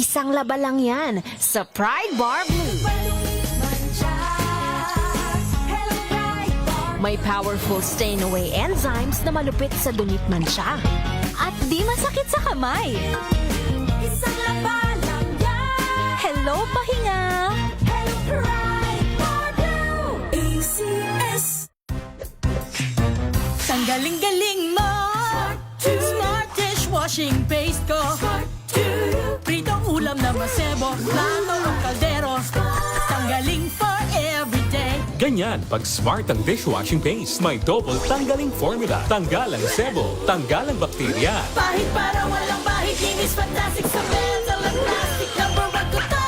Isang laba lang yan sa Pride Bar Blue. May powerful stain-away enzymes na malupit sa dunit mansya. At di masakit sa kamay. Isang laba lang yan. Hello, pahinga! Hello, Pride Bar Blue. ACS. Tanggaling-galing mo. Smart dishwashing paste ko. Pritong ulam na masebo, plato o kaldero. Tanggaling for everyday. Ganyan, pag smart ang dishwashing paste, may double tanggaling formula. Tanggal ang sebo, tanggal ang bakterya. Pahit para walang bahid, linis fantastic sa metal at plastic na bago to.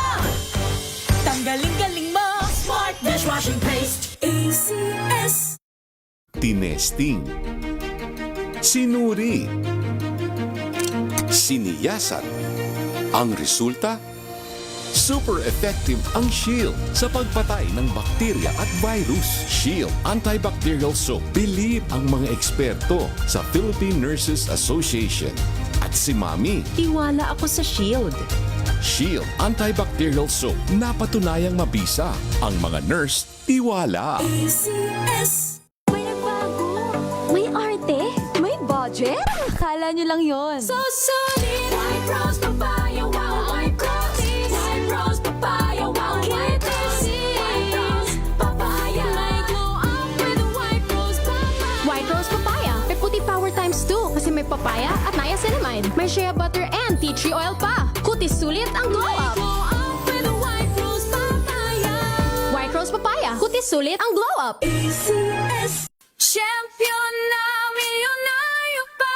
Tanggaling-galing mo. Smart dishwashing paste. ACS. Tinesting, sinuri, siniyasan. Ang resulta? Super effective ang Shield sa pagpatay ng bakterya at virus. Shield Antibacterial Soap. Believe ang mga eksperto sa Philippine Nurses Association. At si Mami, Tiwala ako sa Shield. Shield Antibacterial Soap. Napatunayang mabisa. Ang mga nurse, tiwala. ACS. May nagbago. May arte. May budget. Akala nyo lang yon. So solid. White rose papaya, wow, white rose. White rose papaya, wow, white rose. White rose papaya. May glow up with a white rose papaya. White Rose Papaya. May puti power times 2 kasi may papaya at niacinamide. May shea butter and tea tree oil pa. Kutis sulit ang glow up. Glow up with a white rose papaya. White Rose Papaya. Kutis sulit ang glow up. ACS. Champion na milyonaryo pa.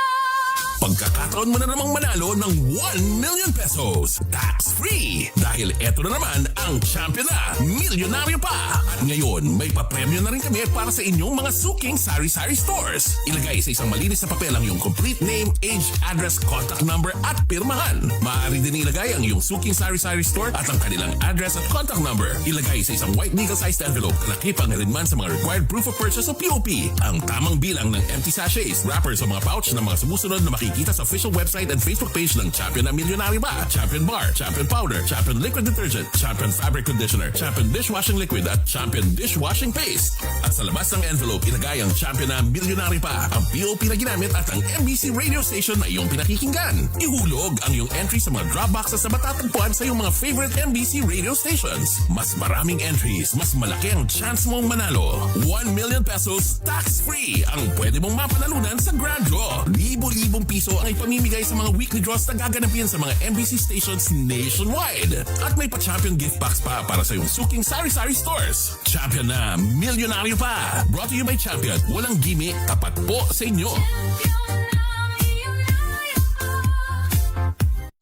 Pagkakataon mo na namang manalo ng 1 million pesos tax-free. Dahil eto na naman ang champion na milyonaryo pa. At ngayon, may papremyo na rin kami para sa inyong mga suking sari-sari stores. Ilagay sa isang malinis na papel ang iyong complete name, age, address, contact number at pirmahan. Maaari din ilagay ang iyong suking sari-sari store at ang kanilang address at contact number. Ilagay sa isang white legal-sized envelope. Kalakip ang rin sa mga required proof of purchase o POP. Ang tamang bilang ng empty sachets, wrappers o mga pouch ng mga sumusunod na makikita sa official website and Facebook page ng Champion na Milyonaryo Ba, Champion Bar, Champion Powder, Champion Liquid Detergent, Champion Fabric Conditioner, Champion Dishwashing Liquid at Champion Dishwashing Paste. At sa labas ng envelope, ilagay ang Champion na Milyonaryo Pa, ang POP na ginamit at ang MBC radio station na iyong pinakikinggan. Ihulog ang iyong entry sa mga drop boxes na matatagpuan sa iyong mga favorite MBC radio stations. Mas maraming entries, mas malaki ang chance mong manalo. 1 million pesos tax-free ang pwede mong mapanalunan sa Grand Draw. Libo-libong piso ang ipamimigay sa mga weekly draws na gaganapin sa mga MBC stations nationwide. At may pa-champion gift box pa para sa iyong suking sari-sari stores. Champion na milyonaryo pa. Brought to you by Champion. Walang gimmick, tapat po sa inyo.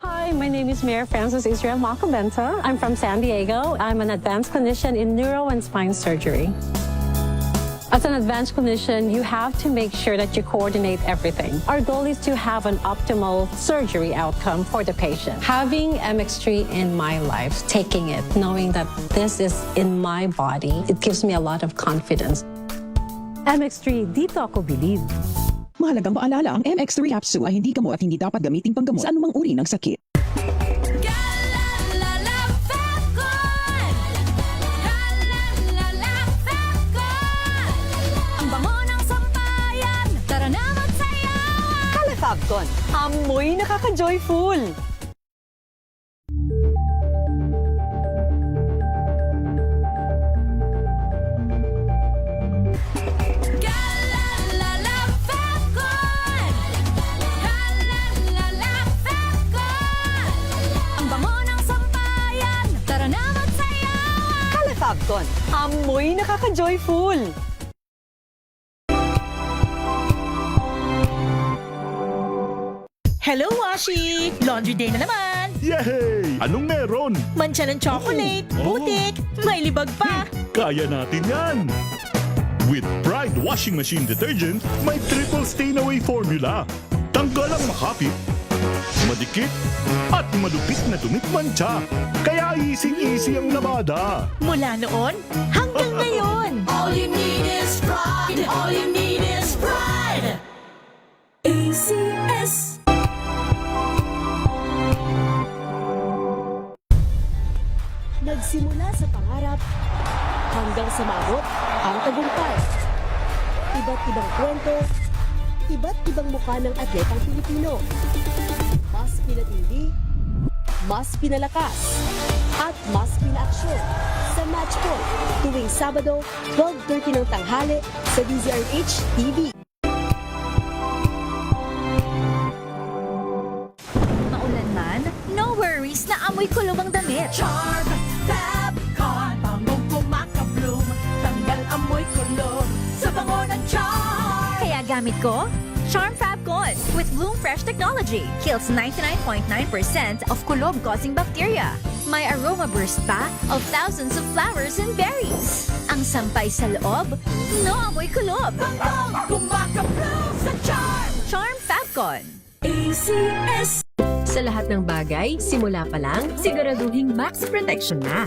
Hi, my name is Mayor Francis Israel Macobenta. I'm from San Diego. I'm an advanced clinician in neuro and spine surgery. As an advanced clinician, you have to make sure that you coordinate everything. Our goal is to have an optimal surgery outcome for the patient. Having MX3 in my life, taking it, knowing that this is in my body, it gives me a lot of confidence. MX3, dito ako believe. Mahalagang paalala, ang MX3 capsule ay hindi gamot at hindi dapat gamiting panggamot sa anumang uri ng sakit. Fabcon. Amoy nakaka-joyful. Ang bango ng sampayan. Tara na magsayawan. Kala Fabcon. Amoy nakaka-joyful. Hello, Washi! Laundry day na naman! Yay! Anong meron? Mancha ng chocolate, putik, may libag pa. Kaya natin yan! With Pride Washing Machine Detergent, may triple stain-away formula. Tanggal ang makapit, madikit, at malupit na tumit mancha. Kaya easy-easy ang labada. Mula noon hanggang ngayon. All you need is pride. All you need is pride. ACS. Nagsimula sa pangarap hanggang sa maabot ang tagumpay. Iba't ibang kwento, iba't ibang mukha ng atletang Pilipino. Mas pinatindi, mas pinalakas, at mas pinaaksyon sa Match Point tuwing Sabado, 12:30 ng tanghali sa DZRH TV. Maulan man, no worries na amoy kulog ang damit. Charm Fabcon, bangong kumakabloom, tanggal amoy kulog sa bango ng charm. Kaya gamit ko, Charm Fabcon with Bloom Fresh technology. Kills 99.9% of kulob-causing bacteria. May aroma burst pa of thousands of flowers and berries. Ang sampay sa loob, no amoy kulob. Bangong kumakabloom sa charm. Charm Fabcon. ACS. Sa lahat ng bagay, simula pa lang, siguraduhing max protection na.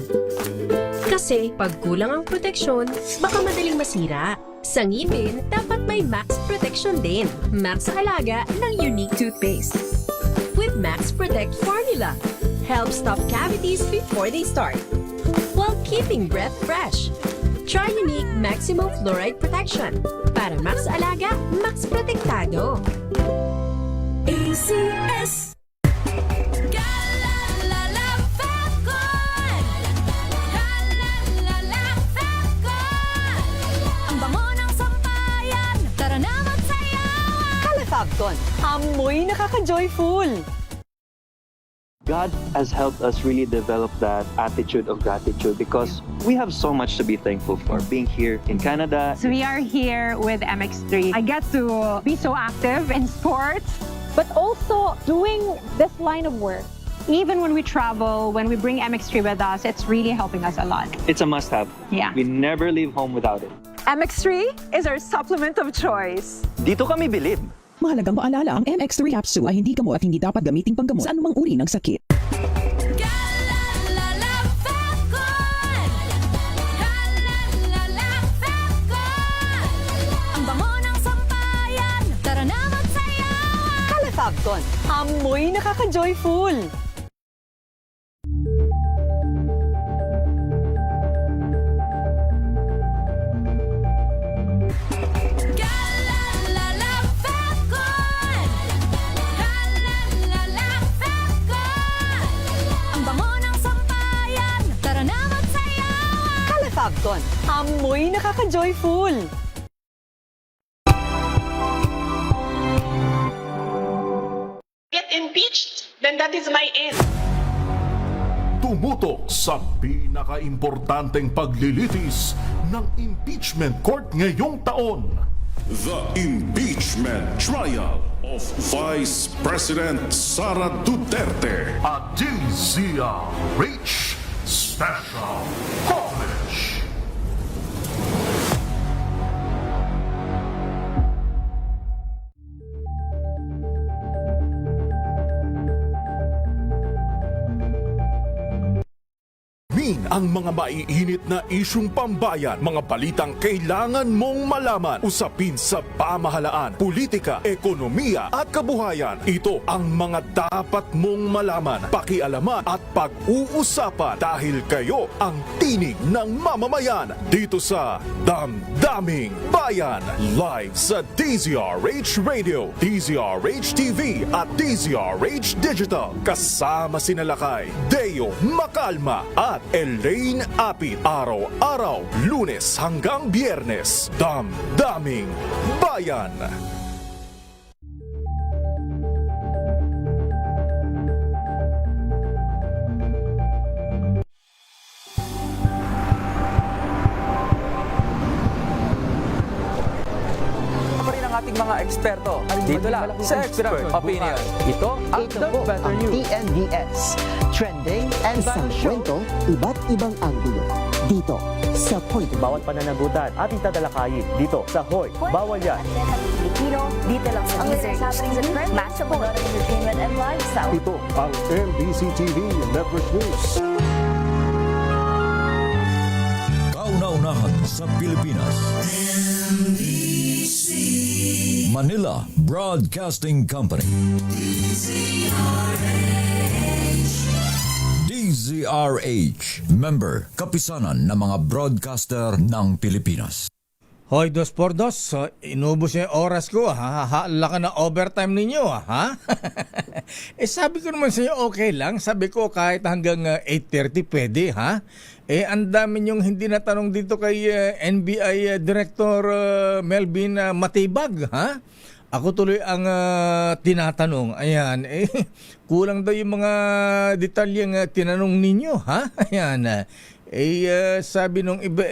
Kasi pag kulang ang proteksyon, baka madaling masira. Sa ngipin, dapat may max protection din. Max sa alaga ng Unique Toothpaste. With Max Protect Formula, help stop cavities before they start, while keeping breath fresh. Try Unique Maximum Fluoride Protection. Para max alaga, max protektado. ACS. Galalala Fabcon! Galalala Fabcon! Ang bango ng sampayan, tara na magsayawan! Fabcon, amoy nakaka-joyful! God has helped us really develop that attitude of gratitude because we have so much to be thankful for. Being here in Canada. So we are here with MX3. I get to be so active in sports, but also doing this line of work. Even when we travel, when we bring MX3 with us, it's really helping us a lot. It's a must-have. Yeah. We never leave home without it. MX3 is our supplement of choice. Dito kami bilib. Mahalagang maalala, ang MX3 capsule ay hindi gamot at hindi dapat gamiting panggamot sa anumang uri ng sakit. Galalala Fabcon! Galalala Fabcon! Ang bango ng sampayan, tara na magsayawan! Fabcon, amoy nakaka-joyful! Galalala Fabcon! Galalala Fabcon! Ang bango ng sampayan, tara na magsayawan! Fabcon, amoy nakaka-joyful! Get impeached, then that is my end. Tumutok sa pinaka-importanteng paglilitis ng impeachment court ngayong taon. The impeachment trial of Vice President Sara Duterte. A DZRH Special Coverage. Ang mga maiinit na isyung pambayan, mga balitang kailangan mong malaman, usapin sa pamahalaan, politika, ekonomiya at kabuhayan. Ito ang mga dapat mong malaman, pakialaman at pag-uusapan dahil kayo ang tinig ng mamamayan dito sa Damdaming Bayan. Live sa DZRH Radio, DZRH TV at DZRH Digital. Kasama sinalakay Deo Macalma at Elaine Apit. Araw-araw, Lunes hanggang Biyernes. Damdaming Bayan. ating mga eksperto. Dito lang sa Expert Opinion. Ito ang The Better News. TNVS. Trending and isang kwento, iba't ibang anggulo. Dito sa Point. Bawat pananagutan ating tatalakayin dito sa Hoy. Bawal yan. Pilipino, dito lang sa DZRH. Match up ng entertainment and lifestyle. Ito ang MBC TV Network News. Kauna-unahan sa Pilipinas. MBC Manila Broadcasting Company. DZRH, member, kapisanan ng mga broadcaster ng Pilipinas. Hoy, 2x2, inubos yung oras ko, ha? Hahala ka na overtime ninyo, ha? Sabi ko naman sa'yo, okay lang. Sabi ko, kahit hanggang 8:30 pwede, ha? Ang dami niyong hindi natanong dito kay NBI Director Melvin Matibag, ha? Ako tuloy ang tinatanong. Ayan, kulang daw yung mga detalyeng tinanong ninyo, ha? Ayan, sabi nung iba,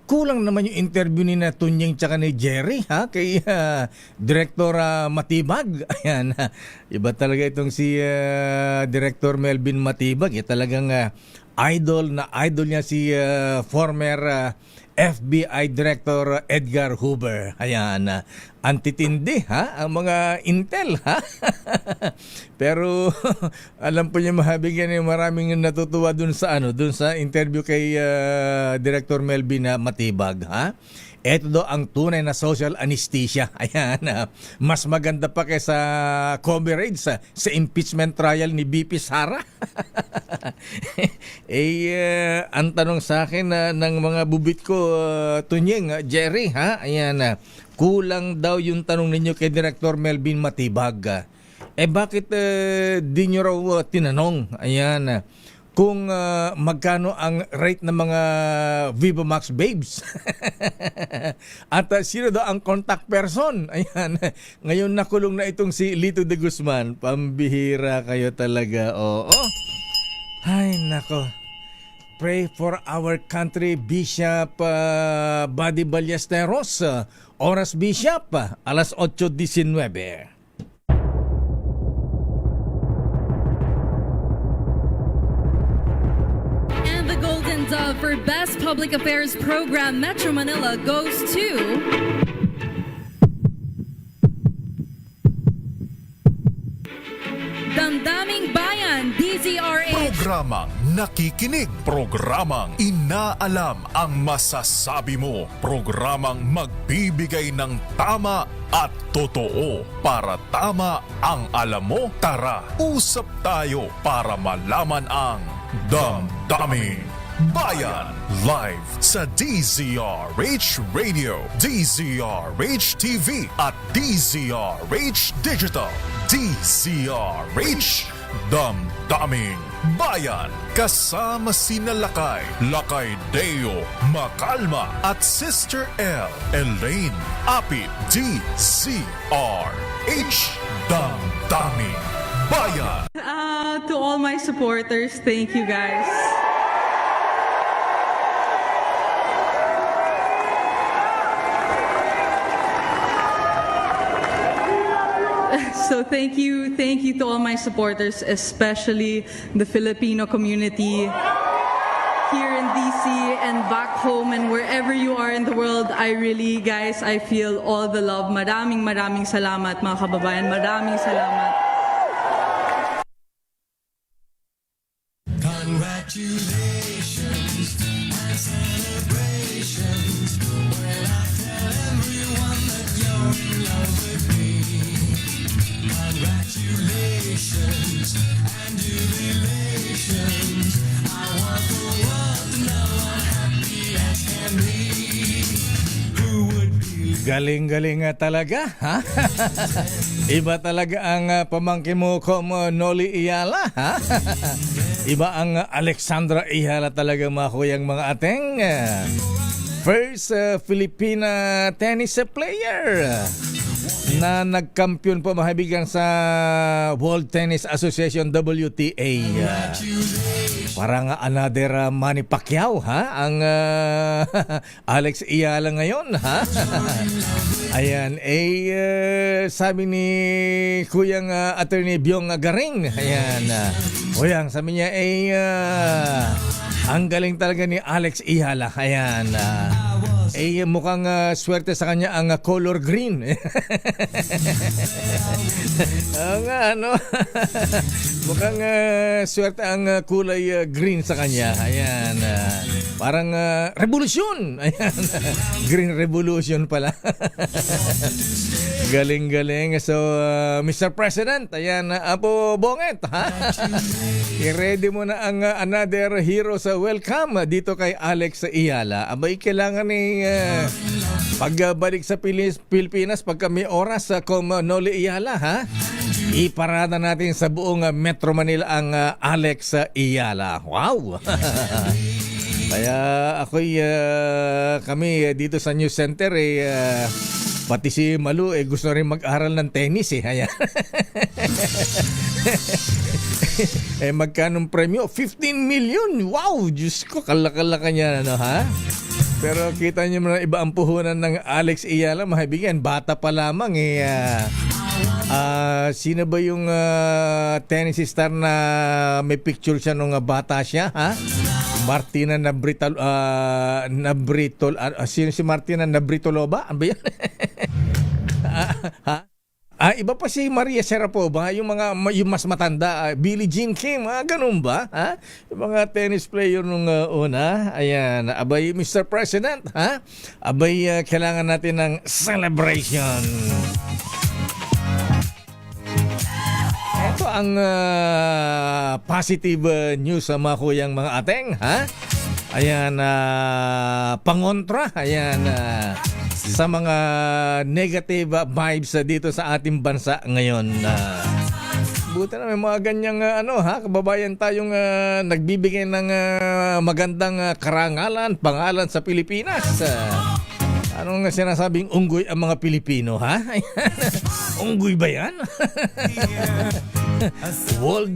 kulang naman yung interview ni Tunying tsaka ni Jerry, ha? Kay Director Matibag. Ayan, iba talaga itong si Director Melvin Matibag. Talagang idol niya si former FBI Director Edgar Hoover. Ayan, antitindi, ha? Ang mga intel, ha? Pero alam po niyo, mahabigyan yung maraming natutuwa dun sa interview kay Director Melvin Matibag, ha? Ito daw ang tunay na social anesthesia. Ayan, mas maganda pa kaysa coverage sa impeachment trial ni BP Sara. Ang tanong sa akin ng mga bubit ko, Tunying, Jerry, ha? Ayan, kulang daw yung tanong ninyo kay Director Melvin Matibag. Bakit di nyo raw tinanong? Ayan, kung magkano ang rate ng mga Viva Max babes. At sino daw ang contact person. Ayan, ngayon nakulong na itong si Lito de Guzman. Pambihira kayo talaga, oo. Ay, nako. Pray for our country, Bishop Buddy Ballesteros. Oras, Bishop, alas 8:19. Dove for Best Public Affairs Program Metro Manila goes to Damdaming Bayan, DZRH. Programang nakikinig, programang inaalam ang masasabi mo, programang magbibigay ng tama at totoo. Para tama ang alam mo, tara, usap tayo para malaman ang Damdaming Bayan, live sa DZRH Radio, DZRH TV at DZRH Digital. DZRH, Damdaming Bayan. Kasama sina Lakay Deo, Makalma at Sister L, Elaine Apit. DZRH, Damdaming Bayan. To all my supporters, thank you guys. So thank you to all my supporters, especially the Filipino community here in DC and back home and wherever you are in the world. I feel all the love. Maraming salamat mga kababayan. Maraming salamat. Congratulations and celebrations when I tell everyone that you're in love with me. Congratulations and jubilations. I want the world to know I'm happy as can be. Who would be? Galing talaga, ha? Iba talaga ang pamangkin mo como Noli Iyala, ha? Iba ang Alexandra Iyala talaga, mga kuyang mga ateng. First Filipina tennis player na nagkampiyon po, mahabigang sa World Tennis Association, WTA. Parang another Manny Pacquiao, ha? Ang Alex Iyala ngayon, ha? Ayan, sabi ni Kuyang Attorney Byong Garing, ayan, Kuyang, sabi niya, ang galing talaga ni Alex Iyala, ayan, mukhang swerte sa kanya ang color green. Mukhang swerte ang kulay green sa kanya. Ayan, parang revolusyon. Ayan, green revolution pala. Galing. So, Mr. President, ayan, Apo Bonget, ha? I-ready mo na ang another hero sa welcome dito kay Alex Iyala. Abay, kailangan pagbalik sa Pilipinas pagka may oras sa Noli Iyala, ha? Iparada natin sa buong Metro Manila ang Alex Iyala. Wow! Kaya kami dito sa News Center pati si Malu gusto rin mag-aral ng tennis Ayan. Magkanong premyo? 15 million! Wow! Diyos ko, kalaka-laka niya, ha? Pero kita niyo na iba ang puhunan ng Alex Iyala, mahibigan. Bata pa lamang sino ba yung tennis star na may picture siya nung bata siya, ha? Martina sino si Martina Navratilova? Ano ba yan? Ha? Iba pa si Maria Sharapova, yung mas matanda, Billie Jean King, ganun ba? Ha? Yung mga tennis player nung una. Ayan, abay, Mr. President, ha? Abay, kailangan natin ng celebration. Ito ang positive news sa mga kuyang mga ateng, ha? Ayan, pangontra, ayan, sa mga negative vibes dito sa ating bansa ngayon. Buti na may mga ganyang kababayan tayong nagbibigay ng magandang karangalan, pangalan sa Pilipinas. Anong sinasabing unggoy ang mga Pilipino, ha? Unggoy ba yan? World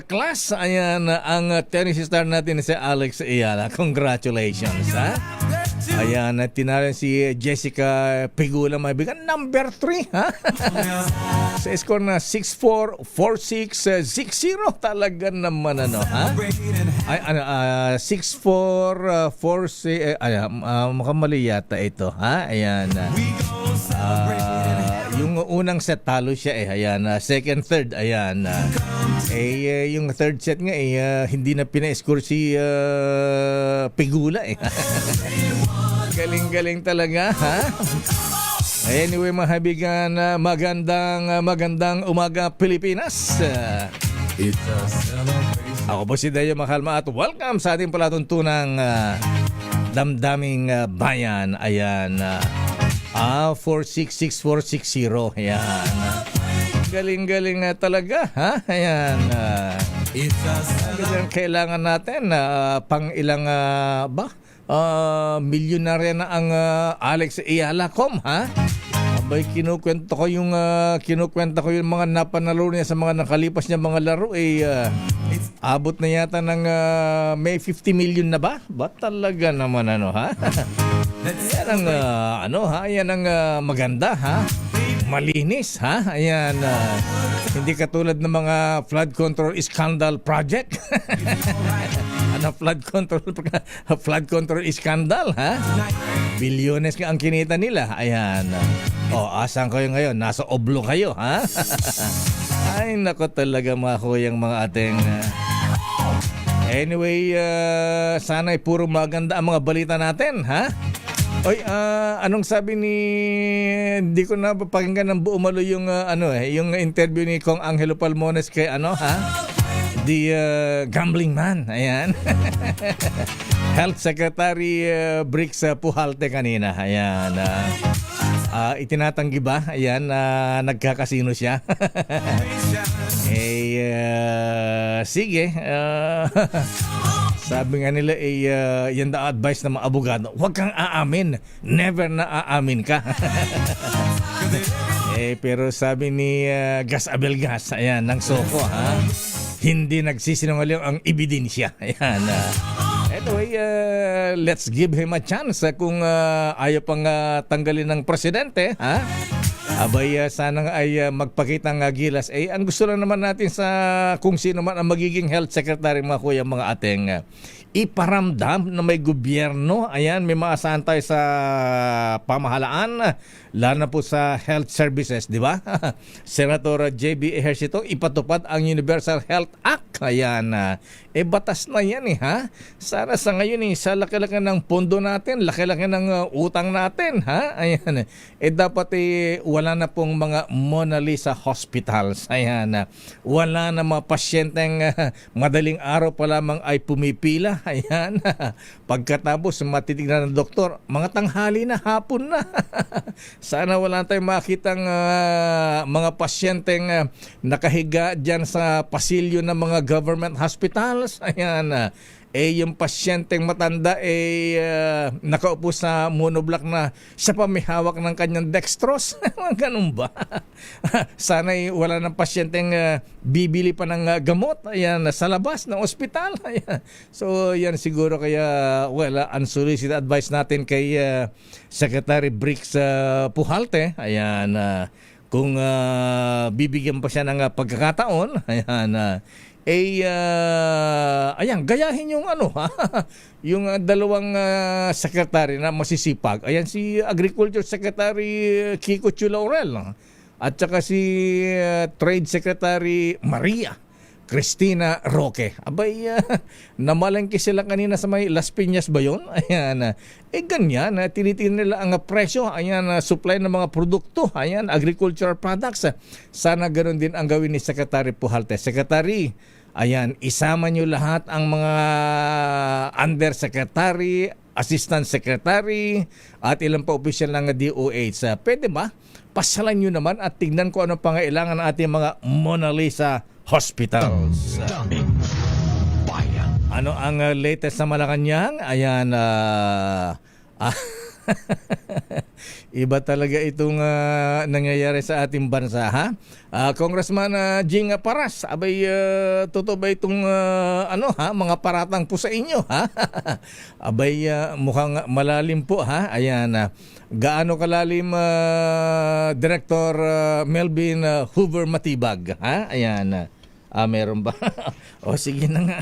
class. Ayan ang tennis star natin si Alex Iyala. Congratulations, ha? Ayan, tinalan si Jessica Pegula, maibigan, number 3, ha? Sa score na 6-4, 4-6, 6-0. Talaga naman, ha? Ay, 6-4, 4-6, makamali yata ito, ha? Ayan. Yung unang set talo siya ayan, second, third, ayan. Yung third set nga hindi na pina-score si Pegula Galing-galing talaga, ha? Anyway, mga kaibigan, magandang umaga Pilipinas. Ako po si Dayo Makalma at welcome sa ating palatuntunang damdaming bayan. Ayan. 466-460. Ayan. Galing-galing talaga, ha? Ayan. Kailangan natin pang ilang milyonarya na ang Alex Iyala.com, ha? Abay, kinukwento ko yung mga napanalo niya sa mga nakalipas niya mga laro abot na yata ng may 50 million na ba? Ba talaga naman ha? Yan ang yan ang maganda, ha? Malinis, ha? Ayan, hindi katulad ng mga flood control scandal project. Flood control scandal, ha? Bilyones nga ang kinita nila. Ayan. Asan kayo ngayon? Nasa oblo kayo, ha? Ay, nako talaga mga kuyang mga ating anyway, sana'y puro maganda ang mga balita natin, ha? Oy, anong sabi ni hindi ko na pakinggan ng buo malo yung yung interview ni Kong Angelo Palmones kay the gambling man. Ayan. Health Secretary Brix Pujalte kanina. Ayan. Itinatanggi ba? Ayan, nagkakasino siya. Sige. Sabi nga nila yan the advice ng mga abogado. Huwag kang aamin. Never na aamin ka. Pero sabi ni Gas Abelgas, ayan, ng Soko, ha? Hindi nagsisinungaling ang ebidensya. Ayan. Anyway, let's give him a chance kung ayaw pang tanggalin ng presidente, ha? Abay, sana ay magpakita ng gilas. Ang gusto lang naman natin sa kung sino man ang magiging health secretary, mga kuya, mga ating iparamdam na may gobyerno. Ayan, may maasahan tayo sa pamahalaan, lalo na po sa health services, di ba? Senator J.B. Ejercito, ipatupad ang Universal Health Act. Ayan, batas na yan, ha? Sana sa ngayon, sa laki-laki ng pondo natin, laki-laki ng utang natin, ha? Ayan, dapat wala wala na pong mga Mona Lisa hospitals. Ayan, wala na mga pasyenteng madaling araw pa lamang ay pumipila. Ayan, pagkatapos matitignan ng doktor, mga tanghali na, hapon na. Sana wala tayong makitang mga pasyenteng nakahiga dyan sa pasilyo ng mga government hospitals. Ayan, yung pasyenteng matanda nakaupo sa monoblock na siya pa may hawak ng kanyang dextrose. Ganun ba? Sana wala ng pasyenteng bibili pa ng gamot sa labas ng ospital. So yan siguro kaya unsolicited advice natin kay Secretary Briggs Pujalte. Kung bibigyan pa siya ng pagkakataon, gayahin yung yung dalawang secretary na masisipag. Ayan, si Agriculture Secretary Kiko Chu Laurel at saka si Trade Secretary Maria Cristina Roque. Namalengke sila kanina sa may Las Piñas ba yun? Ayan, ganyan, tinitingnan nila ang presyo, supply ng mga produkto, agricultural products. Sana ganoon din ang gawin ni Secretary Pujalte. Secretary, isama nyo lahat ang mga undersecretary, assistant secretary, at ilang pa opisyal ng DOH. Pwede ba? Pasalan nyo naman at tignan ko anong pangailangan ng ating mga Mona Lisa hospitals. Ano ang latest sa Malacanang? Ayan, iba talaga itong nangyayari sa ating bansa, ha? Congressman Jing Paras, totoo ba itong mga paratang po sa inyo, ha? Mukhang malalim po, ha? Ayan, gaano kalalim, Director Melvin Hoover Matibag, ha? Ayan, meron ba? Sige na nga.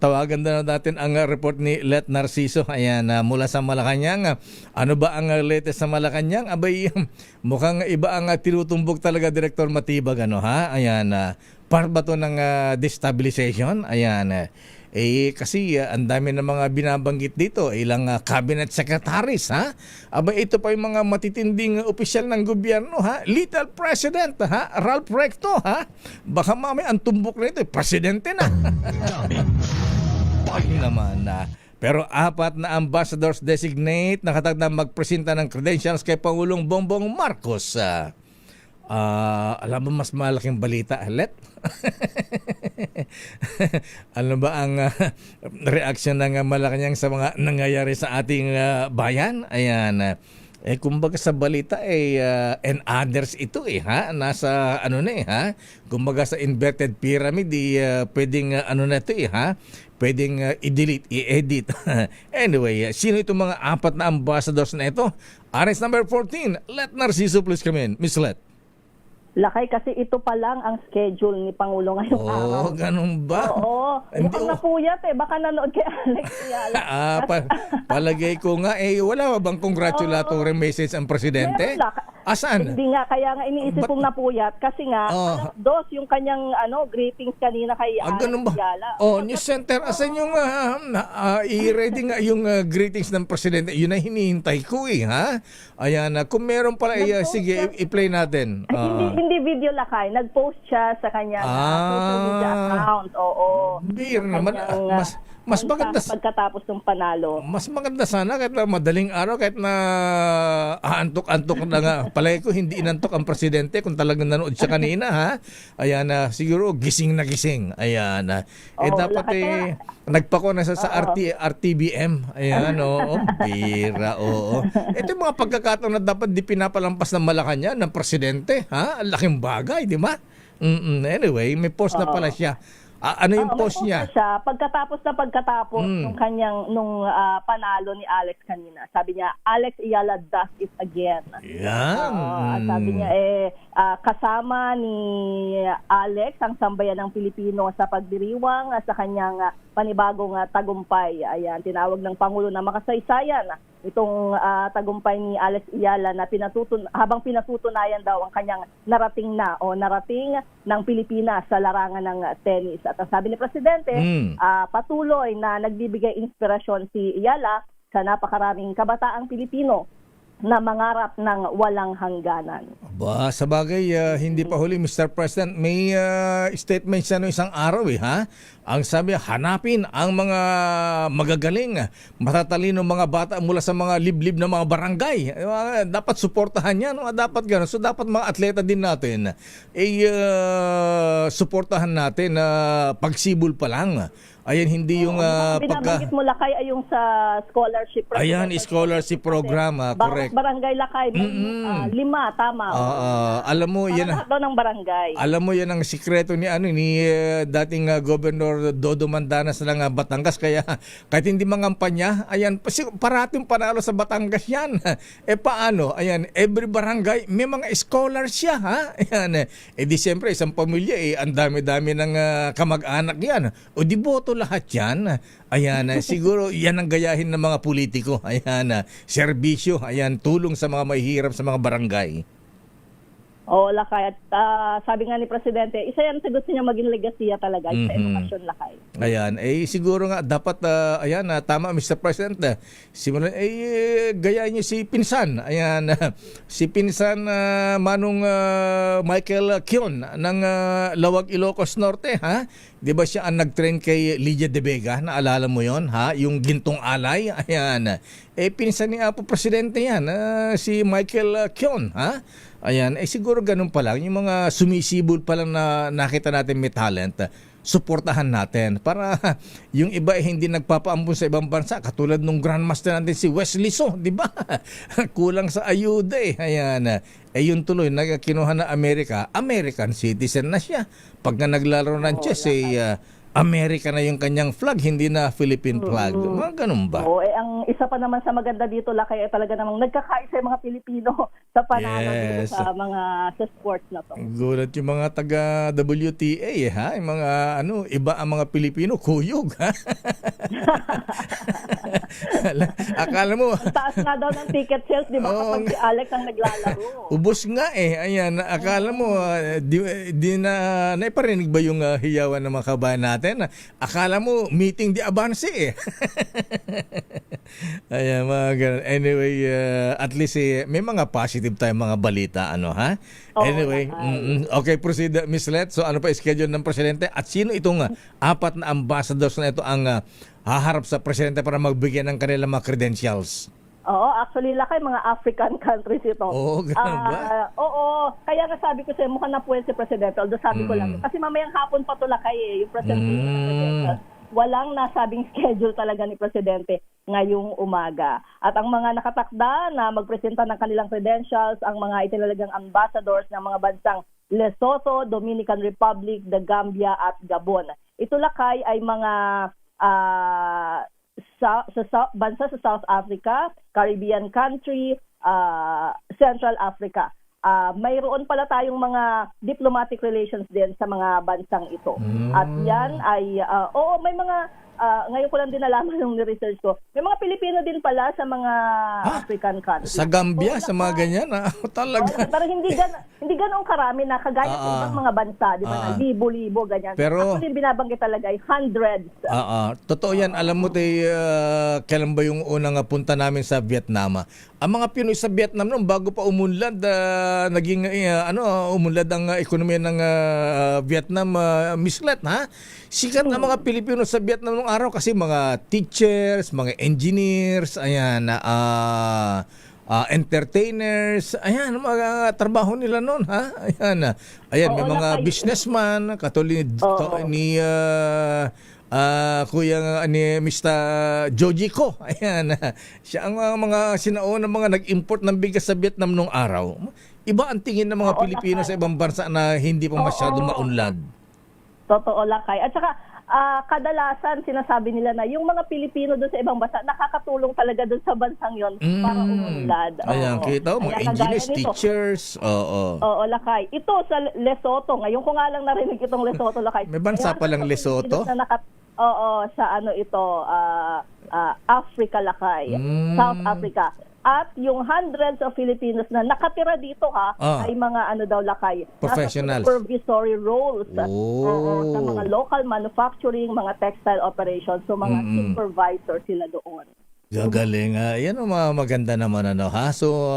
Tawagan na natin ang report ni Let Narciso. Ayan, mula sa Malacanang. Ano ba ang latest sa Malacanang? Mukhang iba ang tinutumbok talaga, Director Matibag, ha? Ayan, part ba to ng destabilization? Ayan, kasi ang dami ng mga binabanggit dito, ilang cabinet secretaries, ha? Ito pa yung mga matitinding opisyal ng gobyerno, ha? Little President, ha? Ralph Recto, ha? Baka mamaya ang tumbok na ito, presidente na. Naman, pero 4 na ambassadors designate nakatagdang magpresenta ng credentials kay Pangulong Bongbong Marcos. Alam mo mas malaking balita, Let? Ano ba ang reaksyon ng Malacanang sa mga nangyayari sa ating bayan? Ayan, kumbaga sa balita and others ito, ha? Nasa ha? Kumbaga sa inverted pyramid, pwedeng na ito, ha? Pwedeng i-delete, i-edit. Anyway, sino itong mga 4 na ambassadors na ito? RS number 14, Let Narciso, please come in. Miss Let. Lakay, kasi ito pa lang ang schedule ni Pangulo ngayong araw. Ganun ba? Oo. Mukhang napuyat baka nanood kay Alex Ayala. Palagay ko nga, wala bang congratulatory message ang presidente? Asan? Hindi nga, kaya nga iniisip kong napuyat kasi nga, dos yung kanyang greetings kanina kay Alex Ayala. News Center, asan yung i-ready nga yung greetings ng presidente? Yun na hinihintay ko, ha? Ayan, kung meron pala, sige, i-play natin. Hindi video, Lakay. Nag-post siya sa kanyang social media account. Oo. Biro naman. Mas maganda pagkatapos ng panalo. Mas maganda sana kahit na madaling araw, kahit na antok-antok na nga. Palagi ko hindi inantok ang presidente kung talagang nanood siya kanina, ha? Ayan, siguro gising na gising. Ayan, dapat nagpako na sa RTBM. Ayan, bira, oo. Ito yung mga pagkakataon na dapat di pinapalampas ng Malacanang ng presidente, ha? Laking bagay, di ba? Anyway, may post na pala siya. Ano yung post niya? Pagkatapos nung kanyang panalo ni Alex kanina. Sabi niya, Alex Ayala does it again. Yan. Sabi niya kasama ni Alex ang sambayan ng Pilipino sa pagdiriwang sa kanyang panibagong tagumpay. Ayan, tinawag ng Pangulo na makasaysayan itong tagumpay ni Alex Ayala na habang pinatutunayan daw ang kanyang narating ng Pilipinas sa larangan ng tennis. At ang sabi ni Presidente, patuloy na nagbibigay inspirasyon si Ayala sa napakaraming kabataang Pilipino na mangarap ng walang hangganan. Ba, sa bagay, hindi pa huli, Mr. President. May statement siya no isang araw ha? Ang sabi, hanapin ang mga magagaling, matatalino mga bata mula sa mga liblib na mga barangay. Dapat suportahan yan. Dapat gano'n. So, dapat mga atleta din natin, suportahan natin pagsibol pa lang. Ayan, hindi yung Binabanggit mo, Lakay, ay yung sa scholarship program. Ayan, scholarship program, correct. Barangay Lakay, 5, tama. Alam mo, yan lahat daw ng barangay. Alam mo, yan ang sikreto ni dating Governor Dodo Mandanas ng Batangas. Kaya kahit hindi mangampanya, ayan, parating panalo sa Batangas yan. Paano? Ayan, every barangay may mga scholars siya, ha? Ayan, di siyempre, isang pamilya, ang dami-dami ng kamag-anak yan. O di boto lahat yan. Ayan, siguro yan ang gayahin ng mga politiko. Ayan, serbisyo, ayan, tulong sa mga mahihirap sa mga barangay. Oo, Lakay. At sabi nga ni Presidente, isa yan sa gusto niya maging legasiya talaga sa edukasyon, Lakay. Ayan, siguro nga dapat, ayan, tama Mr. President, simulan, gayahin niyo si Pinsan. Ayan, si Pinsan Manong Michael Kion ng Lawag, Ilocos Norte, ha? Di ba siya ang nag-train kay Lydia De Vega? Naalala mo yon, ha? Yung gintong alay. Ayan. Pinsan ni Apo Presidente yan, si Michael Kion, ha? Ayan, siguro ganun pa lang. Yung mga sumisibol pa lang na nakita natin may talent, suportahan natin. Para yung iba hindi nagpapaampun sa ibang bansa. Katulad nung Grandmaster natin si Wesley So, di ba? Kulang sa ayuda Ayan. Yun tuloy, kinuha na Amerika, American citizen na siya. Pag naglalaro ng chess, America na yung kanyang flag, hindi na Philippine flag. Mga ganun ba? Oo, ang isa pa naman sa maganda dito, Lakay, talaga namang nagkakaisa yung mga Pilipino sa panalo dito sa sa sports na to. Gulat yung mga taga WTA, ha? Yung mga, iba ang mga Pilipino, kuyog, ha? Akala mo. Ang taas nga daw ng ticket sales, di ba, kapag si Alex ang naglalaro. Ubos nga Ayan, akala mo, di na naiparinig ba yung hiyawan ng mga kabayan natin? Akala mo, meeting di avance Ayan, mga ganun. Anyway, at least may mga positive tayong mga balita, ha? Anyway, okay, proceed, Miss Let. So, ano pa schedule ng Presidente? At sino itong 4 na ambassadors na ito ang haharap sa Presidente para magbigyan ng kanilang mga credentials? Oo, actually, Lakay, mga African countries ito. Oo, ganun ba? Oo, kaya nga sabi ko sa'yo, mukhang napuwel si Presidente. Although sabi ko lang, kasi mamayang hapon pa to, Lakay, yung Presidente. Walang nasabing schedule talaga ni Presidente ngayong umaga. At ang mga nakatakda na magpresenta ng kanilang credentials, ang mga itinalagang ambassadors ng mga bansang Lesotho, Dominican Republic, The Gambia at Gabon. Ito, Lakay, ay mga bansa sa South Africa, Caribbean country, Central Africa. Mayroon pala tayong mga diplomatic relations din sa mga bansang ito. At yan ay, may mga, ngayon ko lang din nalaman nung ni-research ko, may mga Pilipino din pala sa mga African countries. Sa Gambia, sa mga ganyan, talaga. Pero hindi ganun karami na kagaya sa ibang mga bansa, di ba, na libo-libo, ganyan. Pero, ako din binabanggit talaga ay hundreds. Totoo yan. Alam mo, kailan ba yung unang punta namin sa Vietnam? Ang mga Pinoy sa Vietnam noon, bago pa umunlad, naging, umunlad ang ekonomiya ng Vietnam, mislet, ha? Sikat na mga Pilipino sa Vietnam nung araw kasi mga teachers, mga engineers, ayan, entertainers, ayan, mga trabaho nila noon, ha? Ayan, may mga businessman, katulad ni Kuya ni Mr. Joji Ko. Ayan, siya ang mga sinaunang mga nag-import ng bigas sa Vietnam nung araw. Iba ang tingin ng mga Pilipino sa ibang bansa na hindi pa masyado maunlad. Totoo, Lakay. At saka, kadalasan sinasabi nila na yung mga Pilipino doon sa ibang bansa nakakatulong talaga doon sa bansang yon para umunlad. Ayan, kita mo, mga engineers, teachers. Oo, Lakay. Ito sa Lesotho, ngayon ko nga lang narinig itong Lesotho, Lakay. May bansa palang Lesotho? Sa Africa, Lakay. South Africa. At yung hundreds of Filipinos na nakatira dito ay mga Lakay. Professionals. Supervisory roles sa mga local manufacturing, mga textile operations. So mga supervisor sila doon. Gagaling. Yan ang maganda naman ano ha. So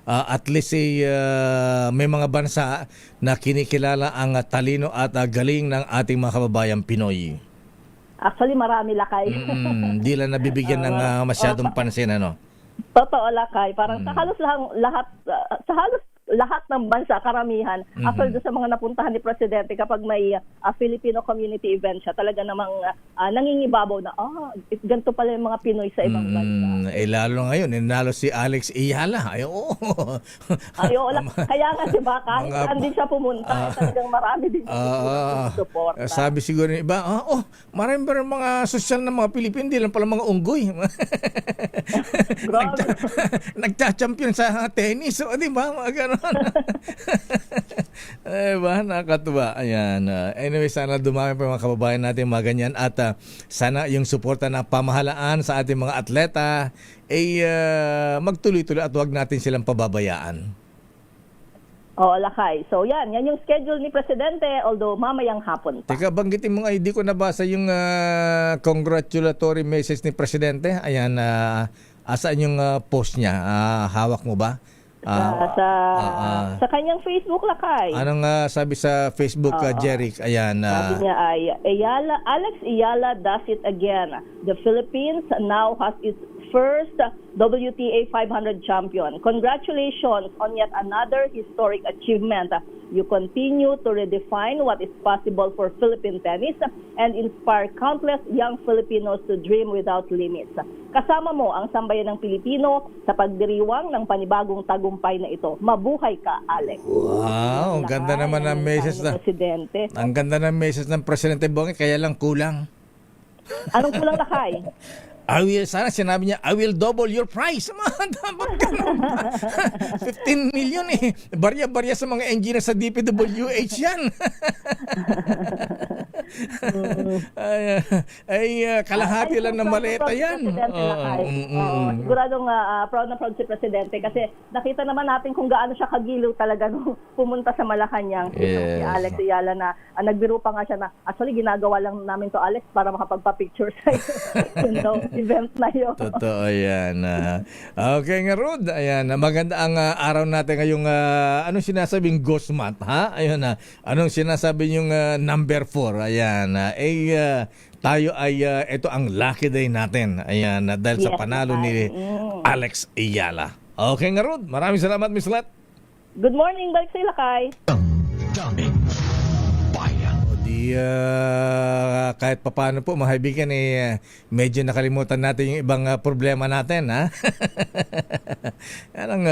at least may mga bansa na kinikilala ang talino at galing ng ating mga kababayang Pinoy. Actually, marami lakay. Di lang nabibigyan ng masyadong pansin ano. Totoo lakay. Parang sa halos lahat ng bansa, karamihan, after doon sa mga napuntahan ni Presidente, kapag may Filipino community event siya, talaga namang nangingibabaw na, ganito pala yung mga Pinoy sa ibang bansa. Lalo ngayon, nalo si Alex Iyala. Ay, oo. Kaya nga diba, kahit saan din siya pumunta, talagang marami din support. Sabi siguro ng iba, marami ba rin mga sosyal na mga Pilipino, hindi lang pala mga unggoy. Nagcha-champion sa tennis, o di ba? Mga gano'n. Diba? Nakakatuwa. Ayan. Anyway, sana dumami pa mga kababayan natin mga ganyan at sana yung suporta ng pamahalaan sa ating mga atleta ay magtuloy-tuloy at huwag natin silang pababayaan. Oo, lakay. So yan yung schedule ni Presidente, although mamayang hapon pa. Teka, banggitin mo nga, hindi ko nabasa yung congratulatory message ni Presidente. Ayan, asaan yung post niya? Hawak mo ba? Sa kanyang Facebook lakay. Anong sabi sa Facebook, Jeric? Ayan. Sabi niya ay, Alex Iyala does it again. The Philippines now has its first WTA 500 champion. Congratulations on yet another historic achievement. You continue to redefine what is possible for Philippine tennis and inspire countless young Filipinos to dream without limits. Kasama mo ang sambayan ng Pilipino sa pagdiriwang ng panibagong tagumpay na ito. Mabuhay ka, Alex. Wow, ang ganda naman ng message na Presidente. Ang ganda ng message ng Presidente Bongi, kaya lang kulang. Anong kulang lakay? Sana sinabi niya, I will double your price. Dapat ka 15 million eh. Barya-barya sa mga engineer sa DPWH yan. Kalahati lang na maleta yan. Siguradong proud na proud si Presidente kasi nakita naman natin kung gaano siya kagiliw talaga nung pumunta sa Malacanang. Si Alex Iyala na nagbiro pa nga siya na actually ginagawa lang namin to Alex para makapagpa-picture sa event na yun. Totoo yan. Okay nga Rod, ayan, maganda ang araw natin ngayong anong sinasabing ghost month, ha? Ayun na. Anong sinasabi yung number 4? Ayan. Tayo ay ito ang lucky day natin. Ayan, dahil sa panalo ni Alex Iyala. Okay nga Rod, maraming salamat Miss Let. Good morning, balik sa Ilakay. Kahit papaano po mga kaibigan medyo nakalimutan natin yung ibang problema natin, ha? Yan ang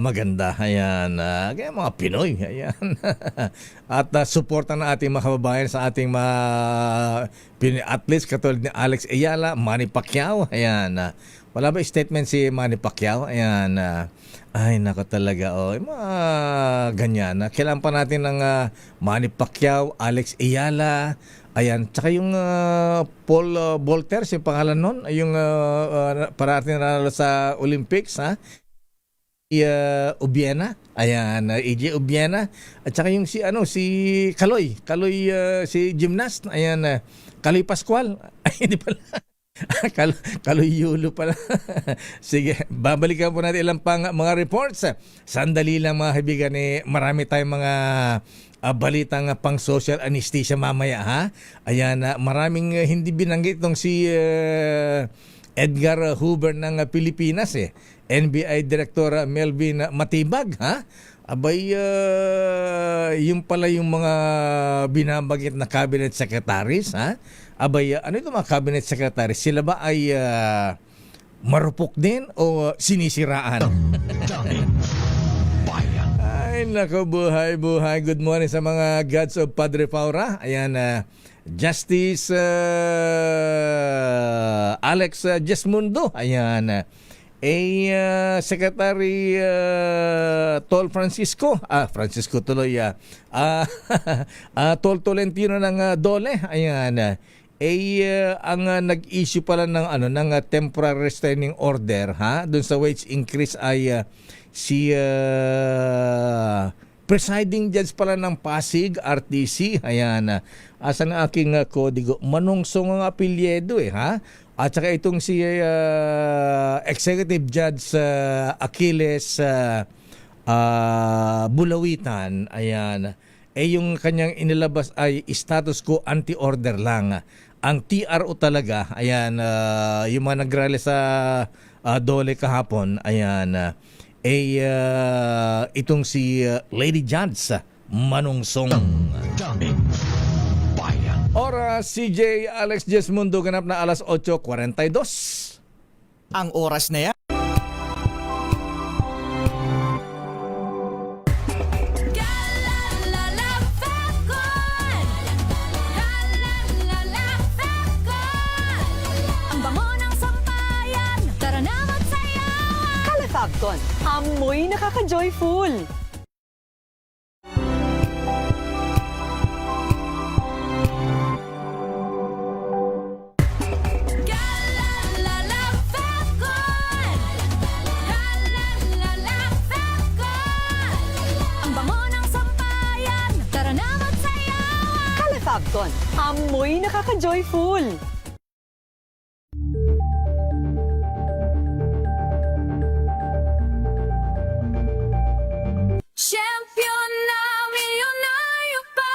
maganda. Ayan, kaya mga Pinoy, ayan. At suporta ng ating mga kababayan sa ating mga Pinoy athletes katulad ni Alex Iyala, Manny Pacquiao. Ayan, wala ba statement si Manny Pacquiao? Ayan, ay, nako talaga. Mga ganyan. Kailangan pa natin ng Manny Pacquiao, Alex Iyala, ayan. Tsaka yung Paul Volters, yung pangalan nun, yung parating nanalo sa Olympics, ha? Ubiena, ayan, EJ Ubiena, at saka yung si Kaloy, si gymnast, ayan, Kaloy Pascual. Ay, hindi pala. Kaloy Yulo pala. Sige, babalikan po natin ilang pang mga reports. Sandali lang mga kaibigan, marami tayong mga balitang pang social anesthesia mamaya, ha? Ayan, maraming hindi binanggit itong si Edgar Hoover ng Pilipinas, NBI Director Melvin Matibag, ha? Abay, yung pala yung mga binabagit na cabinet secretaries, ha? Abay, ano ito mga cabinet secretaries? Sila ba ay marupok din o sinisiraan? Ay, naku, buhay. Good morning sa mga gods of Padre Paura. Ayan, Justice Alex Jesmundo. Ayan, Secretary Tol Francisco tuloy Tol Tolentino ng Dole. Ayan, ang nag-issue pala ng temporary restraining order, ha, doon sa wage increase ay si presiding judge pala ng Pasig RTC. Ayan, asan ang aking kodigo? Manungsong ang apelyedo, ha? At saka itong si Executive Judge Achilles Bulawitan, ayan, yung kanyang inilabas ay status quo anti-order lang. Ang TRO talaga, ayan, yung mga nagrally sa Dole kahapon, ayan, itong si Lady Judge Manungsong. Daming bayan. Oras, CJ Alex Jesmundo, ganap na alas 8:42. Ang oras na yan. Ang bango ng sampayan, tara na magsayawan. Kalafagton, amoy nakaka-joyful. Ang bango ng sampayan, tara na magsayawan. Kalafagton, amoy nakaka-joyful. Champion na milyonaryo pa.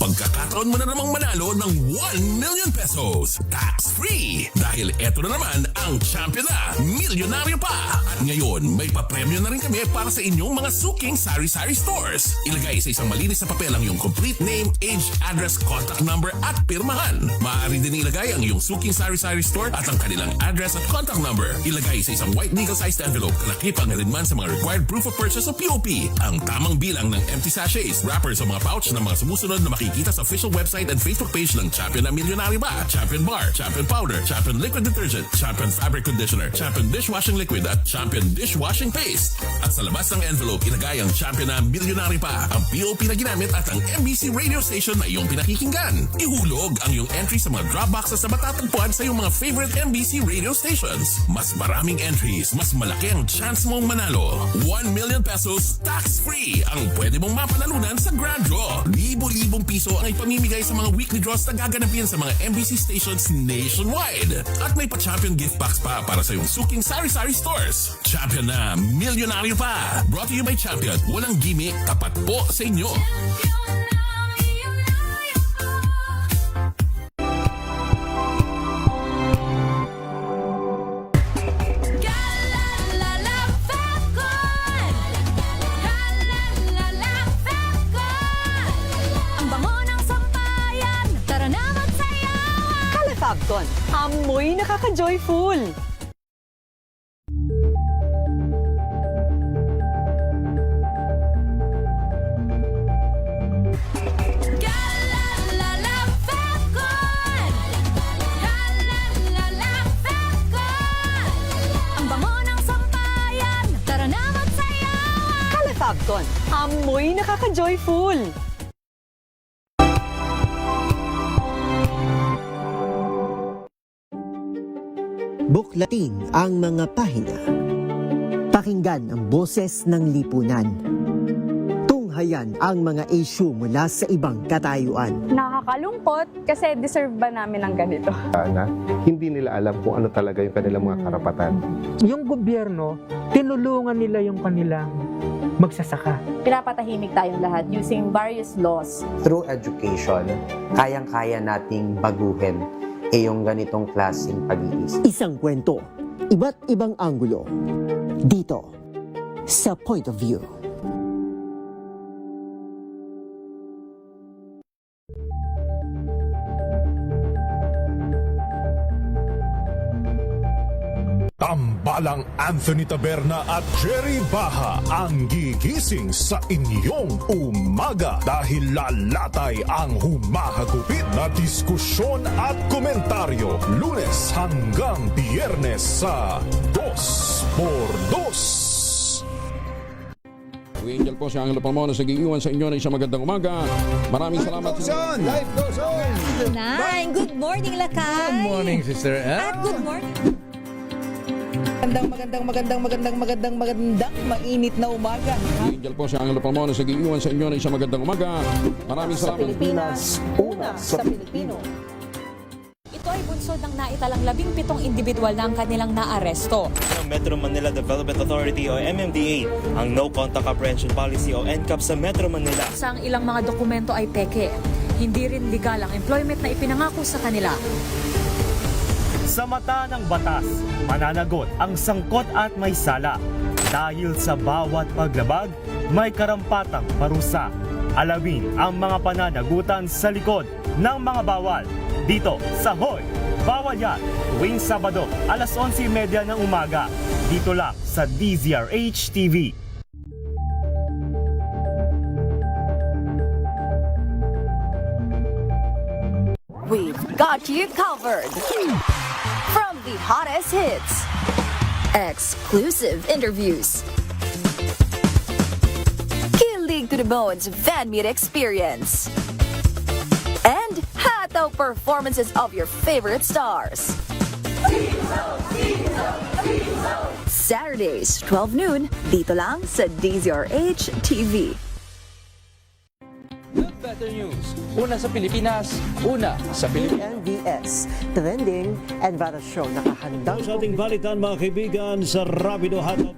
Pagkakataon mo na namang manalo ng 1 million pesos tax-free. Dahil eto na naman ang Champion na Milyonaryo Pa. At ngayon, may papremyo na rin kami para sa inyong mga suking sari-sari stores. Ilagay sa isang malinis na papel ang iyong complete name, age, address, contact number at pirmahan. Maaari din ilagay ang iyong suking sari-sari store at ang kanilang address at contact number. Ilagay sa isang white legal-sized envelope. Kalakip ang rin sa mga required proof of purchase o POP. Ang tamang bilang ng empty sachets, wrappers o mga pouch ng mga sumusunod na makikita sa official website and Facebook page ng Champion na Milyonaryo Pa, Champion Bar, Champion Powder, Champion Liquid Detergent, Champion Fabric Conditioner, Champion Dishwashing Liquid at Champion Dishwashing Paste. At sa labas ng envelope, ilagay ang Champion na Milyonaryo Pa, ang POP na ginamit at ang MBC radio station na iyong pinakikinggan. Ihulog ang iyong entry sa mga drop boxes na matatagpuan sa iyong mga favorite MBC radio stations. Mas maraming entries, mas malaki ang chance mong manalo. 1 million pesos tax-free ang pwede mong mapanalunan sa Grand Draw. Libo-libong piso ang ipamimigay sa mga weekly draws na gaganapin sa mga MBC stations nationwide. At may pa-champion gift box pa para sa iyong suking sari-sari stores. Champion na Milyonaryo Pa. Brought to you by Champion. Walang gimmick, tapat po sa inyo. Ang bango ng sampayan, tara na magsayawan. Kalafagton, amoy nakaka-joyful. Ang bango ng sampayan, tara na magsayawan. Kalafagton, amoy nakaka-joyful. Buklatin ang mga pahina. Pakinggan ang boses ng lipunan. Tunghayan ang mga issue mula sa ibang katayuan. Nakakalungkot kasi deserve ba namin ng ganito? Na hindi nila alam kung ano talaga yung kanilang mga karapatan. Yung gobyerno, tinulungan nila yung kanilang magsasaka. Pinapatahimik tayong lahat using various laws. Through education, kayang-kaya nating baguhin yung ganitong klaseng pag-iisip. Isang kwento, iba't ibang anggulo. Dito, sa Point of View. Tambalang Anthony Taberna at Jerry Baha ang gigising sa inyong umaga dahil lalatay ang humahagupit na diskusyon at komentaryo Lunes hanggang Biyernes sa 2x2. Angel po si Angelo Palmona sa giiwan sa inyo na isang magandang umaga. Maraming salamat. Life goes on! Nine, good morning, Lakay! Good morning, Sister At good morning. Magandang mainit na umaga. Angel po si Angelo Palmona sa giiwan sa inyo na isang magandang umaga. Maraming salamat. Sa Pilipinas, una sa Pilipino. Ito ay bunsod ng naitalang 17 individual na ang kanilang naaresto. Ng Metro Manila Development Authority o MMDA ang No Contact Apprehension Policy o NCAP sa Metro Manila. Sa ang ilang mga dokumento ay peke. Hindi rin legal ang employment na ipinangako sa kanila. Sa mata ng batas, mananagot ang sangkot at may sala. Dahil sa bawat paglabag, may karampatang parusa. Alamin ang mga pananagutan sa likod ng mga bawal. Dito sa Hoy! Bawal Yan! Tuwing Sabado, alas 11:30 ng umaga. Dito lang sa DZRH TV. We've got you covered. From the hottest hits, exclusive interviews, kilig to the bones fan meet experience, and hataw performances of your favorite stars. Saturdays, 12 noon, dito lang sa DZRH TV. Better news. Una sa Pilipinas, una sa Pilipinas. NBS, trending and viral show. Nakahandang sa ating balitan mga kaibigan sa Rapido Hataw.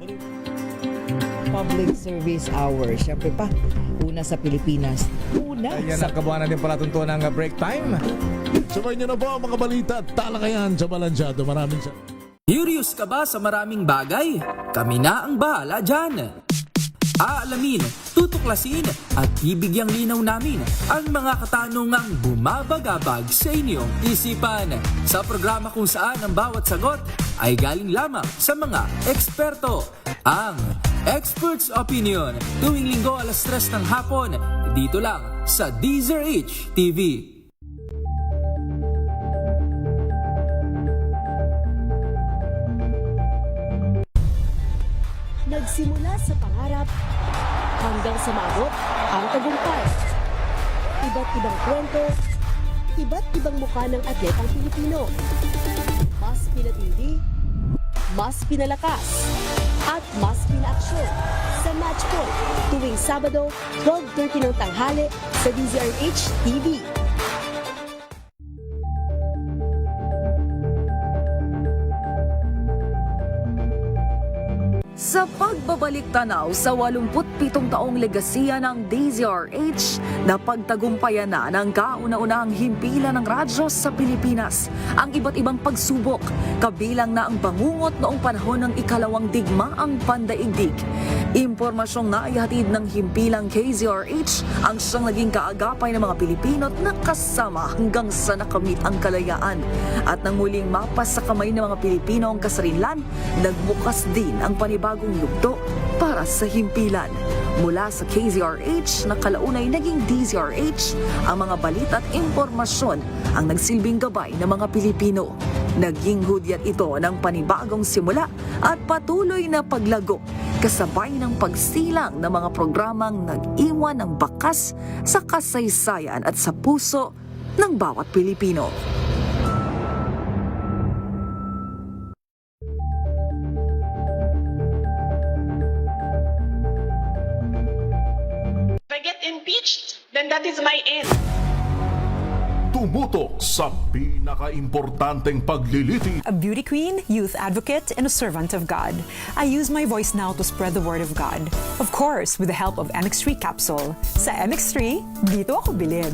Public Service Hour. Siyempre pa, una sa Pilipinas. Una Ayan ang kabuuan natin palatuntuan ng break time. Sabay niyo na po ang mga balita at talakayan sa Balansyado. Maraming sa... Curious ka ba sa maraming bagay? Kami na ang bahala dyan. Aalamin, tutuklasin at bibigyang linaw namin ang mga katanungang bumabagabag sa inyong isipan. Sa programa kung saan ang bawat sagot ay galing lamang sa mga eksperto. Ang Expert's Opinion, tuwing linggo alas 3 ng hapon, dito lang sa DZRH TV. Nagsimula sa pangarap hanggang sa maabot ang tagumpay. Iba't ibang kwento, iba't ibang mukha ng atletang Pilipino. Mas pinatindi, mas pinalakas, at mas pinaaksyon sa Match Point tuwing Sabado, 12:30 ng tanghali sa DZRH TV. Sa pagbabalik tanaw sa 87 taong legasiya ng DZRH, napagtagumpayan na ng kauna-unahang himpilan ng radyo sa Pilipinas ang iba't ibang pagsubok, kabilang na ang bangungot noong panahon ng ikalawang digmaang pandaigdig. Impormasyong naihatid ng himpilang KZRH ang siyang naging kaagapay ng mga Pilipino at nakasama hanggang sa nakamit ang kalayaan. At nang muling mapas sa kamay ng mga Pilipino ang kasarinlan, nagbukas din ang panibagong yugto para sa himpilan. Mula sa KZRH na kalaunay naging DZRH, ang mga balita at impormasyon ang nagsilbing gabay ng mga Pilipino. Naging hudyat ito ng panibagong simula at patuloy na paglago, kasabay ng pagsilang ng mga programang nag-iwan ng bakas sa kasaysayan at sa puso ng bawat Pilipino. If I get impeached, then that is my end. Tumutok sa pinaka-importanteng pagliliti. A beauty queen, youth advocate, and a servant of God. I use my voice now to spread the word of God. Of course, with the help of MX3 capsule. Sa MX3, dito ako bilib.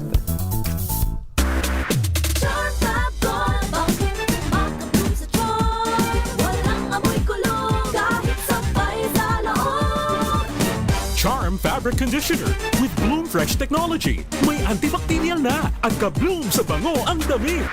Charm Fabric Conditioner with Bloom Fresh Technology. May antibacterial na at ka-bloom sa bango ang damit.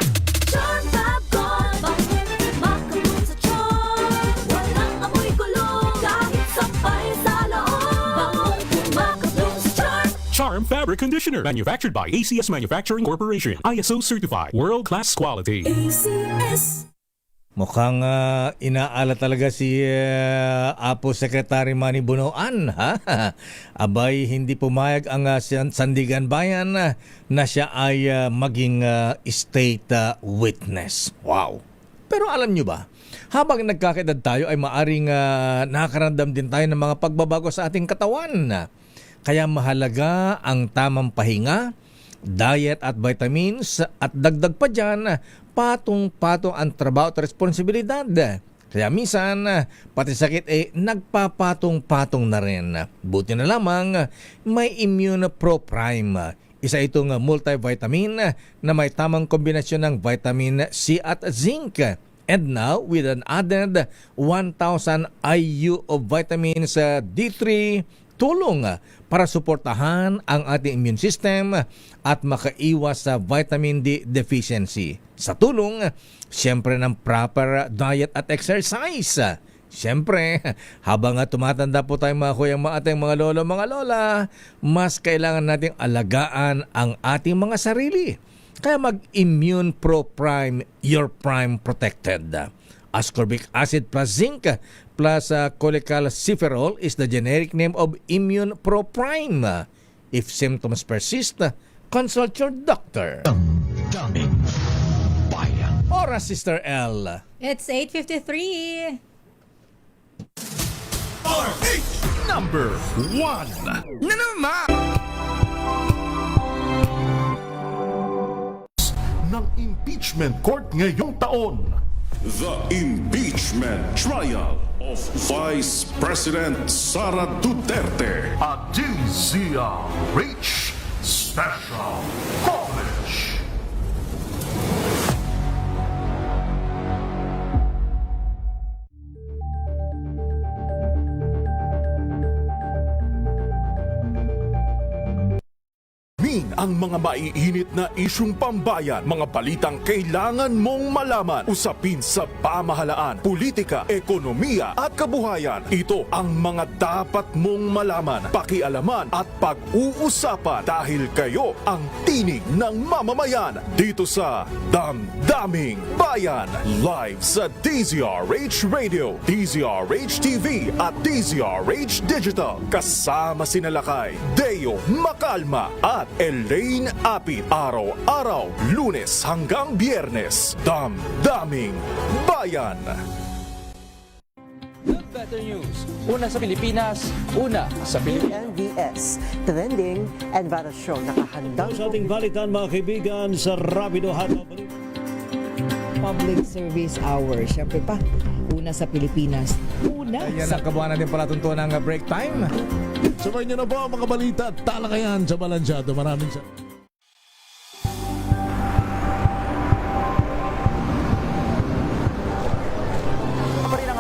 Charm Fab Gold, bakit makabloom sa charm? Walang amoy kulong kahit sampay sa loob. Bangong makabloom sa charm. Charm Fabric Conditioner, manufactured by ACS Manufacturing Corporation. ISO certified, world-class quality. ACS. Mukhang inaala talaga si Apo Secretary Manny Bonoan. Ha? Abay, hindi pumayag ang Sandigan Bayan na siya ay maging state witness. Wow! Pero alam nyo ba, habang nagkakaedad tayo ay maaring nakaramdam din tayo ng mga pagbabago sa ating katawan. Kaya mahalaga ang tamang pahinga diet at vitamins, at dagdag pa dyan, patong-patong ang trabaho at responsibilidad. Kaya minsan, pati sakit nagpapatong-patong na rin. Buti na lamang, may Immune Pro Prime. Isa itong multivitamin na may tamang kombinasyon ng vitamin C at zinc. And now, with an added 1,000 IU of vitamins D3, tulong para suportahan ang ating immune system at makaiwas sa vitamin D deficiency. Sa tulong, siyempre ng proper diet at exercise. Siyempre, habang tumatanda po tayo mga kuya, mga ating mga lolo, mga lola, mas kailangan nating alagaan ang ating mga sarili. Kaya mag-Immune Pro Prime, your prime protected. Ascorbic acid plus zinc plus cholecalciferol is the generic name of Immune Pro Prime. If symptoms persist, consult your doctor. Oras, Sister L. It's 8:53. RH number 1 na naman ng impeachment court ngayong taon. The impeachment trial of Vice President Sara Duterte. A DZRH special coverage. Ang mga maiinit na isyung pambayan, mga balitang kailangan mong malaman, usapin sa pamahalaan, politika, ekonomiya at kabuhayan. Ito ang mga dapat mong malaman, pakialaman at pag-uusapan dahil kayo ang tinig ng mamamayan dito sa Damdaming Bayan. Live sa DZRH Radio, DZRH TV at DZRH Digital. Kasama sina Lakay, Deo Macalma at Elaine Apit. Araw-araw, Lunes hanggang Biyernes. Damdaming Bayan. Better News. Una sa Pilipinas, una sa Pilipinas. NVS, Trending and Viral Show. Nakahandang sa ating balitan mga kaibigan sa Rapido Hataw. Public Service Hour. Siyempre pa, una sa Pilipinas. Una Ayan ang kabuhan natin palatuntunan ng break time. Sabay niyo na po ang mga balita at talakayan sa Balansyado. Maraming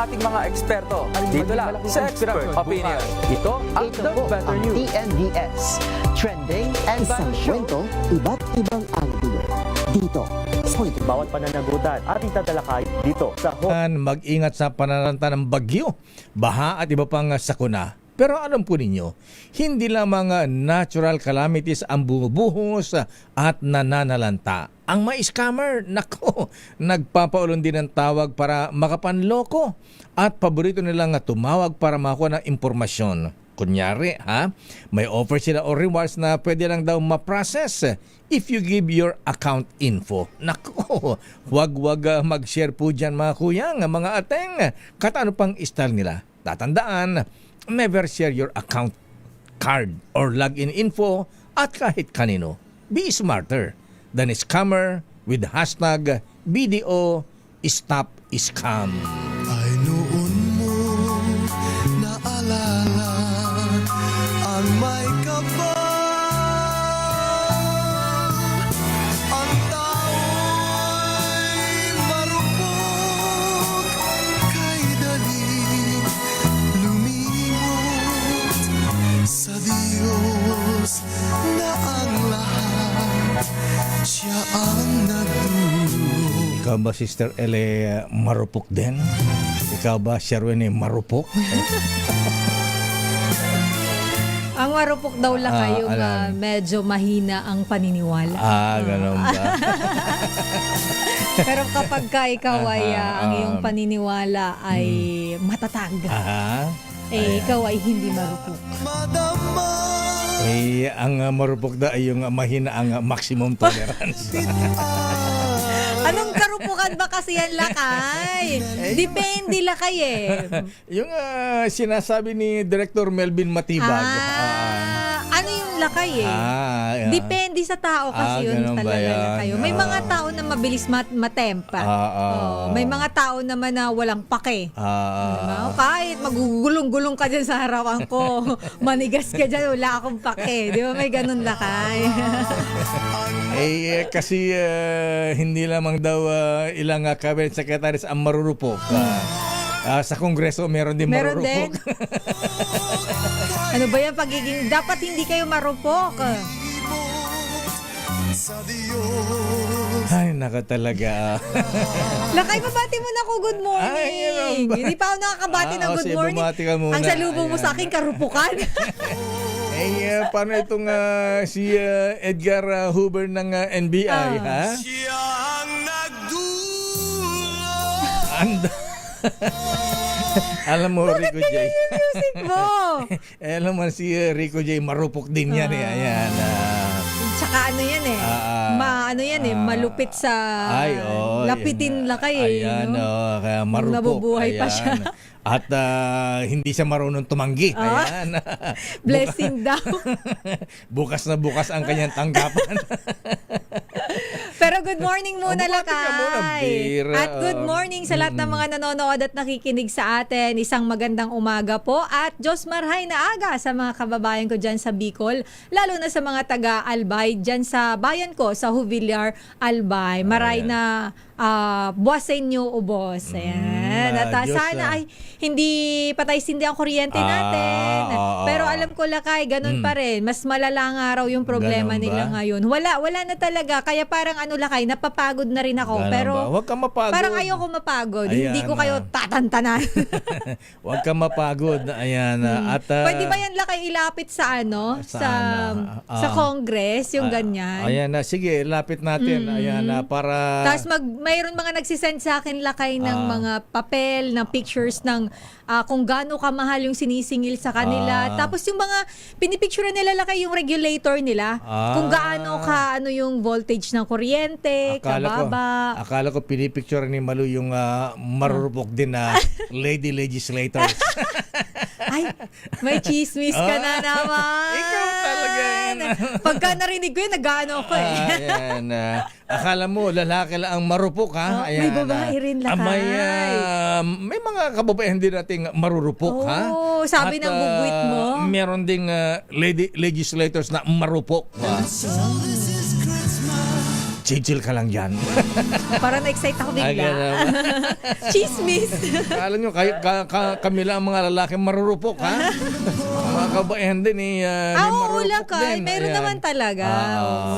Ating mga eksperto dito lang sa Expert Opinion. Ito ang The Better News. TNVS, Trending and Viral Show. Kwento, iba't ibang anggulo. Dito, bawat pananagutan ating tatalakay dito sa Mag-ingat sa pananalanta ng bagyo, baha at iba pang sakuna. Pero alam po ninyo, hindi lamang natural calamities ang bumubuhos at nananalanta. Ang mga scammer, nako, nagpapaulon din ng tawag para makapanloko at paborito nilang tumawag para makakuha ng impormasyon. Kunyari, may offer sila o rewards na pwede lang daw ma-process if you give your account info. Nako, wag mag-share po dyan mga kuyang, mga ateng. Katano pang style nila? Tatandaan, never share your account card or login info at kahit kanino. Be smarter than a scammer with hashtag BDO Stop Scam. Ay noon mo naalala ang may kapal, ang tao'y marupok, kay dali lumimot sa Diyos na ang lahat, siya ang nagdulot. Ikaw ba, Sister Ele, marupok din? Ikaw ba, Sherwin, marupok? Ang marupok daw lang kayo medyo mahina ang paniniwala. Ganun ba? Pero kapag ka ikaw ay ang iyong paniniwala ay matatag, ikaw ay hindi marupok. Ang marupok da ay yung mahina ang maximum tolerance. Anong karupukan ba kasi yan, Lakay? Depende, Lakay Yung sinasabi ni Director Melvin Matibag. Ano yung lakay eh. Yeah. Depende sa tao kasi yun ganun ba talaga yan? lakay. May mga tao na mabilis matempa. May mga tao naman na walang pake. Diba? Kahit magugulong-gulong ka dyan sa harapan ko, manigas ka dyan, wala akong pake. Di ba? May ganun lakay. Kasi hindi lamang daw ilang cabinet secretaries ang marurupok. Sa Kongreso meron din Meron marurupok. din. Ano ba yan pagiging, dapat hindi kayo marupok. Ay, naka talaga. Lakay, babati mo na ako good morning. Hindi pa ako nakakabati ng good morning. Bumati ka muna. Ang salubong mo sa akin, karupukan. Paano itong si Edgar Hoover ng NBI, ha? Alam mo, Rico J. Music mo. Alam mo, si Rico J. marupok din yan eh. Ayan. Tsaka ano yan eh. Malupit sa lapitin lakay eh. Ayan, kaya marupok. Nabubuhay pa siya. At hindi siya marunong tumanggi. Ayan. Blessing daw. Bukas na bukas ang kanyang tanggapan. Pero good morning muna, lakay. Bira. At good morning sa lahat ng mga nanonood at nakikinig sa atin. Isang magandang umaga po. At Diyos marhay na aga sa mga kababayan ko dyan sa Bicol. Lalo na sa mga taga-Albay dyan sa bayan ko, sa Jubillar, Albay. Maray na buwas sa inyo, ubos. Ayan. At sana ay hindi patay sindi ang kuryente natin. Pero alam ko, lakay, ganun pa rin. Mas malala nga raw yung problema nila ngayon. Wala na talaga. Kaya parang lakay, napapagod na rin ako. Ganun Pero ba? Huwag kang mapagod. parang ayoko mapagod. Ayan, Hindi ko kayo tatantanan. Huwag kang mapagod. Ayan. At, Pwede ba yan, lakay, ilapit sa sa Congress, yung ganyan? Ayan na. Sige, lapit natin. Ayan na. Para... Tapos mayroon mga nagsisend sa akin, lakay, ng mga papel, ng pictures ng kung gaano kamahal yung sinisingil sa kanila. Tapos yung mga pinipicture nila, lakay, yung regulator nila. Kung gaano yung voltage ng kuryente, kababa. Akala ko pinipicture ni Malu yung marurupok din na lady legislators. Ay, may chismis ka na naman. Ikaw talaga yan. Pagka narinig ko yun, nag-ano ko eh. Ayan. Akala mo, lalaki lang ang marupok, ha? Ayan, may babae rin, lakay. May mga kababayan din nating marurupok, ha? Sabi At, ng bugwit mo. Meron ding lady legislators na marupok. Chill ka lang dyan. Parang na-excite ako bigla. Chismis. Alam nyo, kami lang ang mga lalaki marurupok, ha? Mga kabayan din marurupok lakay. din. Meron naman talaga.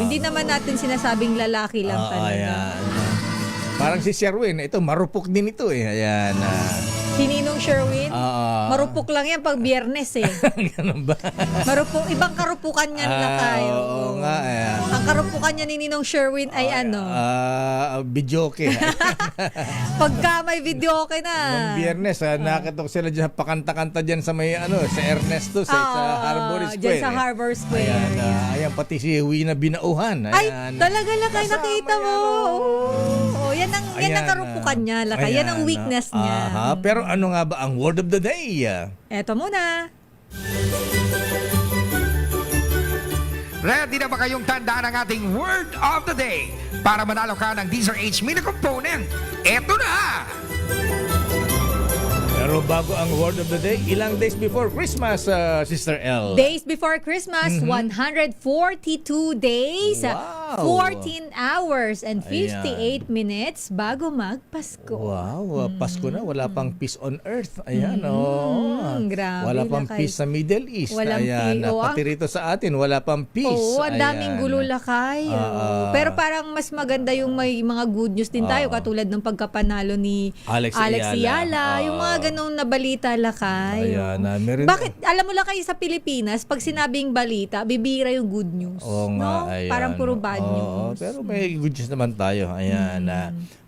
Hindi naman natin sinasabing lalaki lang talaga. Ayan. Parang si Sherwin, ito marupok din ito eh. Ayan. Si Ninong Sherwin, marupok lang yan pag Biyernes eh. Ganun ba? Marupok, ibang karupukan niyan lakay. Oo nga. Ang karupukan niya ni Ninong Sherwin ay Videoke. Pagka may videoke na. Nung Biyernes, nakatok sila dyan, pakanta-kanta dyan sa may sa Ernesto, sa Harbor Square. Dyan sa Harbor Square. Ayan, pati si Wina Binauhan. Ay, talaga lakay, nakita mo. Yan ang karupukan niya, lakay. Yan ang weakness niya. Pero ano nga ba ang word of the day? Eto muna. Ready na ba kayong tandaan ang ating word of the day? Para manalo ka ng DZRH Mini Component, eto na! Pero bago ang word of the day, ilang days before Christmas, Sister L? Days before Christmas, 142 days, Wow. 14 hours and 58 minutes bago magpasko. Wow, Pasko na, wala pang peace on earth. Ayan, grabe wala pang lakay. peace sa Middle East. Walang Ayan, pati rito sa atin, wala pang peace. Oo, ang daming gulo lakay. Pero parang mas maganda yung may mga good news din tayo, katulad ng pagkapanalo ni Alex Ayala. Yung mga ganong na balita lakay. Ayan, meron. Bakit, alam mo lakay sa Pilipinas, pag sinabing balita, bibira yung good news. Oo nga, ayan. Parang puro bad news. Pero may good news naman tayo. Ayan.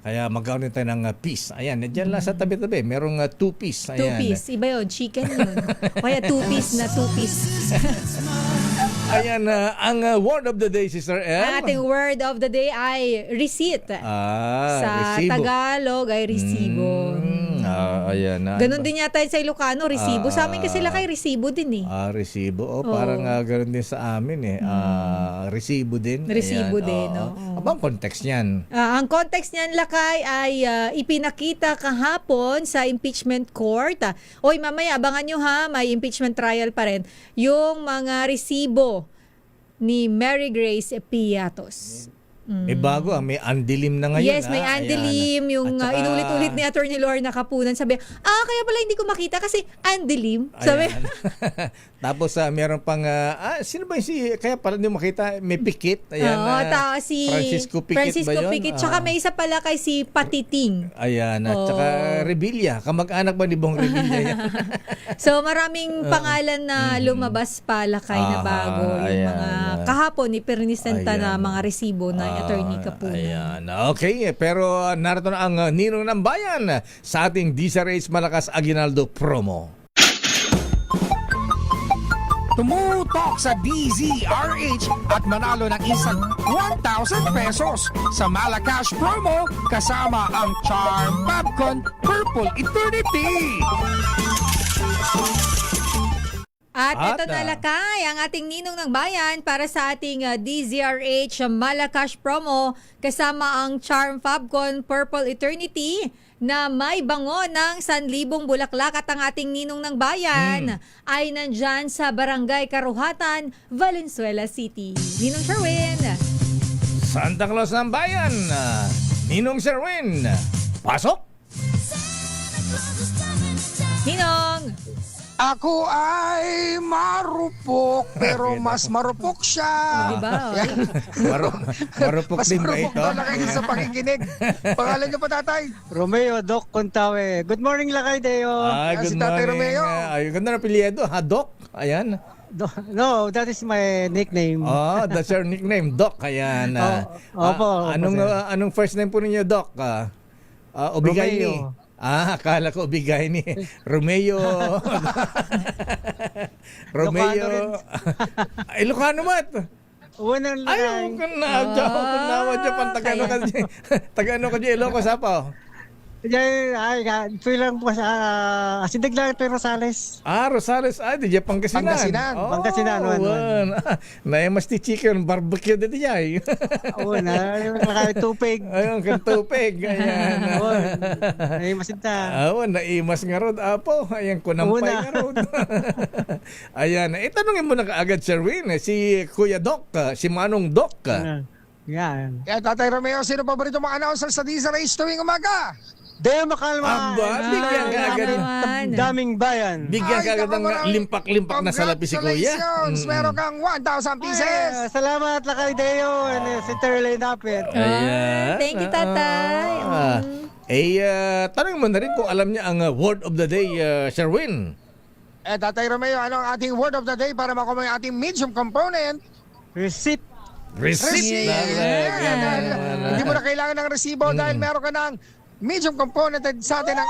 Kaya magkakaroon tayo ng peace. Ayan, dyan lang sa tabi-tabi. Merong two-piece. Ayan. Two-piece. Iba yun. Chicken yun. Kaya two-piece na two-piece. Ayan, ang word of the day, Sister M. Ang ating word of the day ay receipt. Sa resibo. Tagalog ay resibo. Ayan na. Ganun din yata yun sa Ilocano, resibo. Sa amin kasi lakay, resibo din eh. Resibo. Oo. Parang ganun din sa amin eh. Resibo din. Resibo Ayan, din, oo. Abang context niyan. Ang context niyan, Lakay, ay ipinakita kahapon sa impeachment court. Oy, mamaya, abangan nyo ha, may impeachment trial pa rin. Yung mga resibo ni Mary Grace Piatos. May bago may andilim na ngayon. Yes, may andilim. Yung At saka, inulit-ulit ni Attorney Lorna Kapunan. Sabi, kaya pala hindi ko makita kasi andilim. Sabi, tapos meron pang, sino ba kaya pala hindi makita, may Pikit. Ayan, si Francisco Pikit ba yun? Pikit. Tsaka may isa pala kay si Patiting. Ayan, at saka Revilla. Kamag-anak ba ni Bong Revilla yan? So maraming pangalan na lumabas pa, Lakay, na bago. Yung mga kahapon ni Pernisenta na mga resibo na Attorney Kapunan. Ayan. Okay, pero narito na ang Ninong ng Bayan sa ating DZRH Malakas Aguinaldo promo. Tumutok sa DZRH at manalo ng isang 1,000 pesos sa Malacash promo kasama ang Charm Popcorn Purple Eternity. At ito na, Lakay, ang ating Ninong ng Bayan para sa ating DZRH Malacash promo kasama ang Charm Fabcon Purple Eternity na may bango ng 1,000 bulaklak at ang ating Ninong ng Bayan ay nandyan sa Barangay Karuhatan, Valenzuela City. Ninong Sherwin. Santa Claus ng Bayan, Ninong Sherwin. Pasok! Ninong! Ako ay marupok, pero mas marupok siya. Diba? Marupok mas din ba marupok ito? daw Lakay sa pakikinig. Pangalan niyo pa, tatay? Romeo Doc Contawe. Good morning, Lakay Deo. Good si Tatay morning. Romeo. Ganda na apelyido, Doc. Ayan. No, that is my nickname. That's your nickname, Doc. Ayan. Opo. Anong first name po ninyo, Doc? Obigay Romeo. Akala ko bigay ni Romeo. Romeo. Ilocano mat. Unang Ay, kan Tagano kasi. Tagano ko di Ilocos apa. Lang po sa Asindag lang ito Rosales. Rosales. Di dyan Pangasinan. Pangasinan. Mas ti chicken barbecue dito dyan. Tupig. Ayun, kan tupig. Ayan. Naimasinta. Naimas nga rod, apo. Ayan, kunampay nga rod. Ayan, itanungin mo na kaagad, Sherwin, si Kuya Doc, si Manong Doc. Yan. Kaya Tatay Romeo, sino paborito mga announcer sa DZRH tuwing umaga? Deo Makalma. Bigyan ka agad. Daming bayan. Bigyan ka agad ng limpak-limpak na salapi si Kuya. Congratulations! Meron kang 1,000 pieces! Salamat, Lakay Deo. And si Terlay Napit. Ayan. Thank you, Tatay. Tanong mo na rin kung alam niya ang word of the day, Sherwin. Tatay Romeo, ano ang ating word of the day para makuha yung ating medium component? Receipt. Receipt. Hindi mo na kailangan ng resibo dahil meron ka ng medium component sa atin ng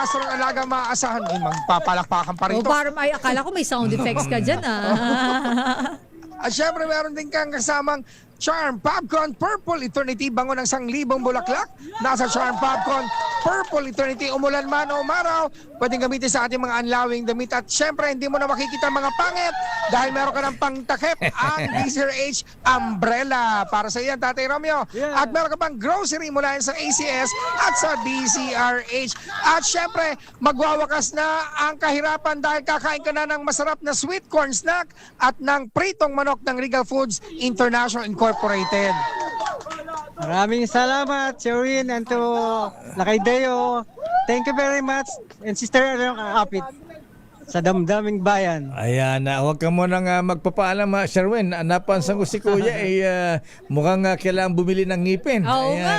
Astro Alaga maaasahan. Magpapalakpakan pa rin ito. Parang akala ko may sound effects ka dyan At syempre meron din kang kasamang Charm Popcorn Purple Eternity, bango ng 1,000 bulaklak. Nasa Charm Popcorn Purple Eternity, umulan man o umaraw, pwedeng gamitin sa ating mga unlawing damit. At syempre, hindi mo na makikita mga pangit dahil meron ka ng pangtakip, ang DZRH Umbrella. Para sa iyan, Tatay Romeo. At meron ka pang grocery mula sa ACS at sa DZRH. At syempre, magwawakas na ang kahirapan dahil kakain ka na ng masarap na sweet corn snack at ng pritong manok ng Regal Foods International Incorporated. Maraming salamat, Sherwin, and to Lakay Deo. Thank you very much. And Sister Apit sa damdaming bayan. Ayan, huwag ka mo nang magpapaalam, Sherwin. Napansin ko si Kuya, mukhang kailangan bumili ng ngipin. Oo nga.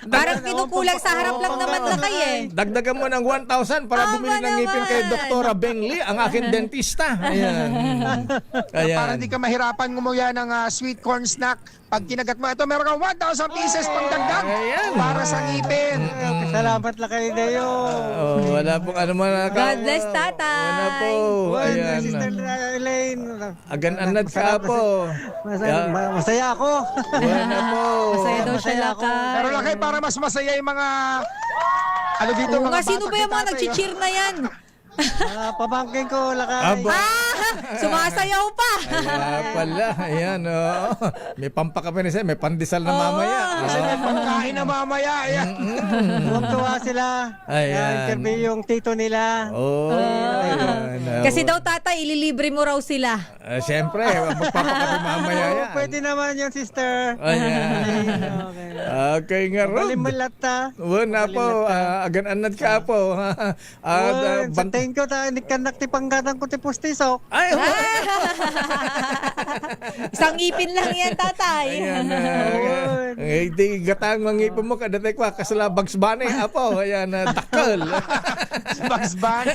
Parang kinukulang sa harap lang naman Lakay Dagdagan mo ng 1,000 para bumili ng ngipin kay Dr. Bengli, ang aking dentista. Ayan. Para hindi ka mahirapan ngumuya ng sweet corn snack. Pag kinagat mo ito, meron kang 1,000 pieces pang dagdag para sa ngipin. Salamat Lakay Deo. Wala pong ano man. God bless, Tatay. Wala po. Ayan. Sister Elaine. Agan-anad ka po. Masaya ako. Wala po. Masaya daw siya, Lakay. Pero Lakay, para mas masaya yung mga Ano dito Oo mga nga, sino bata ba yung mga kay tatay, nag-cheer na yan? Pamangkin ko, lakay. Sumasayaw pa. Kaya pala, ayan, may pampakape na siya, may pandesal na mamaya. Kasi may pagkain na mamaya. Ayan. Tuwang-tuwa sila. Ayan. Interview yung tito nila. Ayan. Kasi daw tatay, ililibre mo raw sila. Siyempre, magpapakape mamaya yan. Pwede naman yung sister. Ayan. Okay nga ron. Balimalata. Wala po, agan-anad ka po. Bantayin ko tayo, nikanak ti panggatang ko ti pustisok. Ay, Isang ipin lang yan, tatay. ayan. Di gatang mangipin mo, kadatay ko, kasala Bugs Bunny, apo, ayan, dakal. Bugs Bunny.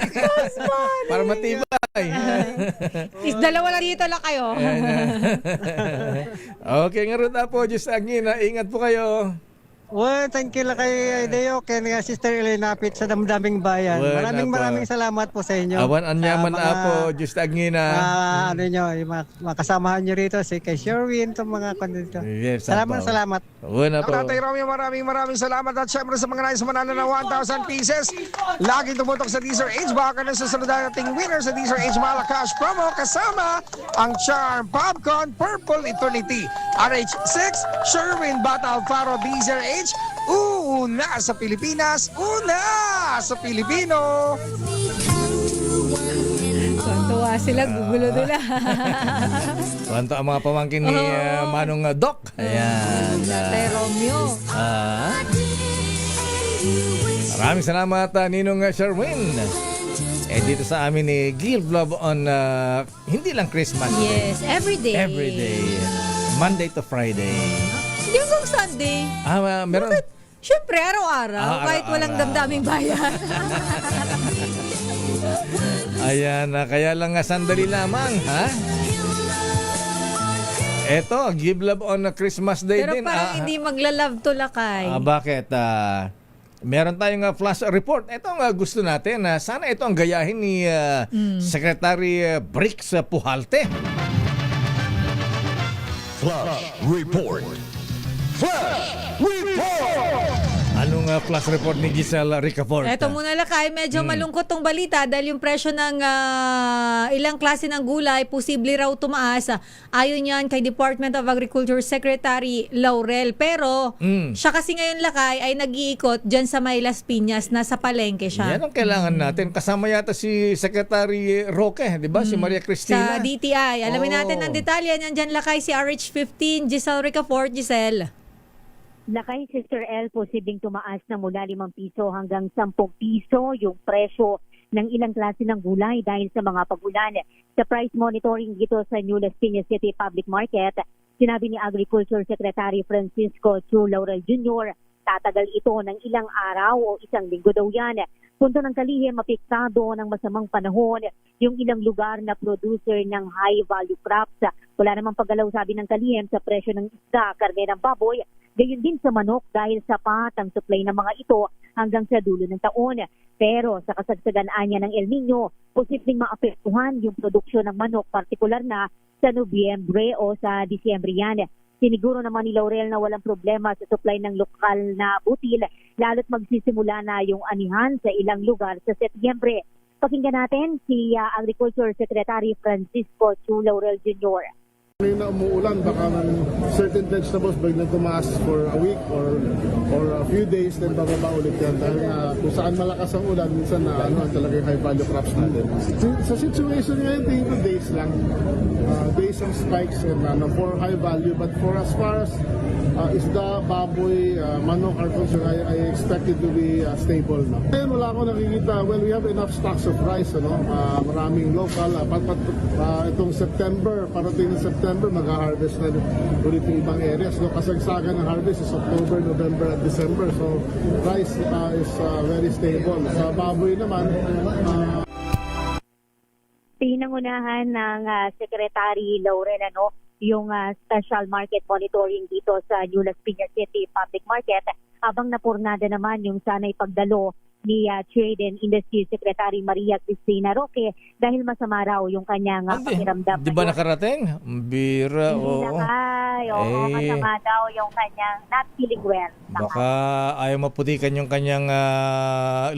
Para matibay. Dalawa lang dito lang kayo. Okay nga ron po, Diyos Angina, ingat po kayo. Well, thank you lang kay Deo, kay Sister Elena Pit sa damdaming bayan. Well, Maraming salamat po sa inyo. Awan anyaman po, Diyos Angina. Ano nyo, yung mga kasamahan nyo rito, si kay Sherwin, itong mga kondito. Yes, salamat. Wala po. Tatay Romeo, maraming salamat at syempre sa mga nais manalo ng 1,000 pieces. Laging tumutok sa Deezer Age. Baka na sa sunod nating winner sa Deezer Age Malacash promo kasama ang Charm Popcorn Purple Eternity. RH6, Sherwin Bata Alfaro, Deezer Age. Una sa Pilipinas, una sa Pilipino. Tuwa sila, gugulo nila. Tuwan-tuwa ang mga pamangkin ni Manong Doc. Ayan. Tatay Romeo. Maraming salamat, Ninong Sherwin. Dito sa amin ni Give Love on hindi lang Christmas. Yes, every day. Every day. Monday to Friday. Hindi hanggang Sunday. Meron. Siyempre, araw-araw. Kahit walang damdaming bayan. Ayan, kaya lang sandali lamang, ha? Eto, Give Love on Christmas Day Pero din. parang hindi magla-love to lakay. Bakit? Meron tayong flash report. Ito ang gusto natin. Sana ito ang gayahin ni Secretary Brix Pujalte. Flash Report. Flash Report! Anong flash report ni Giselle Ricafort? Eto muna lakay, medyo malungkot tong balita dahil yung presyo ng ilang klase ng gulay posible raw tumaas. Ayon yan kay Department of Agriculture Secretary Laurel. Pero siya kasi ngayon lakay ay nag-iikot dyan sa May Las Piñas, nasa palengke siya. Yan ang kailangan natin. Kasama yata si Secretary Roque, di ba? Si Maria Cristina. Sa DTI. Alamin natin ang detalye. Nandyan lakay si RH15, Giselle Ricafort. Giselle. Lakay, Sister L, posibleng tumaas na mula 5 piso hanggang 10 piso yung presyo ng ilang klase ng gulay dahil sa mga pagulan. Sa price monitoring dito sa New Las Piñas City Public Market, sinabi ni Agriculture Secretary Francisco Chu Laurel Jr., tatagal ito ng ilang araw o isang linggo daw yan. Punto ng kalihim, mapiktado ng masamang panahon yung ilang lugar na producer ng high-value crops. Wala namang paggalaw, sabi ng kalihim, sa presyo ng isda, karne ng baboy, gayon din sa manok dahil sapat ang supply ng mga ito hanggang sa dulo ng taon. Pero sa kasagsagan niya ng El Nino, posibleng maapektuhan yung produksyon ng manok, partikular na sa Nobyembre o sa Disyembre yan. Siniguro naman ni Laurel na walang problema sa supply ng lokal na butil, lalo't magsisimula na yung anihan sa ilang lugar sa Setyembre. Pakinggan natin si Agriculture Secretary Francisco Chu Laurel Jr. May na umuulan, baka ng certain vegetables biglang tumaas for a week or a few days, then bababa ulit yan. Dahil kung saan malakas ang ulan, minsan talaga yung high value crops natin. Sa situation ngayon, tingin ko days lang. Days ang spikes and for high value. But for as far as isda, baboy, manok are concerned, I expect it to be stable. No? Ngayon wala akong nakikita. Well, we have enough stocks of rice. Maraming local. Itong September, parating ng September, mag-harvest na ulit yung ibang areas. No? Kasagsagan ng harvest is October, November, at December. So, rice is very stable. Sa baboy naman, pinangunahan ng Secretary Laurel yung special market monitoring dito sa New Las Piñas City Public Market habang napurnada naman yung sanay pagdalo ni Trade and Industry Secretary Maria Cristina Roque dahil masama raw yung kanyang pakiramdam. Di ba nakarating? Bira, Hindi oo. nakay. Oo, masama daw yung kanyang not feeling well. Baka ayaw maputikan yung kanyang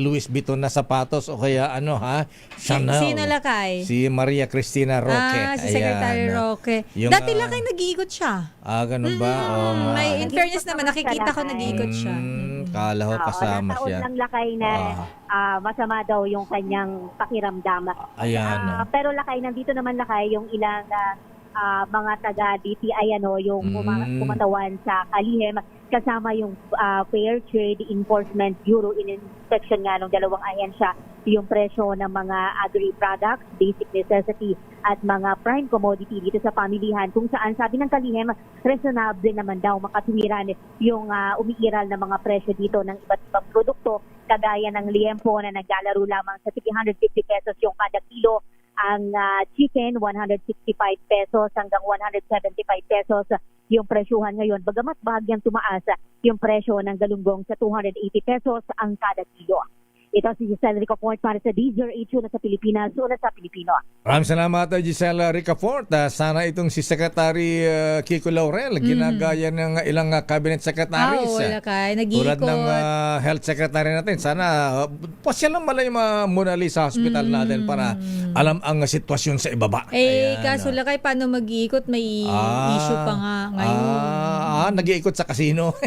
Louis Vuitton na sapatos o kaya ano ha? Chanel. Sino lakay? Si Maria Cristina Roque. Si Secretary Roque. Yung, Dati lakay nag-iikot siya. Ganun ba? Oo nga. May in fairness naman, nakikita ko nag-iikot siya. Kala ko kasama nataon siya. lang lakay na masama daw yung kanyang pakiramdam. Ayan. Pero lakay, nandito naman lakay yung ilang mga taga DTI yung kumatawan sa Kalihim kasama yung Fair Trade Enforcement Bureau in inspection nga ng dalawang ahensya yung presyo ng mga agri-products, basic necessity at mga prime commodity dito sa pamilihan kung saan sabi ng Kalihim reasonable naman daw makatuwiran yung umiiral na mga presyo dito ng iba't ibang produkto kagaya ng liempo na naglalaro lamang sa 350 pesos yung kada kilo, ang chicken 165 pesos hanggang 175 pesos yung presyuhan ngayon. Bagamat bahagyang tumaas yung presyo ng galunggong sa 280 pesos ang kada kilo. Ito si Giselle Ricafort para sa DZRH na sa Pilipinas, una sa Pilipino. Maraming salamat, Giselle Ricafort. Sana itong si Secretary Kiko Laurel, ginagaya ng ilang cabinet secretaries. Wala kay, nag-iikot. Tulad ng health secretary natin. Sana pasyalan mo lang yung Mona Lisa Hospital natin para alam ang sitwasyon sa ibaba. Kaso lakay, paano mag-iikot? May issue pa nga ngayon. Nag-iikot sa casino.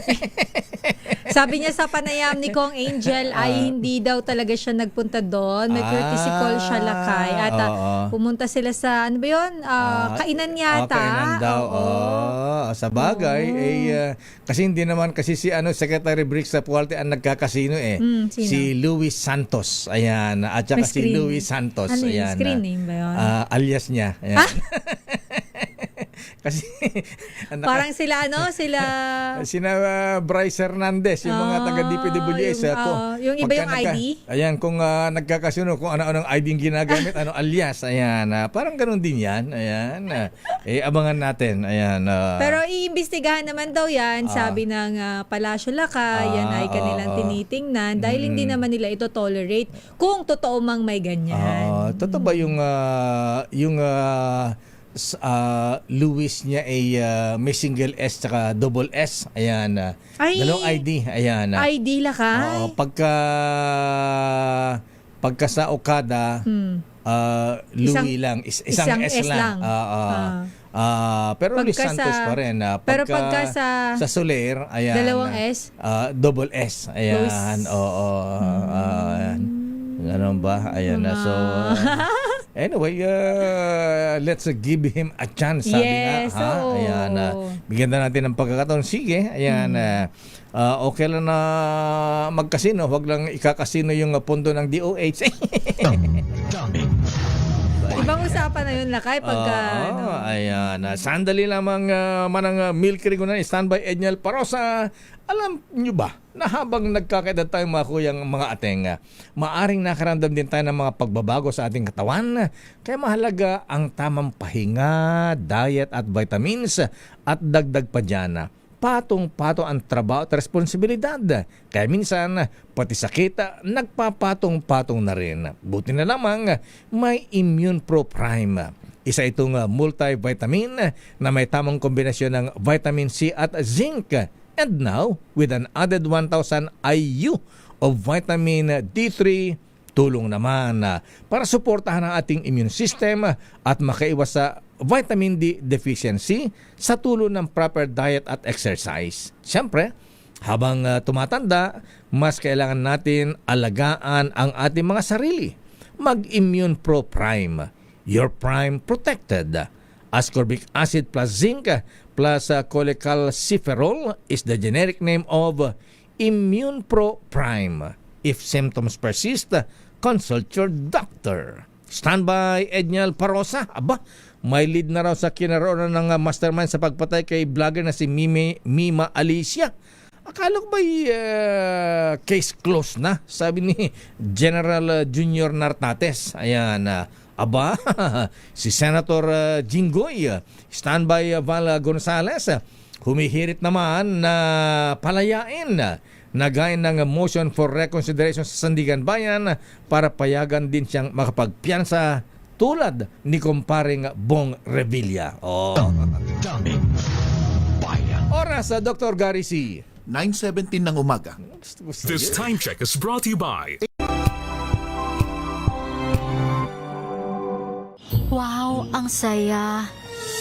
Sabi niya sa panayam ni Kong Angel ay hindi daw talaga siya nagpunta doon. May courtesy call siya lakay. At pumunta sila sa, ano ba yun? Kainan yata. Kainan daw. Sa bagay, kasi hindi naman kasi si Secretary Briggs sa Pualte ang nagkakasino si Luis Santos. Ayan. At saka si Luis Santos. Ano yung ayan, screen name ba yun? Alias niya. Ayan. Kasi parang sila sina Bryce Hernandez, yung mga taga DPWS yung iba yung ID. Ayan, kung nagkakasuno kung ano-anong ID yung ginagamit, ano alias, ayan, parang ganoon din yan. Ayan. Abangan natin. Ayan. Pero iimbestigahan naman daw yan, sabi ng Palasyo Lakay, yan ay kanilang tinitingnan dahil hindi naman nila ito tolerate kung totoo mang may ganyan. Totoo ba yung Louis niya ay may single S tsaka double S. Ayan. Dalawang ID. Ayan. ID lakay? Pagka sa Okada, Louis lang. Isang S lang. Pero Luis Santos pa rin. Pero pagka sa Soler, ayan. Dalawang S? Double S. Ayan. Ayan. Ganun ba? Ayan na. So, anyway, let's give him a chance. Sabi nga. Ayan. Bigyan na natin ng pagkakataon. Sige. Ayan. Okay lang na magkasino. Huwag lang ikakasino yung pondo ng DOH. Ibang usapan na yun lakay pagka ayan. Sandali lamang manang Milky Rigunan, standby Edniel Parosa. Alam nyo ba na habang nagkakaedad tayo mga kuyang mga ateng, maaring nakaramdam din tayo ng mga pagbabago sa ating katawan. Kaya mahalaga ang tamang pahinga, diet at vitamins at dagdag pa dyan. Patong-patong ang trabaho at responsibilidad. Kaya minsan, pati sakit, nagpapatong-patong na rin. Buti na lamang, may Immune Pro Prime. Isa itong multivitamin na may tamang kombinasyon ng vitamin C at zinc. And now, with an added 1,000 IU of vitamin D3, tulong naman para suportahan ang ating immune system at makaiwas sa vitamin D deficiency sa tulong ng proper diet at exercise. Siyempre, habang tumatanda, mas kailangan natin alagaan ang ating mga sarili. Mag-Immune Pro Prime. Your Prime Protected. Ascorbic acid plus zinc plus cholecalciferol is the generic name of Immune Pro Prime. If symptoms persist, consult your doctor. Standby Edniel Parosa. Aba, may lead na raw sa kinaroonan ng mastermind sa pagpatay kay vlogger na si Mima Alicia. Akala ko ba'y case closed na? Sabi ni General Junior Nartates. Ayan, aba, si Senator Jinggoy, standby Val Gonzales, humihirit naman na palayain naghain ng motion for reconsideration sa Sandigan Bayan para payagan din siyang makapagpiyansa tulad ni kumparing Bong Revilla. Oras sa Dr. Gary C. 9:17 ng umaga. This time check is brought to you by Wow, ang saya.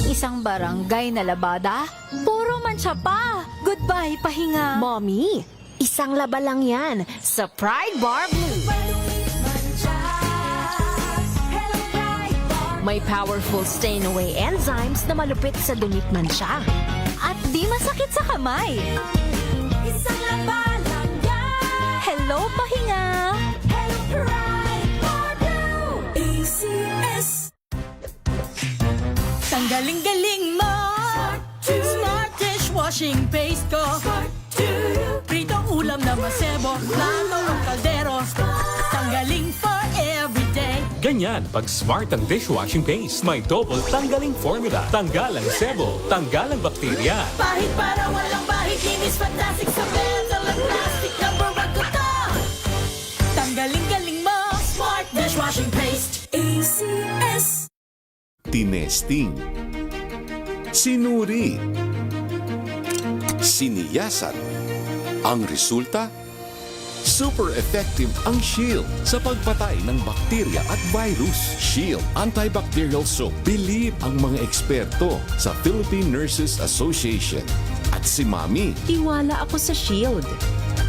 Isang barangay na labada, puro mancha pa. Goodbye, pahinga. Mommy, isang laba lang yan sa Pride Bar Blue. May powerful stain-away enzymes na malupit sa dumit mancha. At di masakit sa kamay. Isang laba lang yan. Hello, pahinga. Hello, Pride Bar Blue. ACS. Tanggaling-galing mo. Smart dishwashing paste ko. Pritong ulam na masebo, plato o kaldero. Tanggaling for everyday. Ganyan pag smart ang dishwashing paste. May double tanggaling formula. Tanggal ang sebo, tanggal ang bakterya. Pahit para walang bahid, linis fantastic sa metal at plastic na bago to. Tanggaling-galing mo. Smart dishwashing paste. ACS. Tinesting, sinuri, siniyasan. Ang resulta? Super effective ang Shield sa pagpatay ng bakterya at virus. Shield Antibacterial Soap. Believe ang mga eksperto sa Philippine Nurses Association. At si Mami. Tiwala ako sa Shield.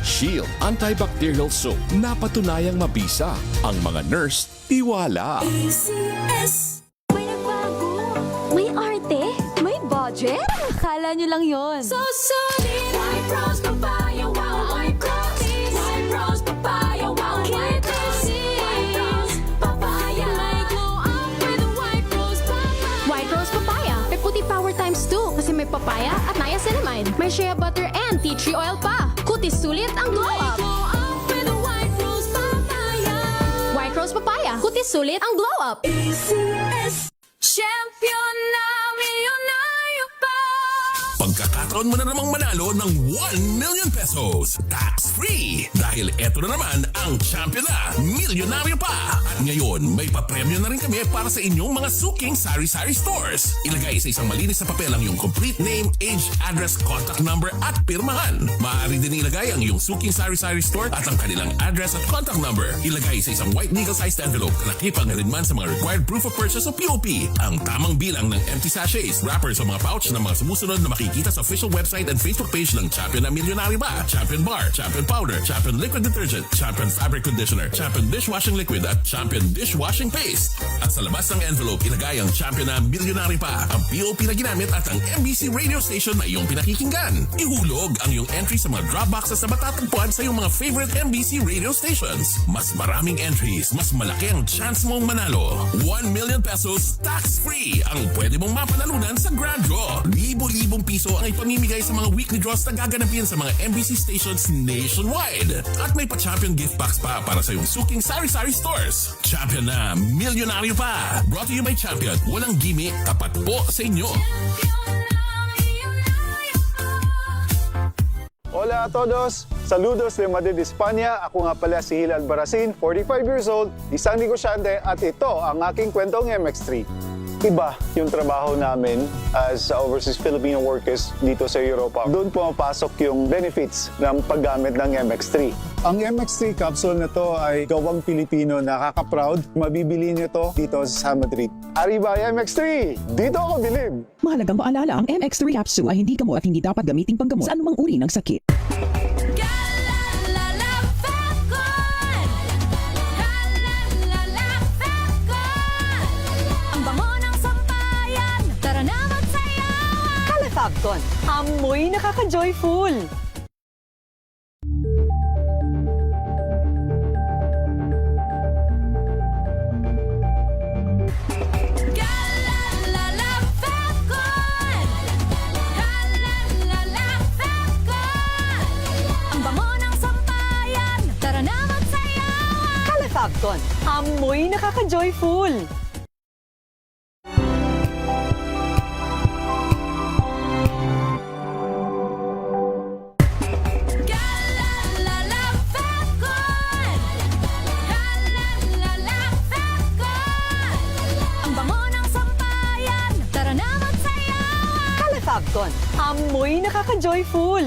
Shield Antibacterial Soap. Napatunayang mabisa. Ang mga nurse, tiwala. ACS. May arte? May budget? Akala nyo lang yon. So solid! White Rose Papaya, wow! White Rose! White Rose Papaya, wow! White Rose! White Rose Papaya! May glow up with White Rose Papaya! White Rose Papaya. May puti power times 2 kasi may papaya at niacinamide. May shea butter and tea tree oil pa. Kutis sulit ang glow up. May glow up with White Rose Papaya! White Rose Papaya. Kutis sulit ang glow up. ACS. Champion na milyonaryo pa! Pagkakataon mo na namang manalo ng 1 million pesos tax-free. Dahil eto na naman ang champion na milyonaryo pa. At ngayon, may papremyo na rin kami para sa inyong mga suking sari-sari stores. Ilagay sa isang malinis na papel ang iyong complete name, age, address, contact number at pirmahan. Maaari din ilagay ang iyong suking sari-sari store at ang kanilang address at contact number. Ilagay sa isang white legal-sized envelope na nakipang rin sa mga required proof of purchase o POP. Ang tamang bilang ng empty sachets, wrappers o mga pouch ng mga sumusunod na makikita sa official website and Facebook page ng Champion na Milyonaryo Ba, Champion Bar, Champion Powder, Champion Liquid Detergent, Champion Fabric Conditioner, Champion Dishwashing Liquid at Champion Dishwashing Paste. At sa labas ng envelope, ilagay ang Champion na Milyonaryo Pa, ang POP na ginamit at ang MBC radio station na iyong pinakikinggan. Ihulog ang iyong entry sa mga drop boxes na matatagpuan sa iyong mga favorite MBC radio stations. Mas maraming entries, mas malaki ang chance mong manalo. 1 million pesos tax-free ang pwede mong mapanalunan sa Grand Draw. Libo-libong piso ang ipamimigay sa mga weekly draws na gaganapin sa mga MBC stations nationwide. At may pa-champion gift box pa para sa iyong suking sari-sari stores. Champion na milyonaryo pa. Brought to you by Champion. Walang gimmick, tapat po sa inyo. Hola a todos! Saludos de Madrid, España. Ako nga pala si Hilal Baracin, 45 years old, isang negosyante at ito ang aking kwentong MX3. Iba yung trabaho namin as overseas Filipino workers dito sa Europa. Doon pumapasok yung benefits ng paggamit ng MX3. Ang MX3 capsule na to ay gawang Pilipino, nakaka-proud. Mabibili niyo to dito sa Madrid. Arriba MX3! Dito ako bilib! Mahalagang paalala, ang MX3 capsule ay hindi gamot at hindi dapat gamiting panggamot sa anumang uri ng sakit. Fabcon, amoy nakaka-joyful! Ang bango ng sampayan, tara na magsayawan! Calafabcon, amoy nakaka-joyful! Amoy nakaka-joyful.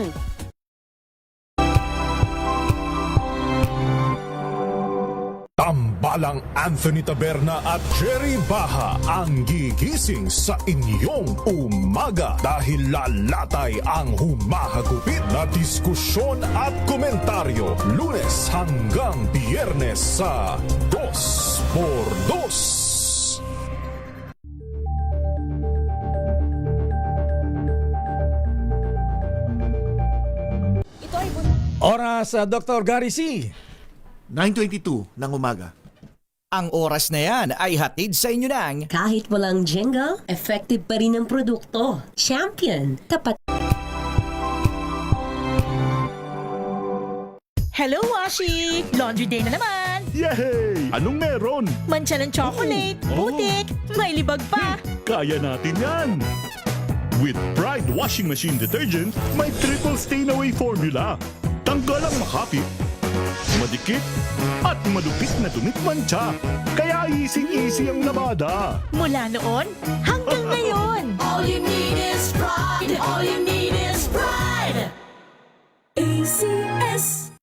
Tambalang Anthony Taberna at Jerry Baha ang gigising sa inyong umaga dahil lalatay ang humahagupit na diskusyon at komentaryo Lunes hanggang Biyernes sa 2x2. Oras, Dr. Gary C. 9:22 ng umaga. Ang oras na yan ay hatid sa inyo ng kahit walang jingle, effective pa rin ang produkto. Champion, tapat. Hello, Washi! Laundry day na naman! Yay! Anong meron? Mancha ng chocolate, putik, may libag pa. Kaya natin yan! With Pride Washing Machine Detergent, may triple stain-away formula. Tanggal ang makapit, madikit, at malupit na dumit-mancha. Kaya easy-easy ang labada. Mula noon hanggang ngayon. All you need is pride. All you need is pride. ACS.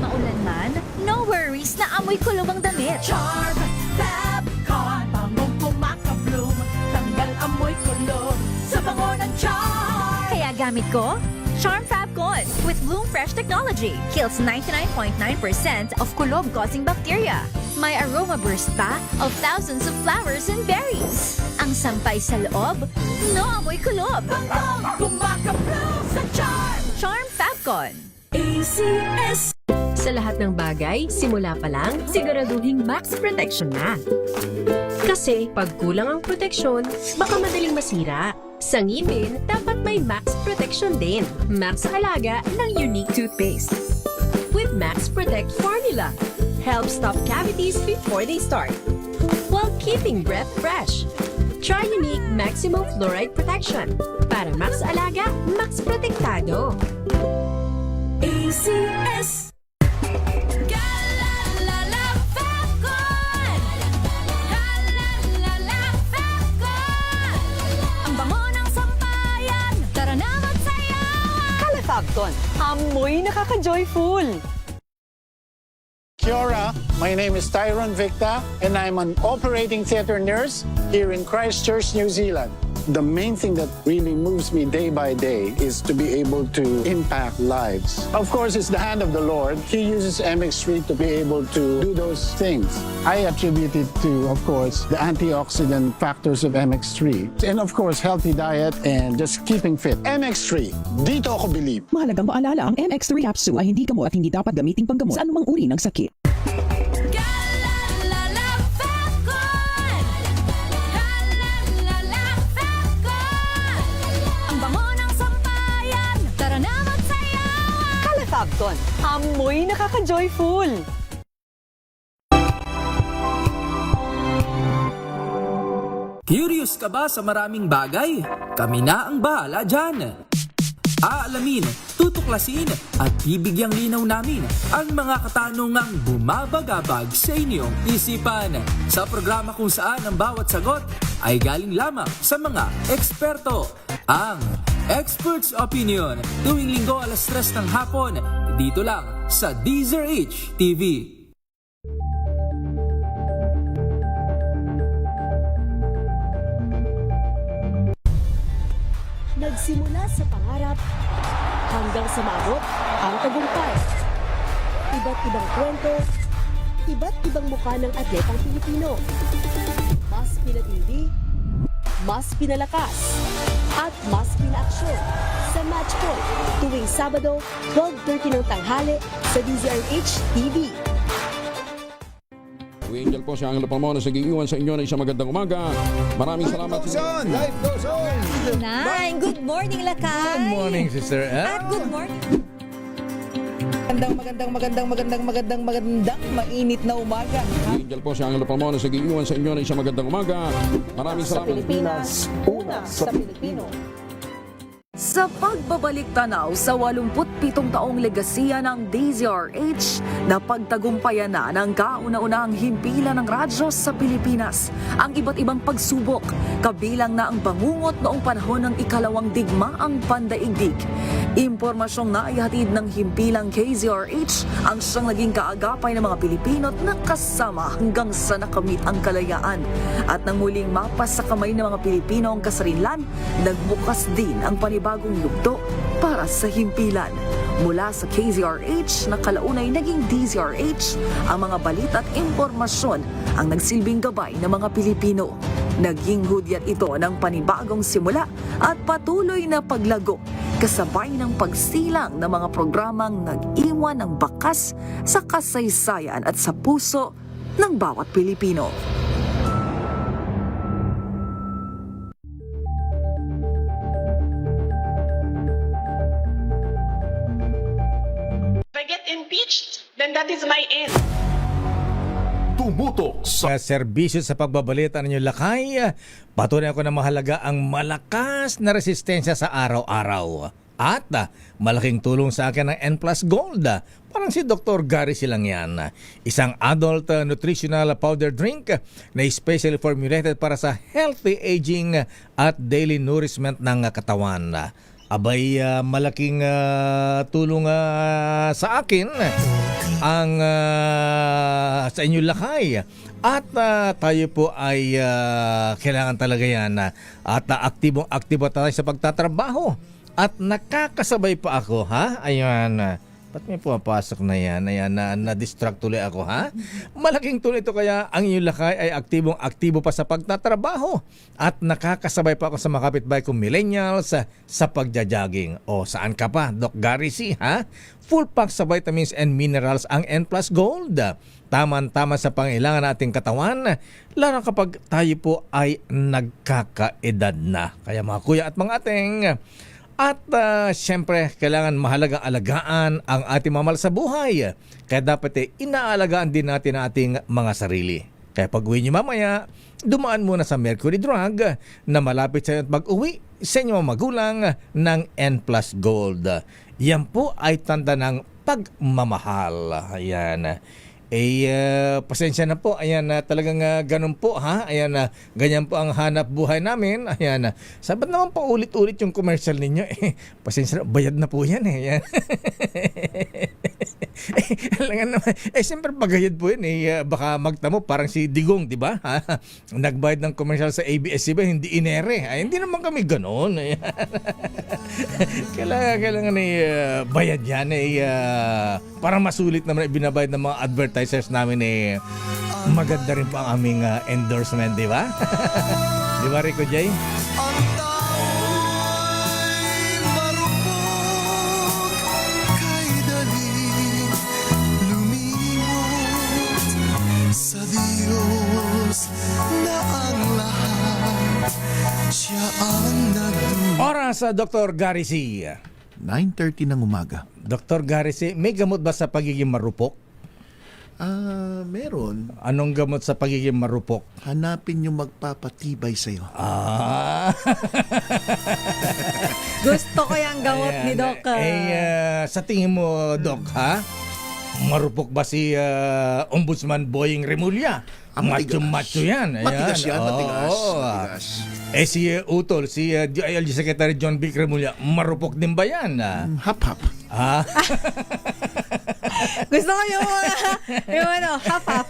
Maulan man, no worries na amoy kulog ang damit. Charm Fabcon. Bangong kumaka-bloom. Tanggal amoy kulog sa bango ng charm. Kaya gamit ko, Charm Fabcon with Bloom Fresh technology. Kills 99.9% of kulob-causing bacteria. May aroma burst pa of thousands of flowers and berries. Ang sampay sa loob, no amoy kulob. Bangong kumaka-bloom sa charm. Charm Fabcon. ACS. Sa lahat ng bagay, simula pa lang, siguraduhing max protection na. Kasi pag kulang ang proteksyon, baka madaling masira. Sa ngipin, dapat may Max Protection din. Max sa alaga ng Unique Toothpaste. With Max Protect Formula, help stop cavities before they start, while keeping breath fresh. Try Unique Maximum Fluoride Protection. Para Max alaga, Max Protektado. ACS. Fabcon, amoy nakaka-joyful. Kia ora, my name is Tyron Victa and I'm an operating theatre nurse here in Christchurch, New Zealand. The main thing that really moves me day by day is to be able to impact lives. Of course, it's the hand of the Lord. He uses MX3 to be able to do those things. I attribute it to, of course, the antioxidant factors of MX3. And of course, healthy diet and just keeping fit. MX3, dito ako believe. Mahalagang maalala, ang MX3 capsule ay hindi gamot at hindi dapat gamiting panggamot sa anumang uri ng sakit. Fabcon, amoy nakaka-joyful. Curious ka ba sa maraming bagay? Kami na ang bahala dyan. Aalamin, tutuklasin at bibigyang linaw namin ang mga katanungang bumabagabag sa inyong isipan. Sa programa kung saan ang bawat sagot ay galing lamang sa mga eksperto. Ang Expert's Opinion, tuwing linggo 3:00 ng hapon, dito lang sa DZRH TV. Nagsimula sa pangarap hanggang sa maabot ang tagumpay. Iba't ibang kwento, iba't ibang mukha ng atletang Pilipino. Mas pinatindi, mas pinalakas, at mas pinaaksyon sa Match Point tuwing Sabado, 12:30 ng tanghali sa DZRH TV. Angel po si Angelo Palmona sa giiwan sa inyo na isang magandang umaga. Maraming salamat. Life goes on! Nine, good morning, Lakay! Good morning, Sister L. At good morning. Magandang mainit na umaga. Angel po si Angelo Palmona sa giiwan sa inyo na isang magandang umaga. Maraming salamat. Sa Pilipinas, una sa Pilipino. Sa pagbabalik tanaw sa 87 taong legasiya ng DZRH, napagtagumpayan na ng kauna-unahang himpilan ng radyo sa Pilipinas ang iba't ibang pagsubok, kabilang na ang bangungot noong panahon ng ikalawang digmaang pandaigdig. Impormasyong naihatid ng himpilang KZRH ang siyang naging kaagapay ng mga Pilipino at nakasama hanggang sa nakamit ang kalayaan. At nang muling mapas sa kamay ng mga Pilipino ang kasarinlan, nagbukas din ang panibagong yugto para sa himpilan. Mula sa KZRH na kalaunay naging DZRH, ang mga balita at impormasyon ang nagsilbing gabay ng mga Pilipino. Naging hudyat ito ng panibagong simula at patuloy na paglago, kasabay ng pagsilang ng mga programang nag-iwan ng bakas sa kasaysayan at sa puso ng bawat Pilipino. If I get impeached, then that is my end. Tumutok sa serbisyo sa pagbabalita ng inyong lakay, patunay ako na mahalaga ang malakas na resistensya sa araw-araw. At malaking tulong sa akin ang N Plus Gold. Parang si Dr. Gary silang yan. Isang adult nutritional powder drink na specially formulated para sa healthy aging at daily nourishment ng katawan. Abay, malaking tulong sa akin ang sa inyong lakay. At tayo po ay kailangan talaga yan. At aktibong-aktibo tayo sa pagtatrabaho. At nakakasabay pa ako, ha? Ayan. Ba't may pumapasok na yan? Ayan, na-distract tuloy ako, ha? Malaking tulong ito kaya ang inyong lakay ay aktibong-aktibo pa sa pagtatrabaho. At nakakasabay pa ako sa mga kapitbahay kong millennials sa pagja-jogging. O, saan ka pa? Doc Gary C, ha? Full pack sa vitamins and minerals ang N Plus Gold. Taman-tama sa pangailangan nating katawan, lalo kapag tayo po ay nagkakaedad na. Kaya mga kuya at mga ating, at siyempre, kailangan mahalagang alagaan ang ating mamahal sa buhay. Kaya dapat inaalagaan din natin ang ating mga sarili. Kaya pag uwi nyo mamaya, dumaan muna sa Mercury Drug na malapit sa inyo at mag-uwi sa inyong mga magulang ng N Plus Gold. Yan po ay tanda ng pagmamahal. Ayan. Pasensya na po. Ayan, talagang ganun po, ha? Ayan, ganyan po ang hanap buhay namin. Ayan, sabat naman pa ulit-ulit yung commercial ninyo. Pasensya na, bayad na po yan, Ayan. Siyempre pagayad po yan, baka magtamo parang si Digong, di ba? Nagbayad ng commercial sa ABS-CBN, hindi inere. Hindi naman kami ganun. Kailangan bayad yan, para masulit naman binabayad ng mga advertisers namin, maganda rin po ang aming endorsement, di ba? Di ba, Rico J? Sa Diyos na ang lahat, siya ang Oras sa Dr. Gary C. 9:30 ng umaga. Dr. Gary C, may gamot ba sa pagiging marupok? Meron. Anong gamot sa pagiging marupok? Hanapin yung magpapatibay sa'yo. Gusto ko yung gamot ni Doc. Sa tingin mo, Doc, ha? Marupok ba si Ombudsman Boying Remulla? Macho-macho yan. Ayan. Matigas yan, matigas. Si Utol, si DILG Secretary John Vic Remulla, marupok din ba yan? Hap-hap. Gusto ko yung hap-hap.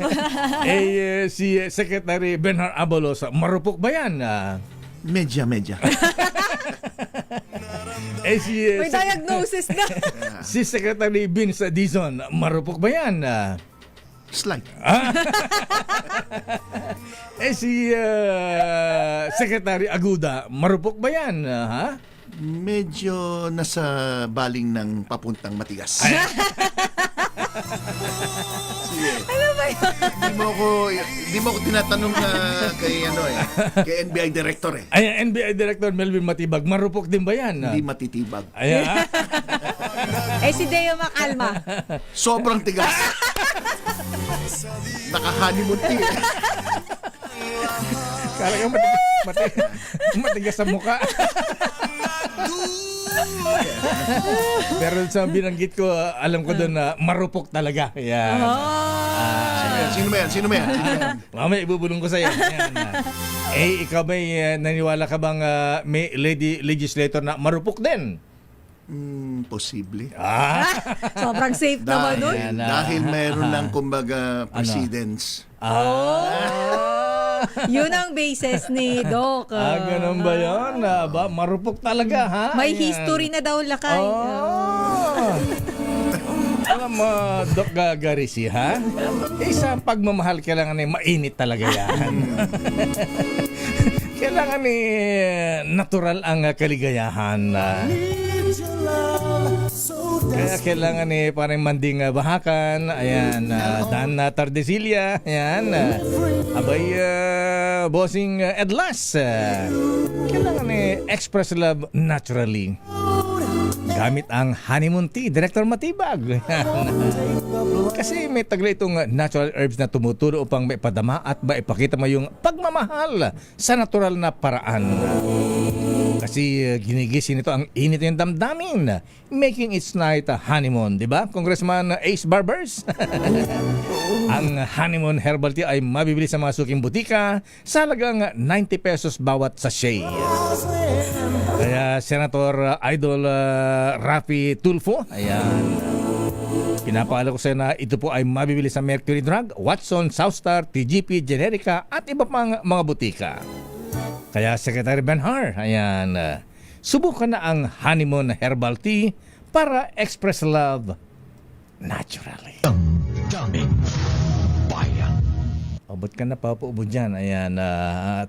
Si Secretary Bernard Abalos, marupok ba yan? Medya. May diagnosis na. Si Secretary Vince Dizon, marupok ba yan? Slight. Si Secretary Aguda, marupok ba yan? Ha? Medyo nasa baling ng papuntang matigas. Ano ba yun? Hindi mo ako tinatanong kay NBI Director NBI Director Melvin Matibag, marupok din ba yan? Hindi matitibag. Si Deo Macalma. Sobrang tigas. Naka-honeymoon tea. Kala ka matigas sa mukha. Pero sa binanggit ko, alam ko doon na marupok talaga. Yan. Sino ba yan? Mamaya ibubulong ko sa'yo. Yan. Ikaw may naniwala ka bang may lady legislator na marupok din? Posible. Sobrang safe naman nun. Dahil mayroon ng kumbaga precedents. Yun ang basis ni Doc. Ganun ba yun? Marupok talaga, ha? May history na daw lakay. Alam mo, Doc Garisi, ha? Sa pagmamahal, kailangan mainit talaga yan. Kailangan natural ang kaligayahan. Kaya kailangan parang manding bahakan. Ayan, Dan Tardesilia. Ayan, bossing Edlas. Kailangan express love naturally. Gamit ang honeymoon tea, Director Matibag. Kasi may taglay itong natural herbs na tumuturo upang maipadama at maipakita mo yung pagmamahal sa natural na paraan. Kasi ginigising nito ang init ng damdamin, making its night a honeymoon, di ba? Congressman Ace Barbers? Ang honeymoon herbal tea ay mabibili sa mga suking butika sa halagang 90 pesos bawat sachet. Kaya Senator Idol Rafi Tulfo, ayan, pinapaalala ko sa na ito po ay mabibili sa Mercury Drug, Watson, Southstar, TGP, Generica at iba pang mga butika. Kaya Secretary Benhar, ayan, subukan na ang honeymoon herbal tea para express love naturally. Ba't ka na papaubo dyan? Ayan,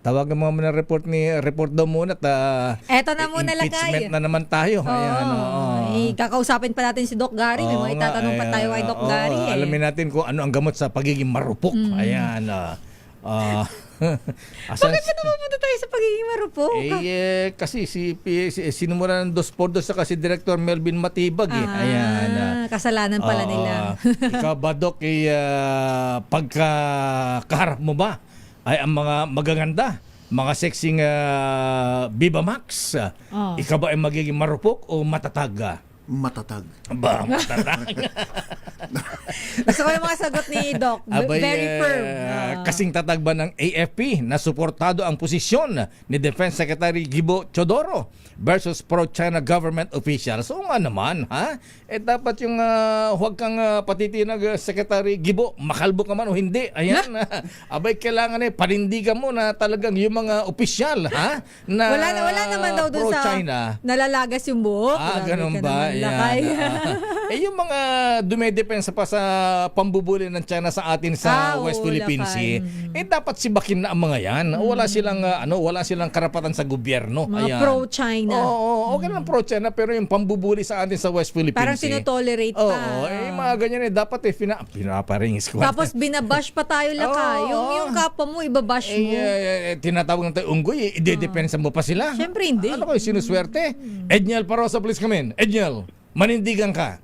tawagan mo muna report daw muna at eto na muna impeachment lakay. na naman tayo. Ayan, Kakausapin pa natin si Doc Gary. May mga itatanong pa tayo kay Doc Gary. Alamin natin kung ano ang gamot sa pagiging marupok. Ayan, bakit ka napupunta tayo sa pagiging marupok? Kasi sinumura ng 2x2 sa kasi Director Melvin Matibag. Ayan, kasalanan pala nila. Ikaw ba, Doc, pagkakaharap mo ba ay ang mga magaganda, mga sexing Viva Max, ikaw ba ay magiging marupok o matatag? Matatag. Matatag. Gusto ko yung mga sagot ni Doc. Very firm. Kasing tatag ba ng AFP na suportado ang posisyon ni Defense Secretary Gibo Teodoro versus pro-China government officials? So nga naman, ha? Dapat yung huwag kang patitinag, Secretary Gibo, makalbo ka man o hindi. Ayan, kailangan panindigan mo na talagang yung mga opisyal, ha? Na wala naman daw doon sa nalalagas yung buhok. Ganun ba? Yung mga dumedepensa pa sa pambubuli ng China sa atin sa West Philippine Sea, dapat sibakin na ang mga yan. Wala silang karapatan sa gobyerno. Mga pro-China. Okay lang pro-China, pero yung pambubuli sa atin sa West Philippine Sea, parang tinotolerate pa. Mga ganyan dapat pinaparingis ko. Tapos binabash pa tayo lakay. Yung kapwa mo, ibabash mo. Tinatawag ng tayo unggoy, idedepensa mo pa sila. Siyempre hindi. Ano kayo sinuswerte? Edniel Parosa, please come in. Edniel, manindigan ka.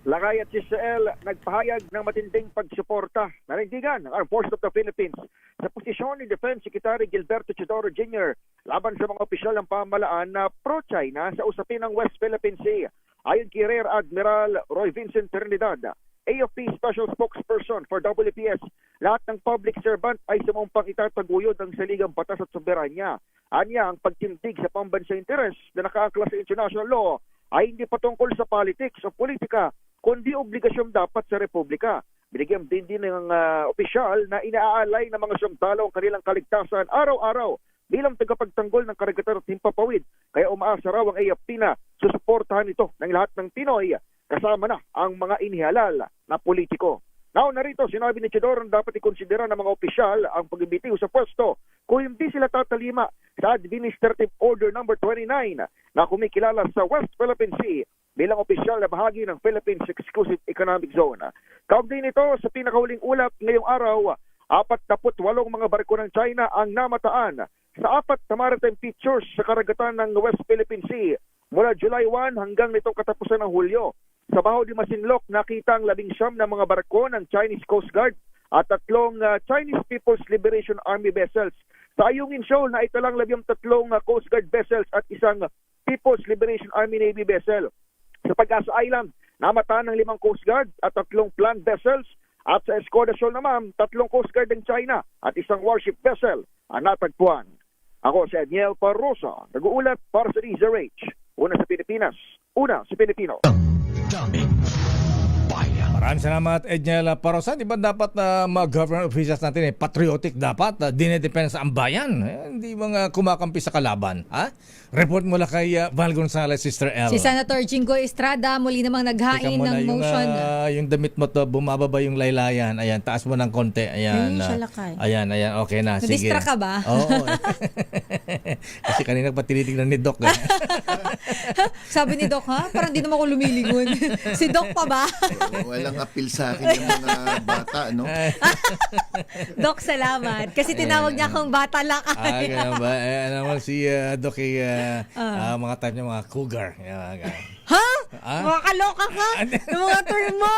Lakay at Israel nagpahayag ng matinding pagsuporta, nanindigan ng Armed Forces of the Philippines sa posisyon ni Defense Secretary Gilberto Teodoro Jr. laban sa mga opisyal ng pamahalaan na pro-China sa usapin ng West Philippine Sea. Ayon kay Rear Admiral Roy Vincent Trinidad, AFP Special Spokesperson for WPS, lahat ng public servant ay sumumpang itataguyod ang saligang batas at soberanya. Anya, ang pagtindig sa pambansa interes na nakaangkla sa international law ay hindi patungkol sa politics o politika, kundi obligasyon dapat sa Republika. Binigyan din ng opisyal na inaalay ng mga sundalo ang kanilang kaligtasan araw-araw bilang tagapagtanggol ng karagatan at himpapawid. Kaya umaasa raw ang AFP na susuportahan ito ng lahat ng Pinoy, kasama na ang mga inihalal na politiko. Now, narito, sinabi ni Teodoro na dapat ikonsidera ng mga opisyal ang pagbibitiw sa pwesto kung hindi sila tatalima sa Administrative Order No. 29 na kumikilala sa West Philippine Sea bilang opisyal na bahagi ng Philippines Exclusive Economic Zone. Kaugnay nito, sa pinakahuling ulat ngayong araw, 48 mga barko ng China ang namataan sa 4 na maritime features sa karagatan ng West Philippine Sea mula July 1 hanggang nitong katapusan ng Hulyo. Sa Baho de Masinloc, nakita ang 19 na mga barko ng Chinese Coast Guard at 3 Chinese People's Liberation Army vessels. Sa Ayungin Shoal, naitalang 13 Coast Guard vessels at 1 People's Liberation Army Navy vessel. Sa Pag-asa Island, namataan ng 5 Coast Guard at 3 planned vessels. At sa Escoda Shoal naman, 3 Coast Guard ng China at 1 warship vessel ang natagpuan. Ako si Edniel Parrosa, nag-uulat para sa DZRH. Una sa Pilipinas, una sa Pilipino. Maraming salamat, Edniel Parosa. Di ba dapat mga government officials natin patriotic dapat, dinedepensa ang bayan. Hindi mga kumakampi sa kalaban. Ha? Report mula kay Val Gonzalez, Sister L. Si Senator Jingo Estrada muli namang naghain ng motion. Yung damit mo to, bumababa yung laylayan. Ayan, taas mo ng konti. Ayan. Ayan, okay na. Sige. Nadistra ka ba? Oo. Kasi kanina pa tinitignan ni Doc. Sabi ni Doc, ha? Parang di naman ako lumilingon. Si Doc pa ba? Walang appeal sa akin yung mga bata, no? Doc, salamat. Kasi tinawag niya akong bata lakay. Ganun ba? Naman si Doc mga type niya, mga cougar. Ha? Makakaloka ka? Yung mga term mo?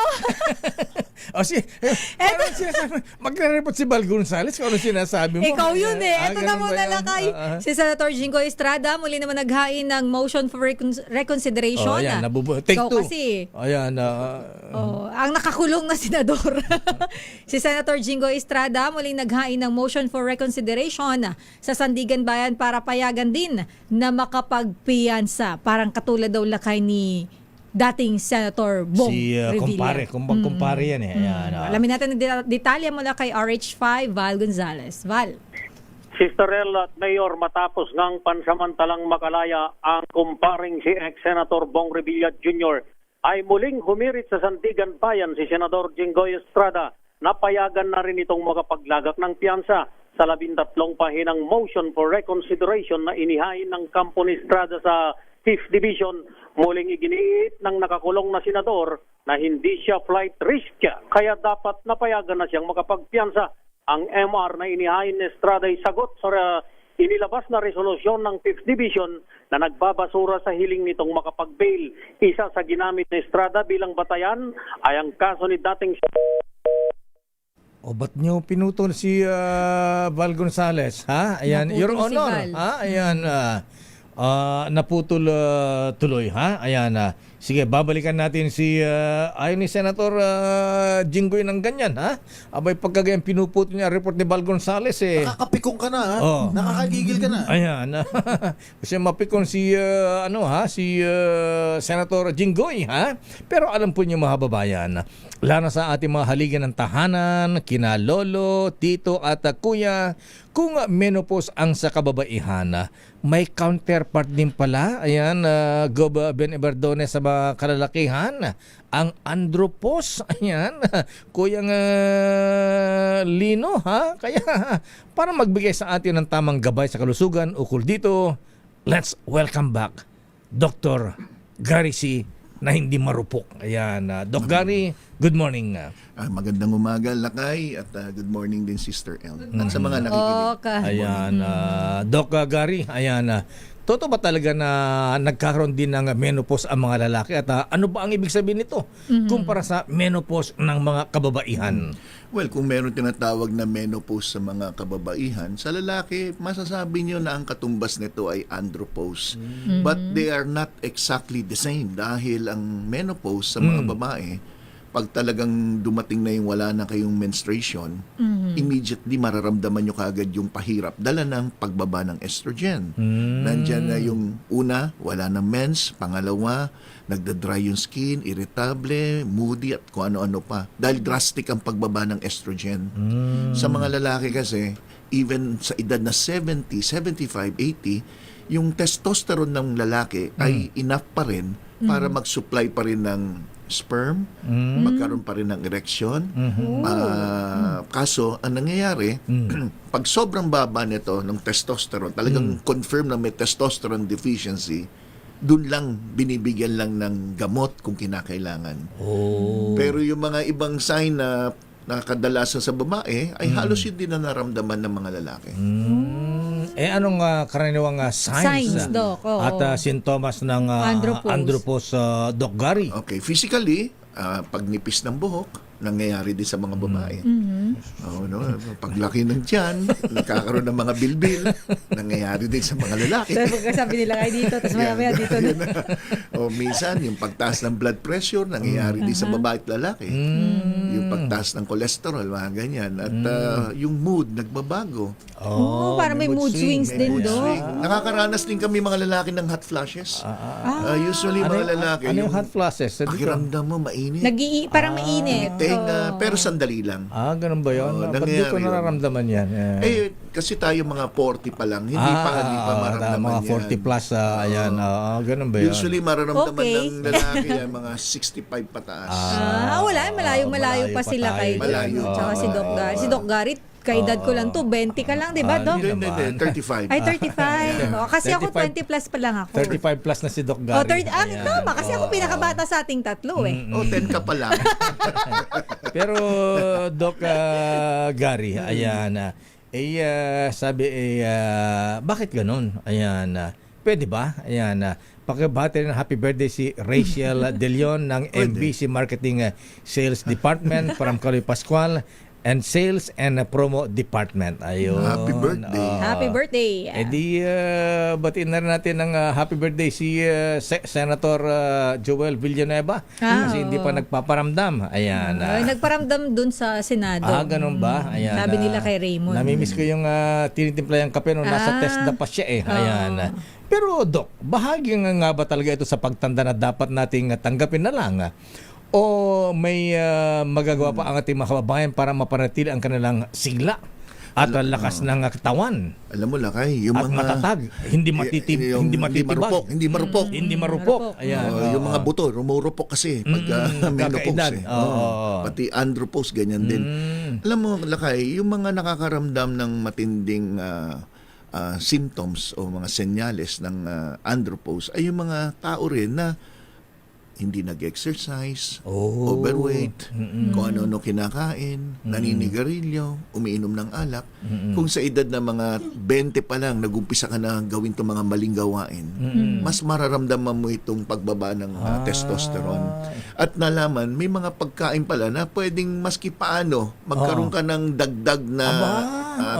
Magre-report si Val Gonzalez kung ano sinasabi mo. Ikaw yun Ito na muna lakay. Si Senator Jingo Estrada muli naman naghain ng motion for reconsideration. Ayan, take Ikaw two. kasi. Ayan. Ang nakakulong na senador. Si Senator Jingo Estrada muling naghain ng motion for reconsideration sa Sandigan Bayan para payagan din na makapagpiyansa. Parang katulad daw lakay ni dating Senator Bong Revilla. Kumpare yan Ayan, Alamin natin ang detalye mula kay RH5, Val Gonzalez. Val. Sister El at Mayor, matapos ngang pansamantalang makalaya ang kumparing si ex-Senator Bong Revilla Jr., ay muling humirit sa Sandigan Bayan si Senador Jingoy Estrada. Napayagan na rin itong makapaglagak ng piyansa sa 13 pahinang motion for reconsideration na inihain ng Kampo ni Estrada sa 5th Division. Muling iginiit ng nakakulong na senador na hindi siya flight risk, kaya dapat napayagan na siyang makapagpiyansa. Ang MR na inihain ni Estrada ay sagot sa inilabas na resolusyon ng 5th Division na nagbabasura sa hiling nitong makapag-bail. Isa sa ginamit ni Estrada bilang batayan ay ang kaso ni dating... ba't nyo pinutol si Val Gonzalez? Ha? Ayan, Naputol Your si Honor. Val. Ha? Ayan, naputol tuloy. Ha? Ayan, sige, babalikan natin si ayon ni Senator Jinggoy ng ganyan. Ha? Abay, pagkagayang pinuputol niya report ni Val Gonzalez Nakakapikong ka na, ha? Oh. Nakakagigil ka na. Ayan. Kasi mapikon si Senator Jinggoy, ha? Pero alam po niyo mga babayan, lalo sa ating mga haligan ng tahanan, kina lolo, tito at kuya, kung menopause ang sa kababaihan, may counterpart din pala. Ayan, Gob Ben Eberdones sa mga kalalakihan, ang andropause. Ayan, Kuyang Lino, ha? Kaya para magbigay sa atin ng tamang gabay sa kalusugan ukol dito, let's welcome back Dr. Gary C. na hindi marupok. Ayan, Doc Gary, good morning. Magandang umaga, Lakay, at good morning din, Sister El. At sa mga nakikinig. Ayan, Doc Gary, ayan, totoo ba talaga na nagkakaroon din ng menopause ang mga lalaki? At ano ba ang ibig sabihin nito kumpara sa menopause ng mga kababaihan? Well, kung meron tinatawag na menopause sa mga kababaihan, sa lalaki, masasabi nyo na ang katumbas nito ay andropause. But they are not exactly the same dahil ang menopause sa mga babae, pag talagang dumating na yung wala na kayong menstruation, immediately mararamdaman nyo kaagad yung pahirap dala ng pagbaba ng estrogen. Nandyan na yung una, wala ng mens. Pangalawa, nagda-dry yung skin, irritable, moody at kung ano-ano pa. Dahil drastic ang pagbaba ng estrogen. Sa mga lalaki kasi, even sa edad na 70, 75, 80, yung testosterone ng lalaki ay enough pa rin para mag-supply pa rin ng sperm, magkaroon pa rin ng erection. Kaso, ang nangyayari, pag sobrang baba nito ng testosterone, talagang confirm na may testosterone deficiency, dun lang binibigyan lang ng gamot kung kinakailangan. Pero yung mga ibang sign na nakakadalasan sa babae ay halos yun din na naramdaman ng mga lalaki. Anong karaniwang signs Doc? at sintomas ng andropause, Doc Gary? Okay, physically, pagnipis ng buhok, nangyayari din sa mga babae. No? Paglaki ng tiyan, nagkakaroon ng mga bilbil, nangyayari din sa mga lalaki. So, pagkasabi nila kayo dito, tapos maya dito na. O minsan, yung pagtaas ng blood pressure, nangyayari din sa babae at lalaki. Yung pagtaas ng cholesterol, mga ganyan. At yung mood, nagbabago. Parang may mood swings din Mood do. swing. Nakakaranas din kami mga lalaki ng hot flashes. Usually, mga lalaki, Ano yung hot flashes? pakiramdam mo, mainit. Parang mainit. Pero sandali lang. Ganun ba yun? Ba't di ko nangyayari yun. nararamdaman yan? Kasi tayo mga 40 pa lang, hindi pa maramdaman mga yan. 40 plus, ayan. Ganun ba yun? Usually, mararamdaman Okay. ng lalaki yan, mga 65 pataas. Wala, malayo pa pa sila tayo kay dyan. Malayo. Tsaka si Doc Gary. Si Doc Gary, kay edad ko lang to, 20 ka lang, di ba, Doc? Hindi, 35. Ay, 35. Kasi ako 35. 20 plus pa lang ako. 35 plus na si Doc Gary. Tama, kasi ako pinakabata sa ating tatlo eh. 10 ka pa lang. Pero Doc Gary, ayan, sabi, bakit ganun? Ayan, pwede ba? Ayan, pakibati ng happy birthday si Rachel De Leon ng MBC Marketing Sales Department from Caloy Pascual and Sales and Promo Department. Ayun. Happy birthday. Happy birthday. Batiin na rin natin ng happy birthday si Senator Joel Villanueva kasi hindi pa nagpaparamdam. Ayan. Nagparamdam dun sa Senado. Ganun ba? Ayan. Sabi nila kay Raymond. Namimiss ko yung tinitimpla yung kape nung nasa test na pa siya eh. Ayan. Pero Doc, bahagi nga ba talaga ito sa pagtanda na dapat nating tanggapin na lang? O may magagawa pa ang ating mga kababayan para mapanatili ang kanilang sigla at lakas ng katawan? Alam mo, Lakay, yung at mga matatag, hindi matitibag. Hindi marupok. Ayan. Yung mga buto, rumurupok kasi pag menopause. Pati andropause, ganyan din. Alam mo, Lakay, yung mga nakakaramdam ng matinding symptoms o mga senyales ng andropause ay yung mga tao rin na hindi nag-exercise, overweight, kung ano-ano kinakain, naninigarilyo, umiinom ng alak. Kung sa edad na mga 20 pa lang, nag-umpisa ka na gawin itong mga maling gawain, mas mararamdaman mo itong pagbaba ng testosterone. At nalaman, may mga pagkain pala na pwedeng maski paano magkaroon ka ng dagdag na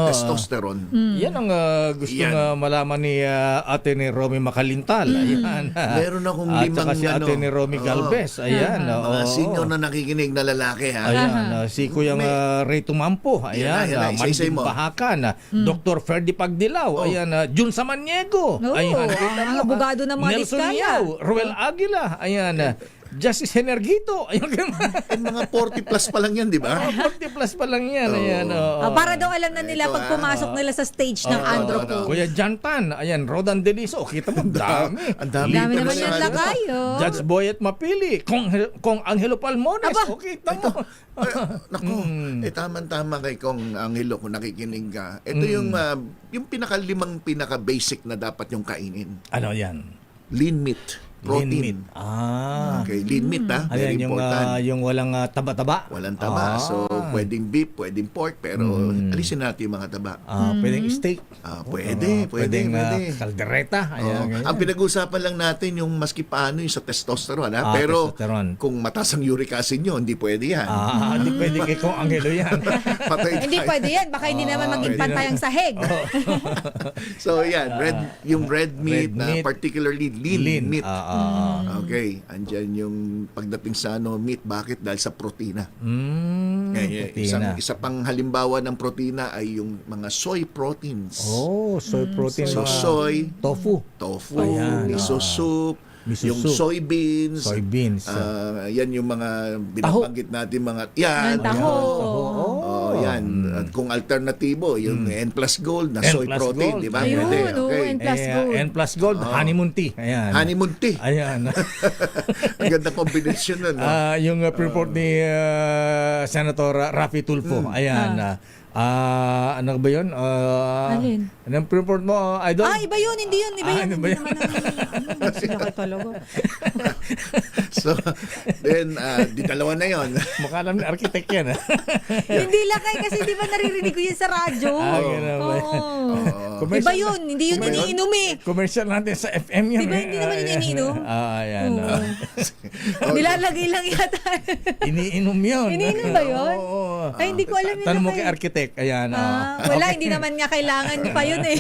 testosterone. Yan ang gustong malaman ni ate ni Romy Makalintal. Ayan. Meron akong at limang saka si ate ni Romy Galvez. Ayan. Mga senior na nakikinig na lalaki, ha? Ayan. Si Kuyang Ray Tumampo. Ayan. Isa-isa mo. Bahakan. Dr. Ferdy Pagdilaw. Ayan. Jun Samaniego. Ayan. Ang abogado ng mga Nelson diskaya. Yao. Ruel Aguila. Ayan. Justice Energito. Ayun, mga 40 plus pa lang yan, di ba? 40 plus pa lang yan. Ayan, para daw alam na nila pag pumasok nila sa stage ng andropause. Kuya Jantan, ayan, Rodan Deliso. Kita mo, dami. Ang dami naman yan lakayo. Judge Boyet Mapili. Kong Angelo Palmones. Okay, kita mo. Naku, tama-tama kay Kong Angelo kung nakikinig ka. Ito yung pinakalimang pinaka-basic na dapat yung kainin. Ano yan? Lean meat. Protein. Okay, lean meat ha. Very important. Yung walang taba-taba. Walang taba. So, pwedeng beef, pwedeng pork, pero alisin natin yung mga taba. Pwedeng steak. Pwede. Kaldereta. Ang pinag-uusapan lang natin yung maski paano yung sa testosterone. Ha? Pero kung mataas ang uric acid nyo, hindi pwede yan. Hindi pwede kay Kong Angelo yan. Hindi pwede yan. Baka hindi naman maging pantay ang sahig. So, yan. Yung red meat, particularly lean meat. Okay, andyan yung pagdating sa meat, bakit? Dahil sa protina. Isa pang halimbawa ng protina ay yung mga soy proteins. Soy protein. So, soy, tofu, miso soup, yung soybeans. Yan yung mga binabanggit natin mga taho. Yan. At kung alternatibo, yung N plus gold na soy protein, di ba? Ayun, Okay. N plus gold. N plus gold, honeymoon tea. Ayan. Honeymoon tea. Ayan. Ang ganda combination nun. Yung report ni Senator Raffy Tulfo. Ayan. Ano ba yun? Alin? Anong report mo, Idol? Iba yun. Hindi yun. Iba yun. Iba yun. So, then, di dalawa na yun. Mukha lang na architect yan. Hindi lang kasi di ba naririnig ko yun sa radyo? Ganun ba? Iba yun, hindi yun iniinom eh. Commercial natin sa FM yun. Diba hindi naman yun iniinom? Ayan. Nilalagay lang yata. Iniinom yun. Iniinom ba yun? Oo. Ay, hindi ko alam yun. Tanong mo kay architect. Ayan. Wala, hindi naman nga kailangan pa yun eh.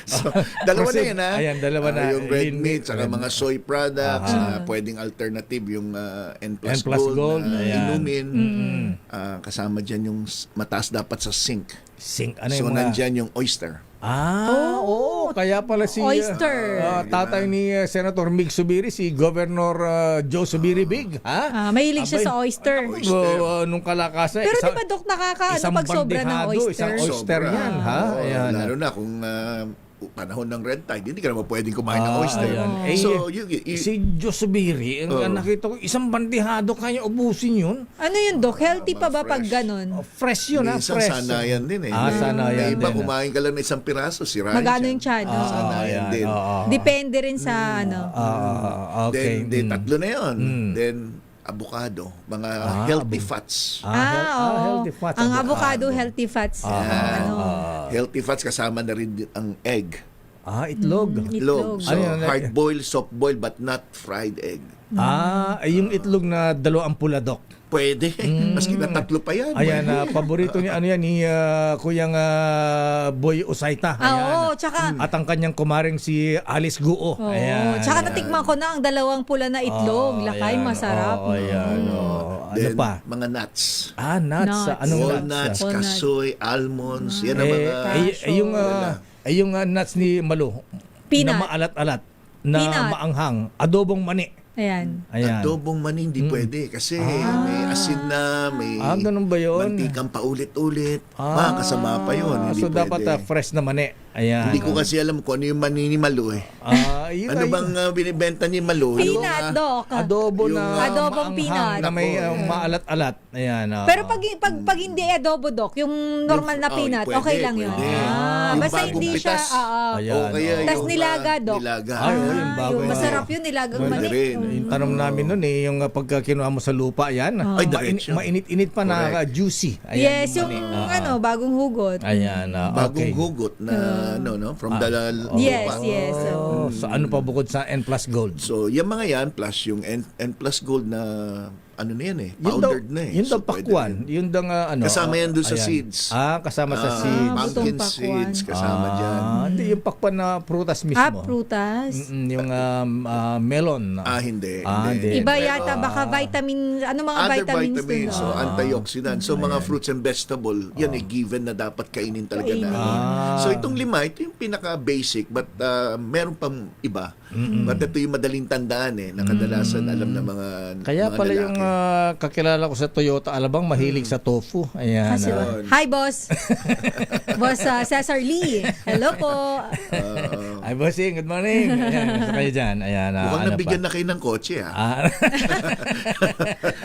So, dalawa na yan, ha? Ayan, dalawa na. Yung red meat, saka red mga soy products, pwedeng alternative yung N plus gold na inumin. Kasama dyan yung mataas dapat sa zinc. Ano so, yung mga... nandyan yung oyster. Oo. Kaya pala si Oyster. tatay ni Senator Mig Subiri, si Governor Joe Subiri Big, ha? Mahilig siya sa oyster. Nung kalakasan. Pero di ba, Dok, pag sobra ng oyster? Isang oyster yan, ha? Ayan. Lalo na kung panahon ng red tide, hindi ka naman pwedeng kumain ng oyster. So, si Joe Subiri, nakita ko, isang bandihado kaya ubusin yun. Ano yun, Dok? Healthy pa ba pag ganun? Fresh yun, minsan fresh. sanayan din eh. Sanayan may iba din. kumain ka lang ng isang piraso, sirahin Magano yung tiyan? Sanayan din. Depende rin sa ano. Okay. Then, tatlo na yun. Then, avocado, mga healthy fats. Healthy fats. Ang avocado, healthy fats. Healthy fats kasama na rin ang egg. Itlog. Itlog. So, hard boil, soft boil, but not fried egg. Yung itlog na 2 pula, Dok. Pwede. Maski na 3 pa yan. Ayan, paborito niya, ni Kuyang Boy Usaita. Oo, tsaka... At ang kanyang kumaring si Alice Guo. Ayan. Tsaka natikman ko na ang 2 pula na itlog. Lakay, masarap. Then, ano pa? mga nuts. Nuts. Anong walnuts, kasoy, almonds. Yan ang mga... yung nuts ni Malo. Peanut. Na maalat-alat. Na maanghang. Adobong mani. Ayan. Adobong mani hindi pwede kasi may asin na, may ganun ba yun? mantikang paulit-ulit. Kasama pa yun. Hindi so pwede. dapat fresh na mani. Ayan. Hindi ko kasi alam kung ano yung mani ni Malo eh. Ano bang binibenta ni Malo? Peanut, Dok. Adobong peanut. Na may maalat-alat. Ayan. Pero pag hindi adobo, Dok, yung normal na peanut, okay lang yun. Basta hindi siya... Tapos nilaga, Dok. Masarap yun, nilagang mani. Yung tanong namin nun yung pagka kinuha mo sa lupa, yan. Mainit-init pa na juicy. Ayan, yes, yung bagong hugot. Ayan. Bagong hugot na from the lupa. Yes. So ano pa bukod sa N plus gold? So yung mga yan plus yung N plus gold na ano na yan eh, powdered na eh. Yun daw pakwan. Yun daw kasama yan doon sa seeds. Kasama sa seeds. Pumpkin seeds kasama dyan. Hindi yung pakwan na prutas mismo. Prutas? Yung melon. Hindi. Iba yata, baka vitamin, mga other vitamins so antioxidant. So mga fruits and vegetable, yan eh, given na dapat kainin talaga namin. So itong 5, ito yung pinaka-basic, but meron pang iba. But ito yung madaling tandaan eh, na kadalasan alam na mga kaya mga pala lalaki. yung kakilala ko sa Toyota Alabang mahilig sa tofu. Ayan. Hi, boss. Boss Cesar Lee. Hello po. Hi, bossing. Good morning. Ayan. Gusto kayo dyan. Ayan. Mukhang nabigyan na kayo ng kotse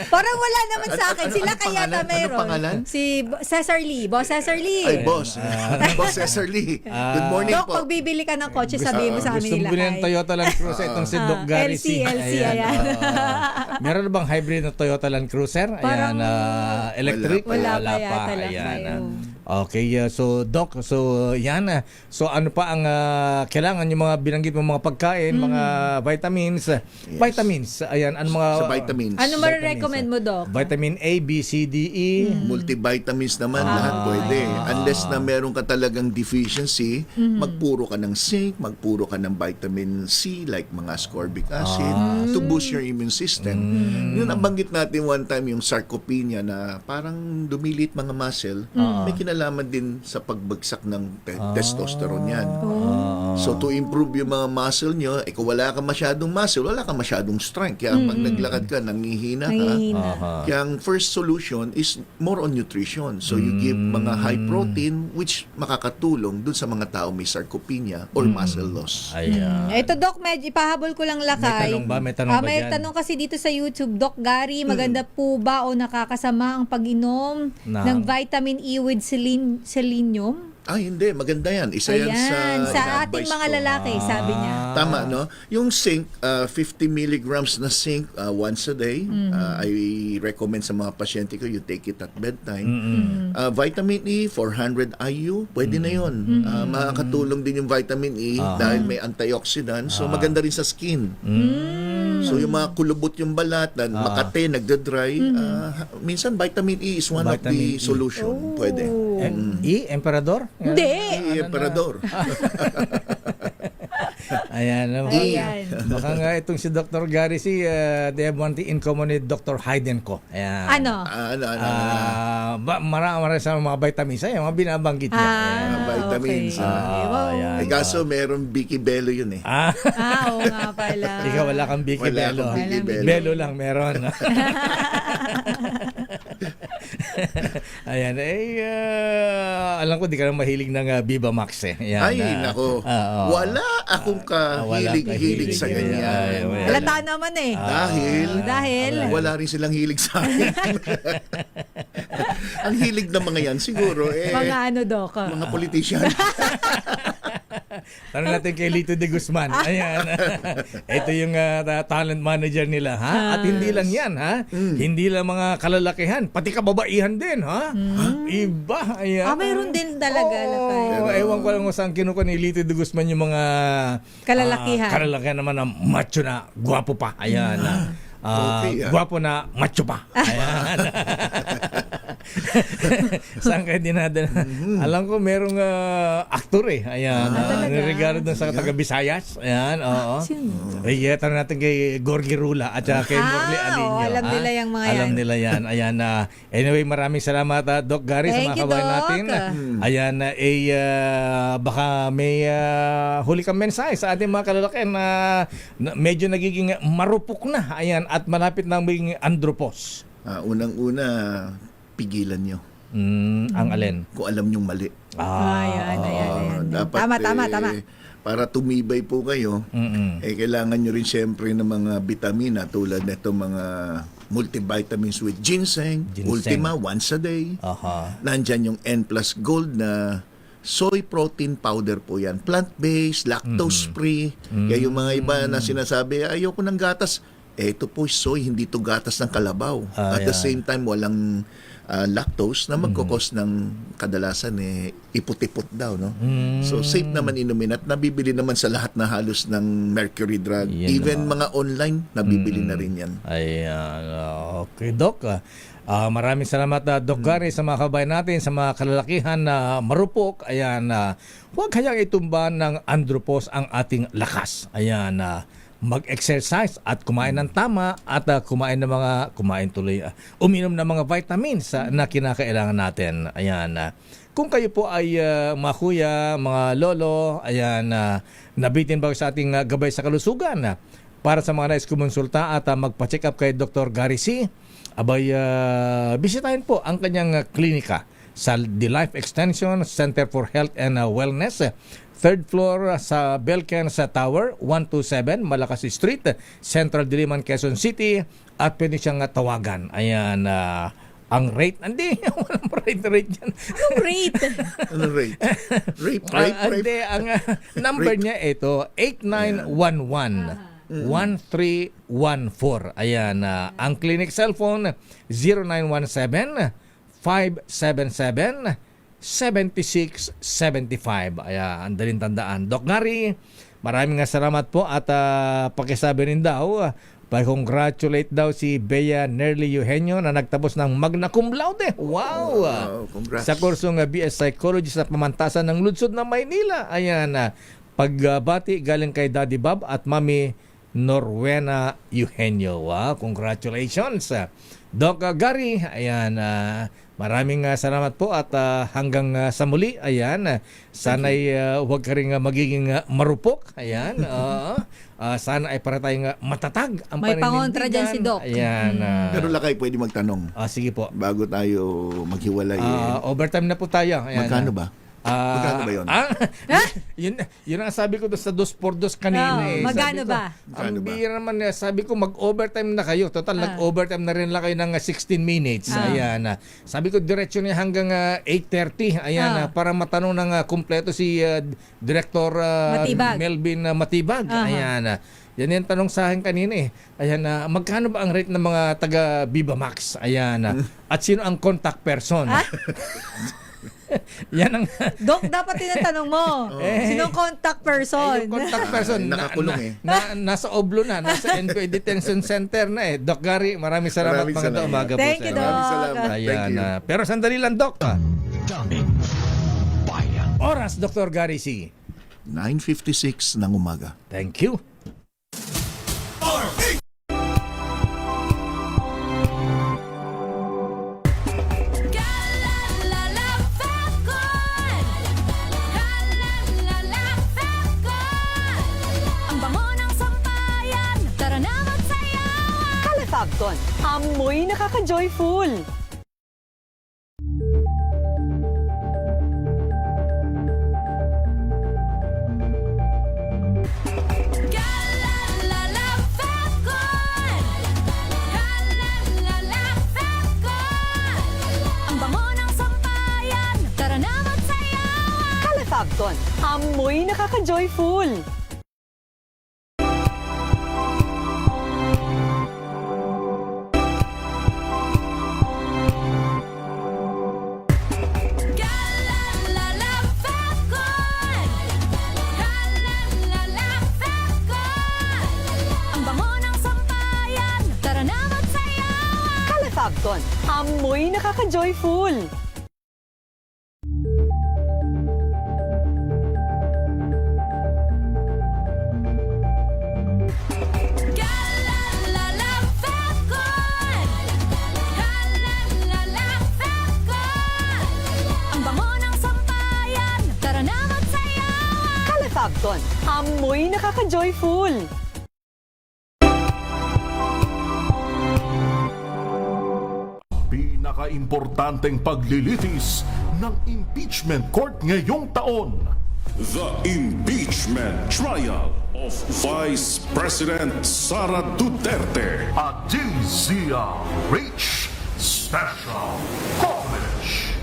Parang wala naman sa akin. Sila kaya na meron. Ano pangalan? Si Cesar Lee. Boss Cesar Lee. Ay, boss. Boss Cesar Lee. Good morning Dok, po. pag bibili ka ng kotse, sabihin mo sa amin Gusto nila. mo ng Toyota Land Cruiser itong si Doc Gary C. LC, ayan. Meron na bang hybrid na Toyota Land Cruiser? Ayan, electric? Wala pa yata. Okay, so Doc, so yan. So ano pa ang kailangan yung mga binanggit mo mga pagkain, mga vitamins. Vitamins, ayan, ano mga sa vitamins. Ano ma-recommend mo, Doc? Vitamin A, B, C, D, E. Multivitamins naman, lahat pwede. Unless na meron ka talagang deficiency, magpuro ka ng zinc, magpuro ka ng vitamin C, like mga ascorbic acid, to boost your immune system. Yun ang banggit natin one time, yung sarcopenia na parang dumilit mga muscle, may kinalaman din sa pagbagsak ng testosterone yan. So to improve yung mga muscle nyo, kung wala ka masyadong muscle, wala ka masyadong strength. Kaya pag naglakad ka, nangihina ka. Kaya ang first solution is more on nutrition. So you give mga high protein which makakatulong dun sa mga tao may sarcopenia or muscle loss. Ito, Doc, medyo ipahabol ko lang lakay. May tanong ba may dyan? tanong kasi dito sa YouTube, Doc Gary, maganda po ba o nakakasama ang pag-inom ng vitamin E with selenium? Hindi. Maganda yan. Isa yan Ayan, sa ating advice mga ko. lalaki, sabi niya. Tama, no? Yung zinc, 50 milligrams na zinc once a day. I recommend sa mga pasyente ko, you take it at bedtime. Vitamin E, 400 IU, pwede na yun. Makakatulong din yung vitamin E dahil may antioxidant. So, maganda rin sa skin. So, yung mga kulubot yung balat, na makate, nagda-dry, minsan vitamin E is one of the solution. Pwede. Emperador? Hindi. Emperador. Ayan. Baka nga itong si Dr. Gary they have one thing in common with Dr. Hayden ko. Ayan. Ano? Marami sa mga vitamins. Ayan, mga binabanggit niya. Vitamins. Ayan. Kaso meron Vicky Bello yun eh. Oo nga pala. Ikaw wala kang Vicky Wala Bello. akong Vicky Bello. Bello lang meron. Ayan. Alam ko di ka lang mahilig ng Viva Max eh. Ayan, Ay, nako. Wala akong kahilig-hilig sa ganyan. Halata naman eh. Dahil wala rin silang hilig sa akin. Ang hilig ng mga yan siguro mga ano, Doc? Mga politician. Tanong natin kay Lito de Guzman. Ayan. Ito yung talent manager nila, ha? At hindi lang yan, ha? Hindi lang mga kalalakihan, pati kababaihan din, ha? Iba. Ayan. Mayroon din talaga. Ewan ko lang kung saan kinuha ni Lito de Guzman yung mga kalalakihan. Kalalakihan naman na macho na, gwapo pa. Ayan. Gwapo na, macho pa. Ayan. Saan kayo dinadala? Alam ko merong aktor eh. Ayan. Regalo dun sa taga Visayas. Ayan. Oo. Tanong natin kay Gorgie Rula at kay Morley Alinio. Alam nila yung mga yan. Alam nila yan. Ayan. Anyway, maraming salamat Doc Gary sa mga kabayan natin. Ayan. Baka may huli kang mensahe sa ating mga kalalaki na medyo nagiging marupok na. Ayan. At malapit na maging andropos. Unang-una, pigilan nyo. Ang alin? Kung alam nyong mali. Ayan. Dapat, Tama. Para tumibay po kayo, kailangan nyo rin siyempre ng mga vitamina tulad nito mga multivitamins with ginseng. Ultima, once a day. Nandyan yung N plus Gold na soy protein powder po yan. Plant-based, lactose-free. Kaya yung mga iba na sinasabi, ayoko ng gatas. Ito po soy, hindi to gatas ng kalabaw. At the same time, walang lactose na magkukos ng kadalasan ipot-ipot daw, no? So safe naman inumin at nabibili naman sa lahat na halos ng mercury drug. Even mga online, nabibili na rin yan. Ayan. Okay, Doc. Maraming salamat Doc Gary sa mga kabayan natin, sa mga kalalakihan na marupok. Ayan. Huwag kayang itumba ng andropos ang ating lakas. Ayan. Mag-exercise at kumain ng tama at uminom ng mga vitamins na kinakailangan natin. Ayan. Kung kayo po ay mga kuya, mga lolo, ayan, nabitin ba sa ating gabay sa kalusugan? Para sa mga nais kumonsulta at magpa-check up kay Dr. Gary C, bisitahin po ang kanyang klinika sa The Life Extension Center for Health and Wellness. Third floor sa Belcan sa Tower, 127 Malakas Street, Central Diliman, Quezon City. At pwede siyang tawagan. Ayan, ang rate, walang rate yan. Anong rate? Anong rate? Rape. Hindi, ang number niya ito, 8911-1314. Ayan, ang clinic cellphone, 0917-577-7675. Ayan, ang daling tandaan. Doc Gary, maraming salamat po at pakisabi rin daw, pa-congratulate daw si Bea Nerly Eugenio na nagtapos ng magna cum laude. Wow! Congrats. Sa kursong BS Psychology sa Pamantasan ng Lungsod ng Maynila. Ayan, pagbati galing kay Daddy Bob at Mami Norwena Eugenio. Wow, congratulations. Doc Gary, ayan, maraming salamat po at hanggang sa muli. Ayan, sana'y huwag ka rin magiging marupok. Ayan, sana ay para tayong matatag ang may pangontra dyan si Doc. Ayan. Pero Lakay, pwede magtanong. Sige po. Bago tayo maghiwalay. Overtime na po tayo. Ayan, magkano ba? Magkano ba yun? Yun ang sabi ko doon sa 2x2 kanina magkano Sabi ko, ba? Ang bira naman, sabi ko mag-overtime na kayo. Total, nag-overtime na rin lang kayo ng 16 minutes. Ayan. Sabi ko, diretso niya hanggang 8:30. Ayan, para matanong ng kumpleto si Director Melvin Matibag. Ayan. Yan yung tanong sa akin kanina Ayan, magkano ba ang rate ng mga taga Viva Max? Ayan. At sino ang contact person? Yan ang Dok, dapat tinatanong mo. Sinong contact person? Yung contact person nakakulong nasa Oblo na, nasa NPA Detention Center na Doc Gary, maraming salamat mga umaga po. Thank you, Doc. Maraming salamat. Ayan, pero sandali lang, Doc. Oras, Dr. Gary C. 9:56 ng umaga. Thank you. Ang bango ng sampayan, tara na magsayawan. Calefabcon, amoy nakaka-joyful. Ang bango ng sampayan, tara na magsayawan. Calefabcon, amoy nakaka-joyful. Ang bango ng sampayan, tara na magsayawan. Calefabcon, amoy nakaka-joyful. Ang bango ng sampayan, tara na magsayawan. Calefabcon, amoy nakaka-joyful. Pinaka-importanteng paglilitis ng impeachment court ngayong taon. The impeachment trial of Vice President Sara Duterte. A DZRH Special Coverage.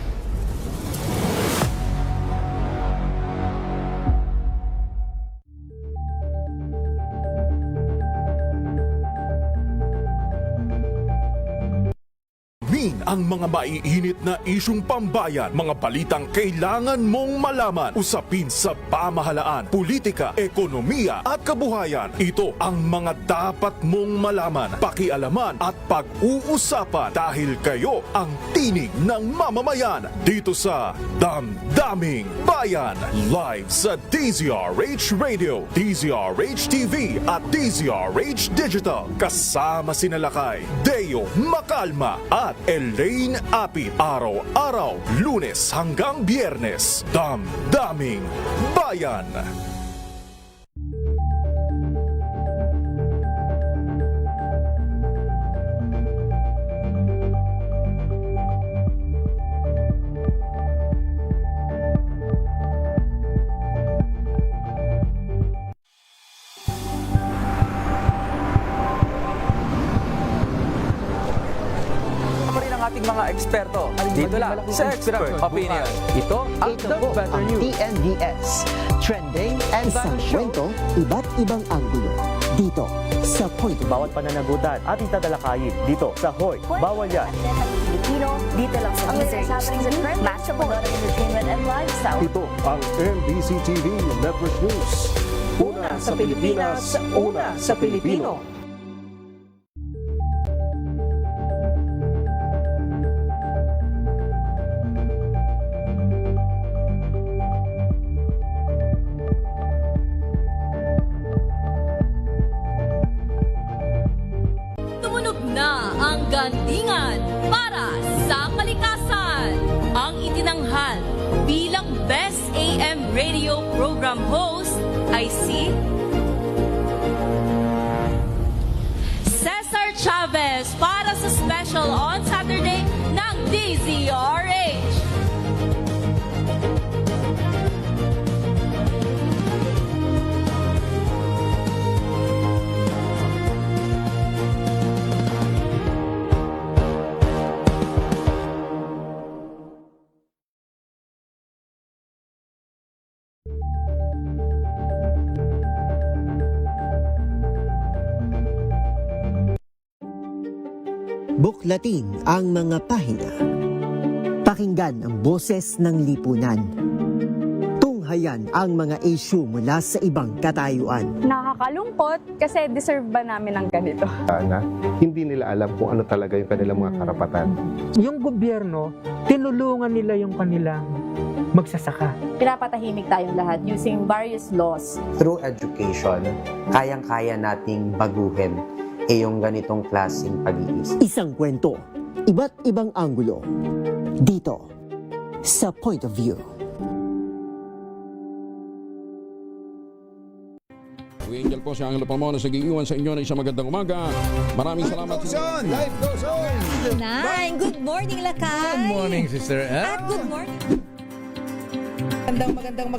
Ang mga maiinit na isyung pambayan, mga balitang kailangan mong malaman, usapin sa pamahalaan, politika, ekonomiya at kabuhayan. Ito ang mga dapat mong malaman, pakialaman at pag-uusapan dahil kayo ang tinig ng mamamayan dito sa Damdaming Bayan. Live sa DZRH Radio, DZRH TV at DZRH Digital. Kasama sina Lakay, Deo Makalma at Elaine Apit. Araw-araw, Lunes hanggang Biyernes. Damdaming Bayan. ating mga eksperto. Dito lang sa Expert Opinion. Ito ang The Better News. TNVS. Trending and Isang kwento, iba't ibang anggulo. Dito sa Point. Bawat pananagutan ating tatalakayin dito sa Hoy. Bawal yan. Pilipino, dito lang sa Music. Matchable entertainment and lifestyle. Ito ang MBC TV Network News. Una sa Pilipinas, una sa Pilipino. Tumunog na ang gandingan para sa kalikasan. Ang itinanghal bilang Best AM Radio Program Host ay si Cesar Chavez para sa special on Saturday ng DZRH. Buklatin ang mga pahina. Pakinggan ang boses ng lipunan. Tunghayan ang mga issue mula sa ibang katayuan. Nakakalungkot kasi deserve ba namin ng ganito? Na hindi nila alam kung ano talaga yung kanilang mga karapatan. Yung gobyerno, tinulungan nila yung kanilang magsasaka. Pinapatahimik tayong lahat using various laws. Through education, kayang-kaya nating baguhin yung ganitong klaseng pag-iisip. Isang kwento, iba't ibang anggulo. Dito, sa Point of View. Angel po si Angelo Palmona sa giiwan sa inyo na isang magandang umaga. Maraming salamat. Life goes on! Nine, good morning, Lakay. Good morning, Sister Ann. At good morning. Magandang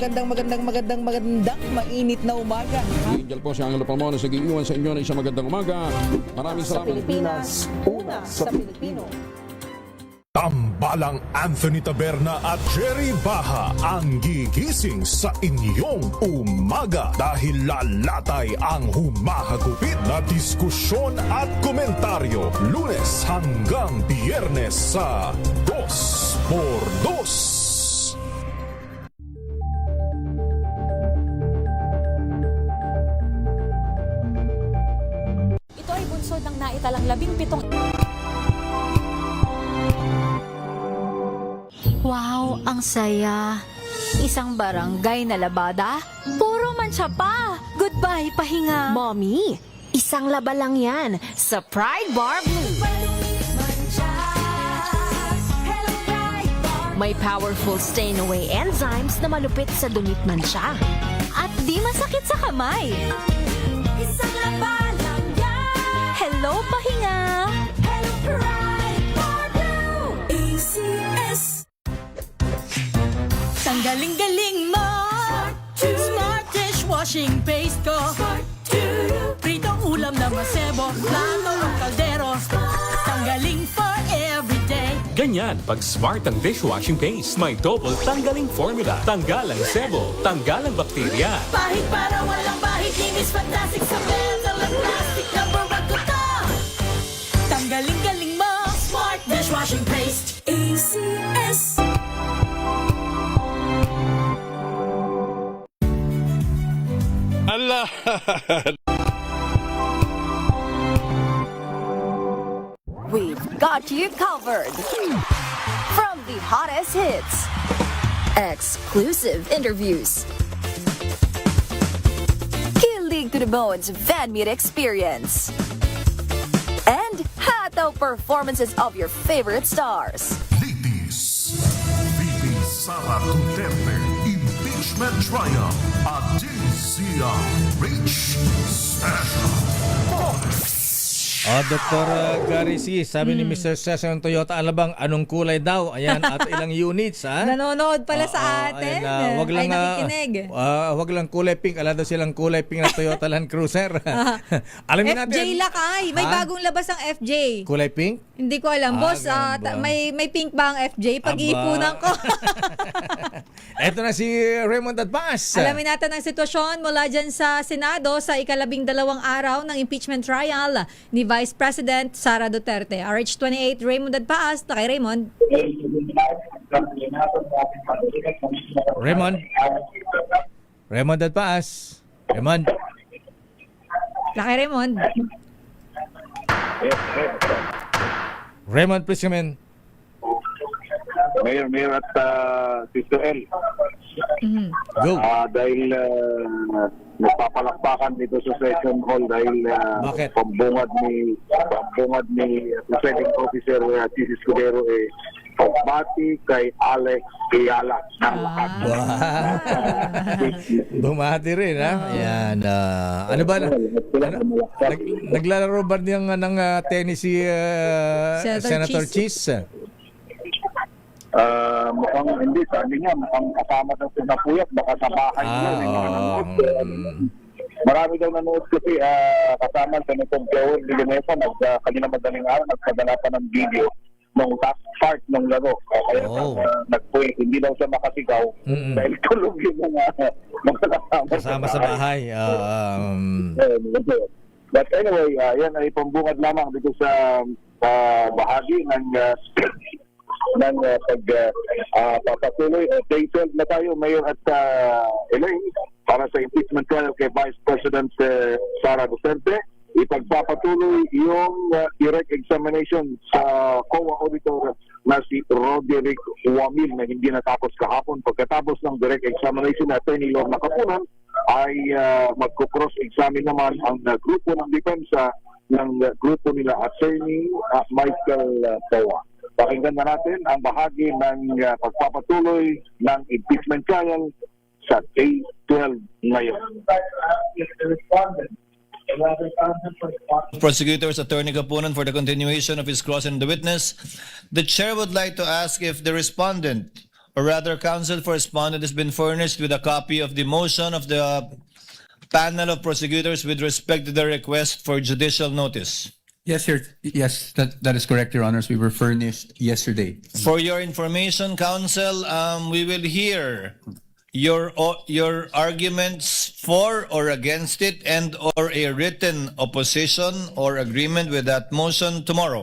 mainit na umaga. Angel po si Angelo Palmona sa giiwan sa inyo na isang magandang umaga. Maraming Sa salamat. Pilipinas, una sa Pilipino. Tambalang Anthony Taberna at Jerry Baha ang gigising sa inyong umaga dahil lalatay ang humahagupit na diskusyon at komentaryo Lunes hanggang Biyernes sa 2x2. Ito ay bunsod ng naitalang 17. Wow, ang saya. Isang barangay na labada, puro mancha pa. Goodbye, pahinga. Mommy, isang laba lang yan sa Pride Bar Blue. May powerful stain-away enzymes na malupit sa dunit mancha. At di masakit sa kamay. Isang laba lang yan. Hello, pahinga. Hello, Pride Bar Blue. ACS. Tanggaling-galing mo. Smart dishwashing paste ko. Pritong ulam na masebo. Plato o kaldero. Tanggaling for everyday. Ganyan pag smart ang dishwashing paste. May double tanggaling formula. Tanggalang sebo, tanggalang bakterya. Pahit para walang bahid. Linis fantastic sa metal at plastic. Number 1 ko to. Tanggaling-galing mo. Smart dishwashing paste. ACS. Allah! We've got you covered. From the hottest hits, exclusive interviews, kilig to the bones fan meet experience, and hataw performances of your favorite stars. Litis, VP Sara Duterte, impeachment trial at DZRH Special. Dr. Gary C., sabi ni Mr. Cesar ng Toyota Alabang, anong kulay daw? Ayan, at ilang units, ha? Nanonood pala sa atin. Wag lang, nakikinig. wag lang kulay pink. Ala daw silang kulay pink na Toyota Land Cruiser. Alamin natin. FJ Lakay. May bagong labas ang FJ. Kulay pink? Hindi ko alam. Boss, may pink ba ang FJ? Pag-iipunan ko. Eto na si Raymond Adpas. Alamin natin ang sitwasyon mula dyan sa Senado sa ika-12 araw ng impeachment trial ni Vice President Sara Duterte. RH28, Raymond Adpas. Kay Raymond. Raymond Adpas. Raymond. Kay Raymond. Raymond, please come in. Mayor at Sister L. Go. Dahil nagpapalakpakan dito sa session hall dahil pambungad ni Presiding Officer Chief Escudero pagbati kay Alex Ayala ng lahat. Bumati rin, ha? Yan. Ano ba? Naglalaro ba ng tennis si Senator Cheese? Mukhang hindi, sabi niya, mukhang kasama daw sa napuyat, baka sa bahay niya. Marami daw nanood kasi kasama sa Senatong Joel Villanueva, kanina madaling araw, nagpadala pa ng video ng last part ng laro. Kaya nagpuy, hindi daw siya makasigaw dahil tulog yung mga kasama sa bahay. But anyway, yan ay pambungad lamang dito sa bahagi ng pagpapatuloy. Day 12 na tayo, Mayor at Elaine, para sa impeachment trial kay Vice President Sara Duterte. Ipagpapatuloy yung direct examination sa COA auditor na si Roderick Wamil na hindi natapos kahapon. Pagkatapos ng direct examination na Attorney Lorna Capunan ay magko-cross-examine naman ang grupo ng depensa ng grupo nila Attorney Michael Tawa. Pakinggan na natin ang bahagi ng pagpapatuloy ng impeachment trial sa Day 12 ngayon. Prosecutor's Attorney Capunan for the continuation of his crossing the witness. The chair would like to ask if the respondent, or rather counsel for respondent, has been furnished with a copy of the motion of the panel of prosecutors with respect to the request for judicial notice. Yes, that is correct, Your Honors. We were furnished yesterday. For your information, counsel, we will hear your arguments for or against it and or a written opposition or agreement with that motion tomorrow.